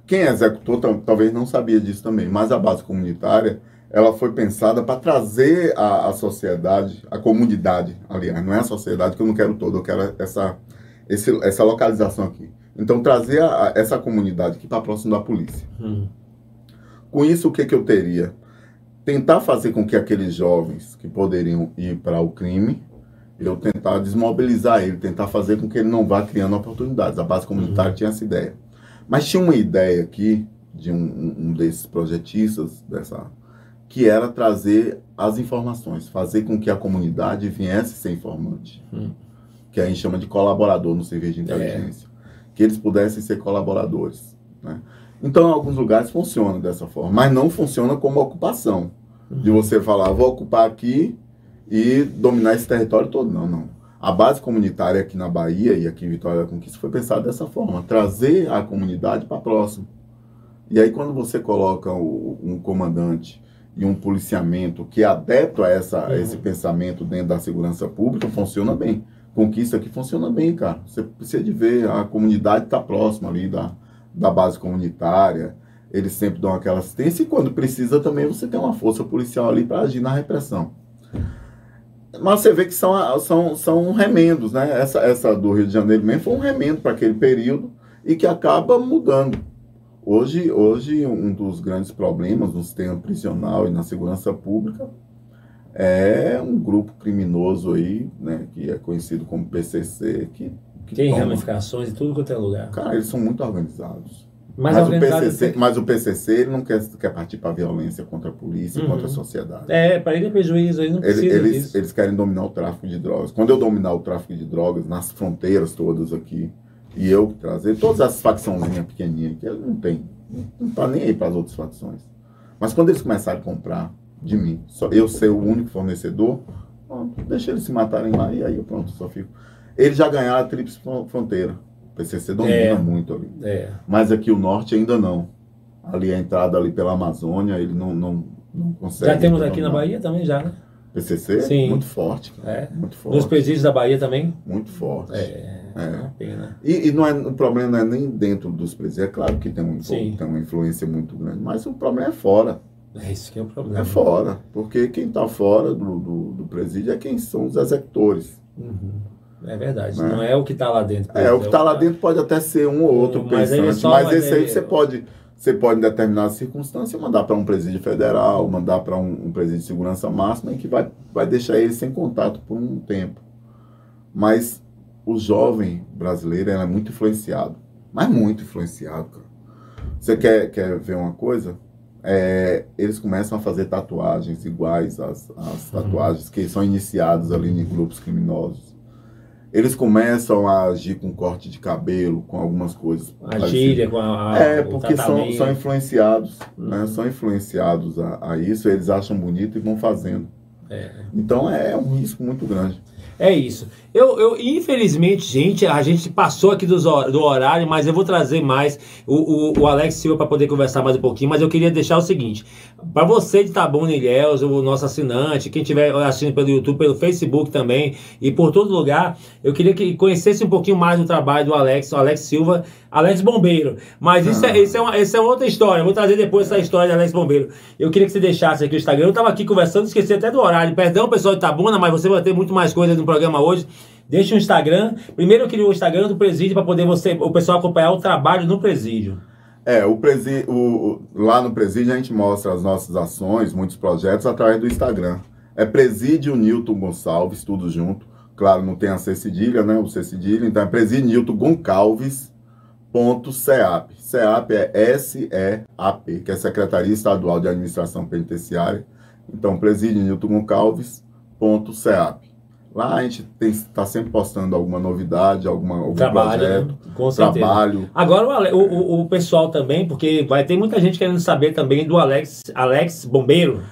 Quem executou talvez não sabia disso também, mas a base comunitária, ela foi pensada para trazer a sociedade, a comunidade, aliás, não é a sociedade que eu não quero todo, eu quero essa localização aqui. Então, trazer essa comunidade aqui para próximo da polícia. Com isso, o que eu teria? Tentar fazer com que aqueles jovens que poderiam ir para o crime, eu tentar desmobilizar ele, tentar fazer com que ele não vá criando oportunidades. A base comunitária tinha essa ideia. Mas tinha uma ideia aqui, de um desses projetistas, que era trazer as informações, fazer com que a comunidade viesse ser informante. Que a gente chama de colaborador no serviço de inteligência. Que eles pudessem ser colaboradores. Né? Então, em alguns lugares funciona dessa forma, mas não funciona como ocupação. De você falar, vou ocupar aqui e dominar esse território todo. Não. A base comunitária aqui na Bahia e aqui em Vitória da Conquista foi pensada dessa forma, trazer a comunidade para próximo. E aí, quando você coloca um comandante e um policiamento que é adepto a esse pensamento dentro da segurança pública, funciona bem. Conquista aqui funciona bem, cara. Você precisa de ver, a comunidade está próxima ali da base comunitária, eles sempre dão aquela assistência, e quando precisa também você tem uma força policial ali para agir na repressão. Mas você vê que são remendos, né? Essa do Rio de Janeiro mesmo foi um remendo para aquele período e que acaba mudando. Hoje, um dos grandes problemas no sistema prisional e na segurança pública é um grupo criminoso aí, né, que é conhecido como PCC, que tem ramificações em tudo quanto é lugar. Cara, eles são muito organizados. Mas o PCC ele não quer partir para a violência contra a polícia, contra a sociedade. Para ele é prejuízo, ele não precisa disso. Eles querem dominar o tráfico de drogas. Quando eu dominar o tráfico de drogas nas fronteiras todas aqui, e eu trazer todas as facçãozinhas pequenininhas, que ele não tá nem aí para as outras facções. Mas quando eles começarem a comprar de mim, só eu ser o único fornecedor, deixa eles se matarem lá e aí eu só fico. Eles já ganharam a tríplice fronteira. O PCC domina muito ali. Mas aqui o norte ainda não. Ali a entrada ali pela Amazônia, ele não consegue. Já temos aqui na Bahia também, já, né? PCC? Sim. Muito forte. Muito forte. Nos presídios da Bahia também? Muito forte. Uma pena. E o problema não é nem dentro dos presídios. É claro que tem uma influência muito grande, mas o problema é fora. Isso que é o problema. É fora. Porque quem está fora do presídio é quem são os executores. É verdade. Não é o que está lá dentro. O que está lá dentro pode até ser um ou outro pensante, mas esse aí você pode, em determinada circunstância, mandar para um presídio federal, mandar para um presídio de segurança máxima, e que vai deixar ele sem contato por um tempo. Mas o jovem brasileiro é muito influenciado. Mas muito influenciado, cara. Você quer ver uma coisa? Eles começam a fazer tatuagens iguais às tatuagens que são iniciadas ali em grupos criminosos. Eles começam a agir com corte de cabelo, com algumas coisas. A gíria, com porque são influenciados, né? São influenciados a isso, eles acham bonito e vão fazendo. Então é um risco muito grande. É isso. Infelizmente, gente, a gente passou aqui do horário, mas eu vou trazer mais o Alex Silva para poder conversar mais um pouquinho, mas eu queria deixar o seguinte, para você de Itabuna e Ilhéus, o nosso assinante, quem estiver assistindo pelo YouTube, pelo Facebook também, e por todo lugar, eu queria que conhecesse um pouquinho mais do trabalho do Alex Silva, Alex Bombeiro. Mas isso é outra história, eu vou trazer depois essa história de Alex Bombeiro. Eu queria que você deixasse aqui o Instagram, eu estava aqui conversando, esqueci até do horário, perdão pessoal de Itabuna, mas você vai ter muito mais coisas no programa hoje. Deixa o Instagram. Primeiro eu queria o Instagram do presídio para poder o pessoal acompanhar o trabalho no presídio. Lá no presídio a gente mostra as nossas ações, muitos projetos através do Instagram. É Presídio Nilton Gonçalves, tudo junto. Claro, não tem a C cedilha, né? O C cedilha, então é Presídio Nilton Gonçalves.ceap. CEAP é S-E-A-P, que é Secretaria Estadual de Administração Penitenciária. Então, Presídio Nilton Gonçalves.ceap. Lá a gente está sempre postando alguma novidade, algum trabalho, projeto, né? Com certeza. Trabalho. Agora o pessoal também, porque vai ter muita gente querendo saber também do Alex Bombeiro.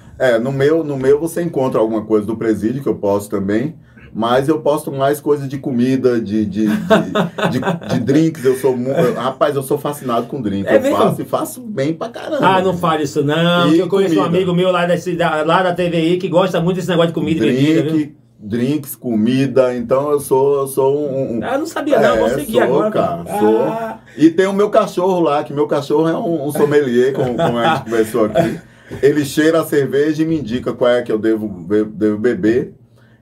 No meu você encontra alguma coisa do presídio que eu posto também, mas eu posto mais coisas de comida, de drinks. Rapaz, eu sou fascinado com drinks. Faço bem pra caramba. Ah, não fale isso não. Eu conheço um amigo meu lá da TVI que gosta muito desse negócio de comida e bebida, viu? Drinks, comida, então eu sou um... Eu não sabia não, vou seguir agora. Cara, sou. E tem o meu cachorro lá, que meu cachorro é um sommelier, como a gente conversou aqui. Ele cheira a cerveja e me indica qual é que eu devo beber.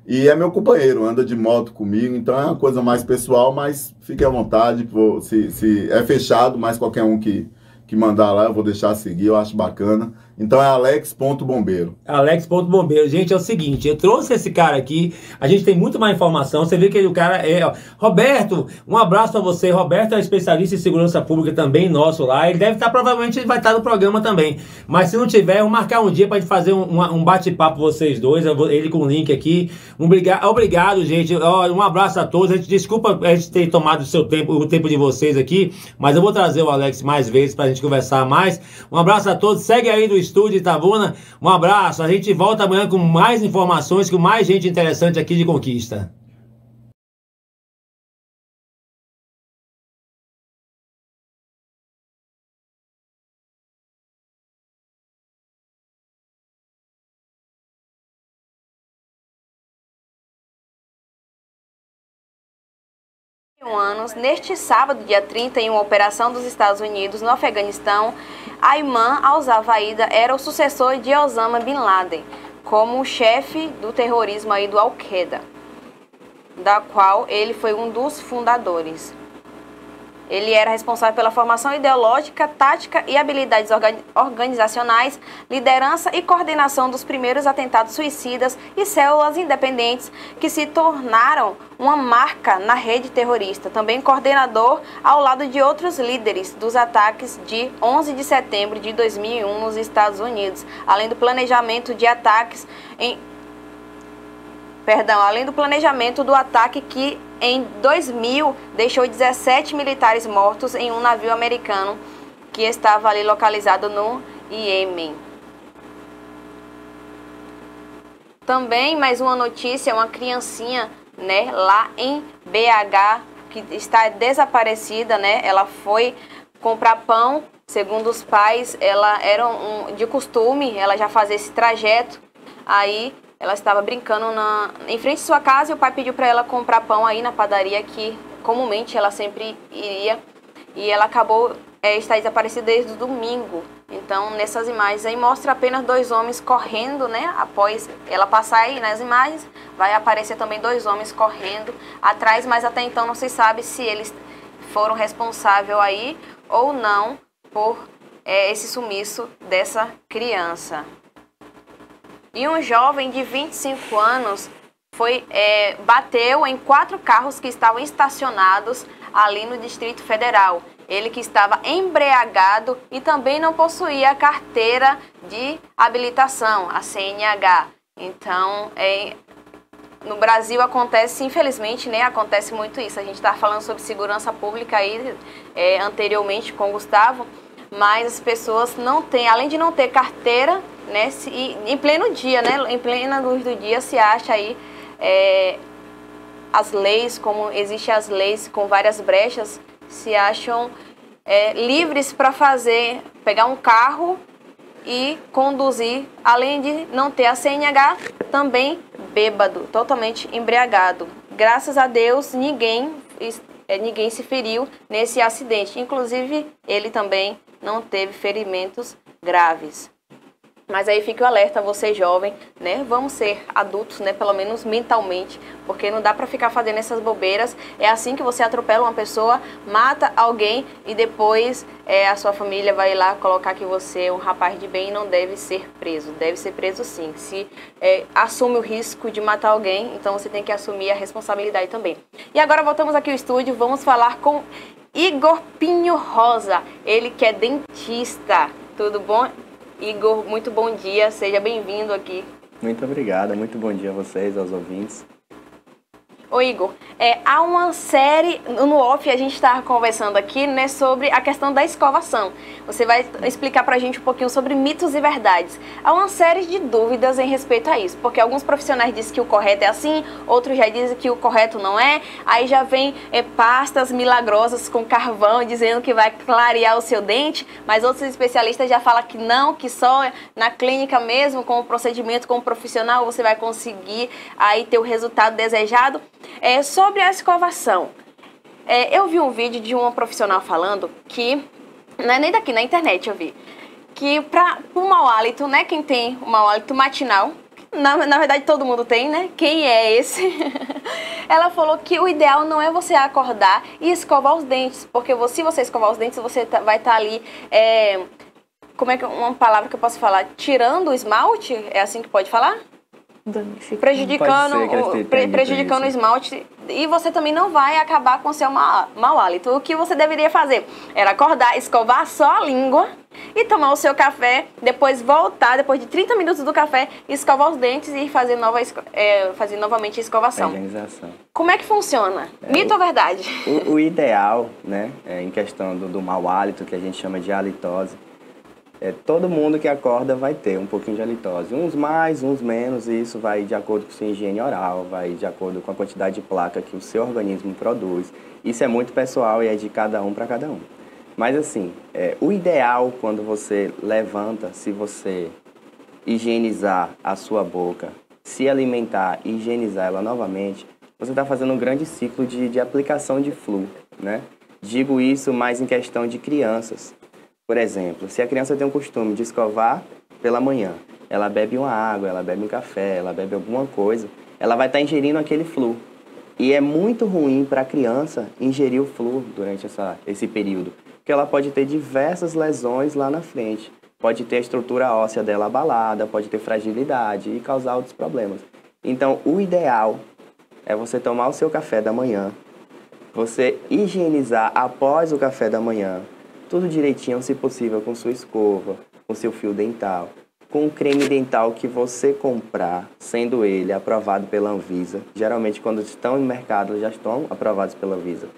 E é meu companheiro, anda de moto comigo, então é uma coisa mais pessoal, mas fique à vontade, se é fechado, mas qualquer um que mandar lá, eu vou deixar seguir, eu acho bacana. Então é alex.bombeiro. Alex.bombeiro. Gente, é o seguinte, eu trouxe esse cara aqui, a gente tem muito mais informação, você vê que o cara é... Ó, Roberto, um abraço pra você. Roberto é especialista em segurança pública também, nosso lá, ele deve estar, provavelmente ele vai estar no programa também, mas se não tiver, vamos marcar um dia pra gente fazer um bate-papo vocês dois, ele com o link aqui. Obrigado, gente, um abraço a todos, desculpa a gente ter tomado o tempo de vocês aqui, mas eu vou trazer o Alex mais vezes pra gente conversar mais. Um abraço a todos, segue aí do estúdio Itabuna, um abraço, a gente volta amanhã com mais informações, com mais gente interessante aqui de Conquista. Anos, neste sábado, dia 30, em uma operação dos Estados Unidos no Afeganistão, Ayman al-Zawahiri era o sucessor de Osama Bin Laden, como o chefe do terrorismo aí do Al-Qaeda, da qual ele foi um dos fundadores. Ele era responsável pela formação ideológica, tática e habilidades organizacionais, liderança e coordenação dos primeiros atentados suicidas e células independentes que se tornaram uma marca na rede terrorista. Também coordenador ao lado de outros líderes dos ataques de 11 de setembro de 2001 nos Estados Unidos, além do planejamento de ataques além do planejamento do ataque que em 2000 deixou 17 militares mortos em um navio americano que estava ali localizado no Iêmen. Também mais uma notícia, uma criancinha, né, lá em BH que está desaparecida, né? Ela foi comprar pão, segundo os pais, ela era de costume, ela já fazia esse trajeto. Aí ela estava brincando em frente à sua casa e o pai pediu para ela comprar pão aí na padaria que comumente ela sempre iria. E ela acabou está desaparecida desde o domingo. Então, nessas imagens aí mostra apenas dois homens correndo, né? Após ela passar aí nas imagens, vai aparecer também dois homens correndo atrás, mas até então não se sabe se eles foram responsáveis aí ou não por esse sumiço dessa criança. E um jovem de 25 anos bateu em 4 carros que estavam estacionados ali no Distrito Federal. Ele que estava embriagado e também não possuía a carteira de habilitação, a CNH. Então, no Brasil acontece, infelizmente, né, acontece muito isso. A gente está falando sobre segurança pública aí anteriormente com o Gustavo, mas as pessoas não têm, além de não ter carteira, né, em pleno dia, né, em plena luz do dia, se acha aí as leis, como existem as leis com várias brechas, se acham livres para pegar um carro e conduzir, além de não ter a CNH, também bêbado, totalmente embriagado. Graças a Deus, ninguém se feriu nesse acidente. Inclusive, ele também não teve ferimentos graves. Mas aí fica o alerta, você jovem, né? Vamos ser adultos, né? Pelo menos mentalmente, porque não dá pra ficar fazendo essas bobeiras. É assim que você atropela uma pessoa, mata alguém e depois a sua família vai lá colocar que você é um rapaz de bem e não deve ser preso. Deve ser preso sim. Se assume o risco de matar alguém, então você tem que assumir a responsabilidade também. E agora voltamos aqui ao estúdio, vamos falar com Igor Pinho Rosa, ele que é dentista. Tudo bom? Igor, muito bom dia, seja bem-vindo aqui. Muito obrigado, muito bom dia a vocês, aos ouvintes. Ô Igor, há uma série, no off a gente estava conversando aqui, né, sobre a questão da escovação. Você vai explicar pra gente um pouquinho sobre mitos e verdades. Há uma série de dúvidas em respeito a isso, porque alguns profissionais dizem que o correto é assim, outros já dizem que o correto não é, aí já vem pastas milagrosas com carvão dizendo que vai clarear o seu dente, mas outros especialistas já falam que não, que só na clínica mesmo, com o procedimento, com o profissional, você vai conseguir aí ter o resultado desejado. Sobre a escovação, eu vi um vídeo de uma profissional falando que, não é nem daqui, na internet eu vi, que para o mau hálito, né, quem tem o mau hálito matinal, na verdade todo mundo tem, né, quem é esse? Ela falou que o ideal não é você acordar e escovar os dentes, porque se você escovar os dentes, você vai estar ali, como é que uma palavra que eu posso falar? Tirando o esmalte, é assim que pode falar? Prejudicando o esmalte, e você também não vai acabar com o seu mau hálito. O que você deveria fazer era acordar, escovar só a língua e tomar o seu café, depois voltar, depois de 30 minutos do café, escovar os dentes e fazer novamente a escovação. Organização. Como é que funciona? Mito ou verdade? O ideal, né, em questão do mau hálito, que a gente chama de halitose, todo mundo que acorda vai ter um pouquinho de halitose. Uns mais, uns menos, e isso vai de acordo com a sua higiene oral, vai de acordo com a quantidade de placa que o seu organismo produz. Isso é muito pessoal e é de cada um para cada um. Mas assim, o ideal quando você levanta, se você higienizar a sua boca, se alimentar e higienizar ela novamente, você está fazendo um grande ciclo de aplicação de flu, né? Digo isso mais em questão de crianças. Por exemplo, se a criança tem o costume de escovar pela manhã, ela bebe uma água, ela bebe um café, ela bebe alguma coisa, ela vai estar ingerindo aquele flu. E é muito ruim para a criança ingerir o flu durante esse período, porque ela pode ter diversas lesões lá na frente. Pode ter a estrutura óssea dela abalada, pode ter fragilidade e causar outros problemas. Então, o ideal é você tomar o seu café da manhã, você higienizar após o café da manhã, tudo direitinho, se possível, com sua escova, com seu fio dental, com o creme dental que você comprar, sendo ele aprovado pela Anvisa. Geralmente, quando estão no mercado, já estão aprovados pela Anvisa.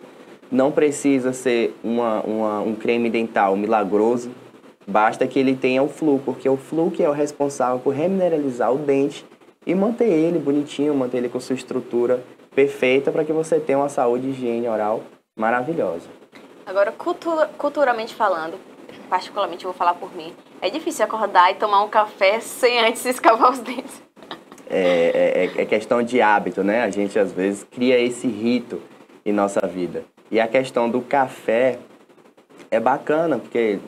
Não precisa ser um creme dental milagroso, basta que ele tenha o flu, porque o flu que é o responsável por remineralizar o dente e manter ele bonitinho, manter ele com sua estrutura perfeita para que você tenha uma saúde e higiene oral maravilhosa. Agora, culturalmente falando, particularmente eu vou falar por mim, é difícil acordar e tomar um café sem antes escovar os dentes. É questão de hábito, né? A gente, às vezes, cria esse rito em nossa vida. E a questão do café é bacana, porque,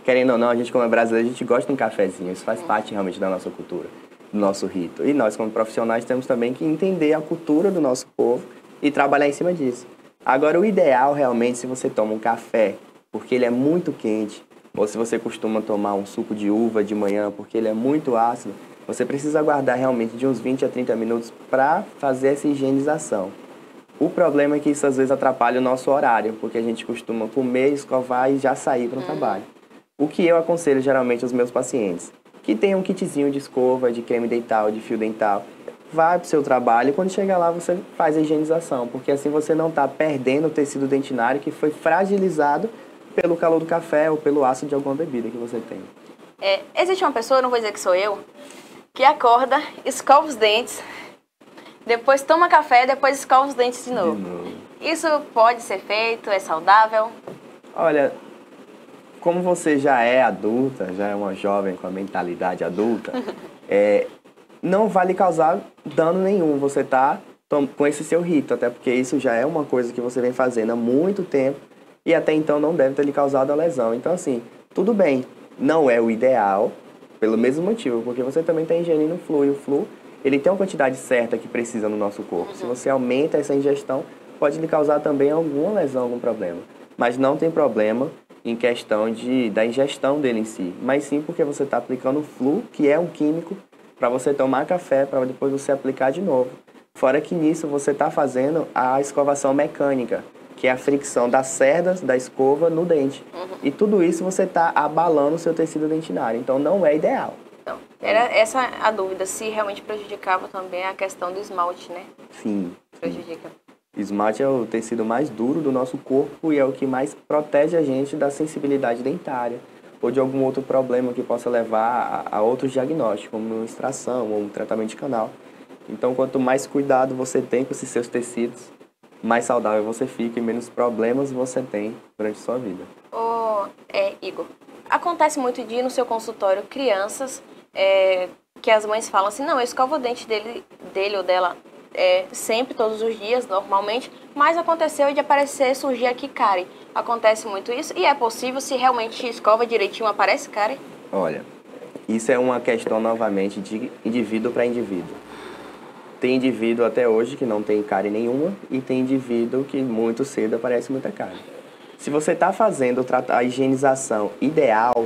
querendo ou não, a gente, como é brasileiro, a gente gosta de um cafezinho. Isso faz parte, realmente, da nossa cultura, do nosso rito. E nós, como profissionais, temos também que entender a cultura do nosso povo e trabalhar em cima disso. Agora, o ideal, realmente, se você toma um café, porque ele é muito quente, ou se você costuma tomar um suco de uva de manhã, porque ele é muito ácido, você precisa aguardar realmente de uns 20 a 30 minutos para fazer essa higienização. O problema é que isso, às vezes, atrapalha o nosso horário, porque a gente costuma comer, escovar e já sair para o trabalho. O que eu aconselho, geralmente, aos meus pacientes, que tenham um kitzinho de escova, de creme dental, de fio dental, vai para o seu trabalho e quando chegar lá você faz a higienização, porque assim você não está perdendo o tecido dentinário que foi fragilizado pelo calor do café ou pelo ácido de alguma bebida que você tem. Existe uma pessoa, não vou dizer que sou eu, que acorda, escova os dentes, Depois toma café, depois escova os dentes de novo. Isso pode ser feito? É saudável? Olha, como você já é adulta, já é uma jovem com a mentalidade adulta, não vai lhe causar dano nenhum. Você tá com esse seu rito, até porque isso já é uma coisa que você vem fazendo há muito tempo e até então não deve ter lhe causado a lesão. Então, assim, tudo bem, não é o ideal, pelo mesmo motivo, porque você também está ingerindo flu, e o flu, ele tem uma quantidade certa que precisa no nosso corpo. Se você aumenta essa ingestão, pode lhe causar também alguma lesão, algum problema. Mas não tem problema em questão da ingestão dele em si, mas sim porque você está aplicando o flu, que é um químico, para você tomar café, para depois você aplicar de novo. Fora que nisso você está fazendo a escovação mecânica, que é a fricção das cerdas da escova no dente. E tudo isso você está abalando o seu tecido dentinário, então não é ideal. Então, era essa a dúvida, se realmente prejudicava também a questão do esmalte, né? Sim. Prejudica. Esmalte é o tecido mais duro do nosso corpo e é o que mais protege a gente da sensibilidade dentária ou de algum outro problema que possa levar a outros diagnósticos, como uma extração ou um tratamento de canal. Então, quanto mais cuidado você tem com esses seus tecidos, mais saudável você fica e menos problemas você tem durante a sua vida. Igor, acontece muito de ir no seu consultório crianças que as mães falam assim, não, eu escovo o dente dele ou dela sempre, todos os dias, normalmente, mas aconteceu de surgir aqui cárie. Acontece muito isso? E é possível, se realmente escova direitinho, aparece cárie? Olha, isso é uma questão, novamente, de indivíduo para indivíduo. Tem indivíduo até hoje que não tem cárie nenhuma e tem indivíduo que muito cedo aparece muita cárie. Se você está fazendo a higienização ideal,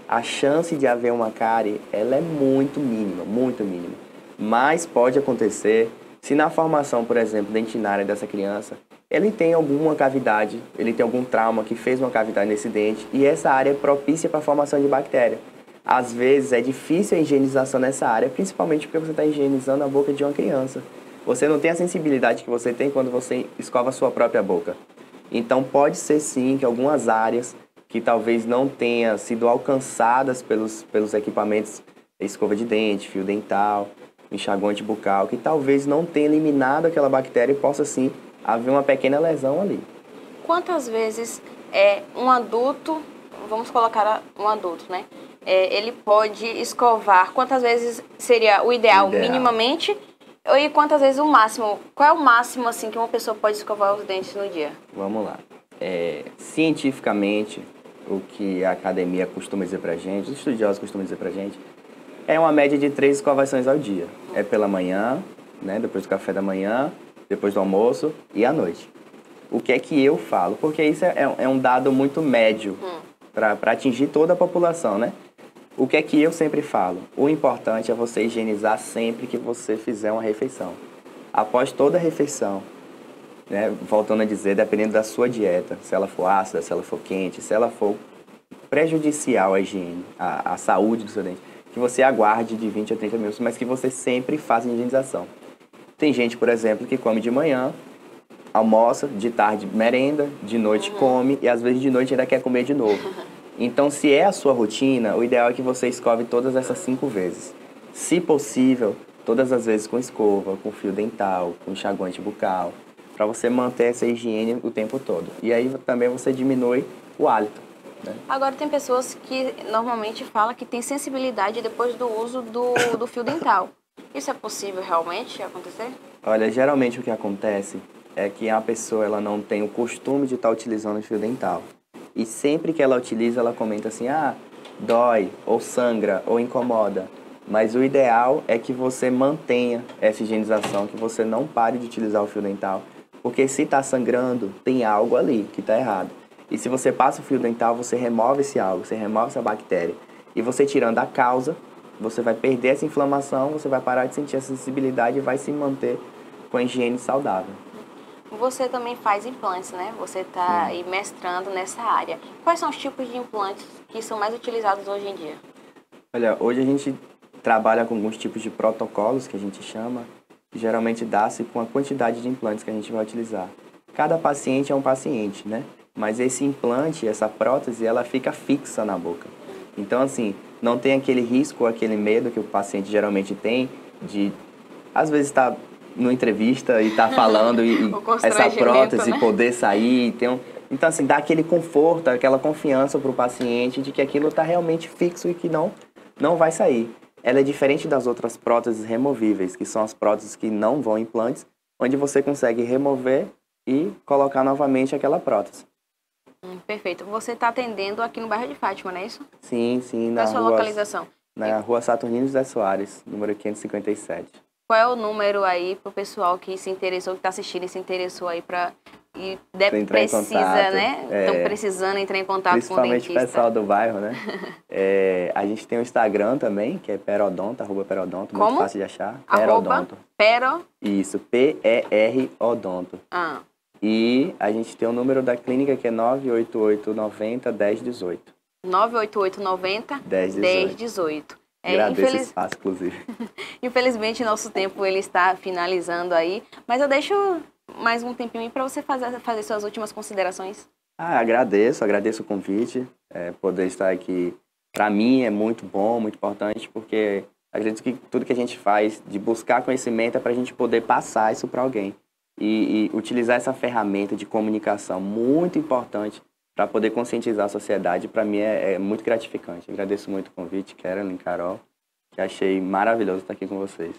a chance de haver uma cárie, ela é muito mínima, muito mínima. Mas pode acontecer se na formação, por exemplo, dentinária dessa criança, ele tem alguma cavidade, ele tem algum trauma que fez uma cavidade nesse dente e essa área é propícia para a formação de bactéria. Às vezes é difícil a higienização nessa área, principalmente porque você está higienizando a boca de uma criança. Você não tem a sensibilidade que você tem quando você escova a sua própria boca. Então pode ser sim que algumas áreas que talvez não tenham sido alcançadas pelos equipamentos, escova de dente, fio dental, enxaguante bucal, que talvez não tenha eliminado aquela bactéria e possa sim haver uma pequena lesão ali. Quantas vezes um adulto, vamos colocar um adulto, né? Ele pode escovar, quantas vezes seria o ideal. Minimamente, e quantas vezes o máximo? Qual é o máximo assim que uma pessoa pode escovar os dentes no dia? Vamos lá. Cientificamente, o que a academia costuma dizer pra gente, os estudiosos costumam dizer pra gente, é uma média de 3 escovações ao dia. É pela manhã, né, depois do café da manhã, depois do almoço e à noite. O que é que eu falo? Porque isso é um dado muito médio para atingir toda a população, né? O que é que eu sempre falo? O importante é você higienizar sempre que você fizer uma refeição. Após toda a refeição, né, voltando a dizer, dependendo da sua dieta, se ela for ácida, se ela for quente, se ela for prejudicial à higiene, à saúde do seu dente, que você aguarde de 20 a 30 minutos, mas que você sempre faça a higienização. Tem gente, por exemplo, que come de manhã, almoça, de tarde merenda, de noite come e às vezes de noite ainda quer comer de novo. Então, se é a sua rotina, o ideal é que você escove todas essas 5 vezes. Se possível, todas as vezes com escova, com fio dental, com enxaguante bucal, para você manter essa higiene o tempo todo. E aí também você diminui o hálito. Né? Agora, tem pessoas que normalmente falam que tem sensibilidade depois do uso do fio dental. Isso é possível realmente acontecer? Olha, geralmente o que acontece é que a pessoa ela não tem o costume de estar utilizando o fio dental. E sempre que ela utiliza, ela comenta assim, dói, ou sangra, ou incomoda. Mas o ideal é que você mantenha essa higienização, que você não pare de utilizar o fio dental. Porque se está sangrando, tem algo ali que está errado. E se você passa o fio dental, você remove esse algo, você remove essa bactéria. E você tirando a causa, você vai perder essa inflamação, você vai parar de sentir essa sensibilidade e vai se manter com a higiene saudável. Você também faz implantes, né? Você está aí mestrando nessa área. Quais são os tipos de implantes que são mais utilizados hoje em dia? Olha, hoje a gente trabalha com alguns tipos de protocolos, que a gente chama, que geralmente dá-se com a quantidade de implantes que a gente vai utilizar. Cada paciente é um paciente, né? Mas esse implante, essa prótese, ela fica fixa na boca. Então, assim, não tem aquele risco, aquele medo que o paciente geralmente tem de, às vezes, estar numa entrevista e estar falando e essa prótese poder sair, então assim, dá aquele conforto, aquela confiança para o paciente de que aquilo está realmente fixo e que não vai sair. Ela é diferente das outras próteses removíveis, que são as próteses que não vão implantes, onde você consegue remover e colocar novamente aquela prótese. Perfeito. Você está atendendo aqui no bairro de Fátima, não é isso? Sim. Qual é a sua localização? Na rua Saturnino José Soares, número 557. Qual é o número aí para o pessoal que se interessou, que está assistindo e se interessou aí para... precisa, né? Estão precisando entrar em contato com o dentista. Principalmente o pessoal do bairro, né? A gente tem o Instagram também, que é Perodonto, @Perodonto, muito fácil de achar. Perodonto. Isso, P-E-R Odonto. E a gente tem o número da clínica, que é 988-90-1018. 988-90-1018. Agradeço esse espaço, inclusive. Infelizmente, nosso tempo ele está finalizando aí, mas eu deixo mais um tempinho para você fazer suas últimas considerações. Agradeço o convite, poder estar aqui, para mim é muito bom, muito importante, porque acredito que tudo que a gente faz de buscar conhecimento é para a gente poder passar isso para alguém e utilizar essa ferramenta de comunicação muito importante para poder conscientizar a sociedade. Para mim é muito gratificante. Agradeço muito o convite, Keren, Carol, que achei maravilhoso estar aqui com vocês.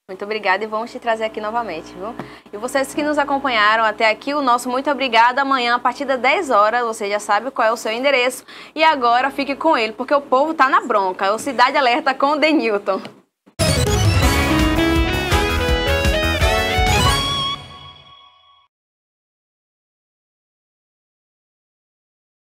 Muito obrigada e vamos te trazer aqui novamente, viu? E vocês que nos acompanharam até aqui, o nosso muito obrigado. Amanhã, a partir das 10 horas, você já sabe qual é o seu endereço. E agora fique com ele, porque o povo tá na bronca. É o Cidade Alerta com o Denilton.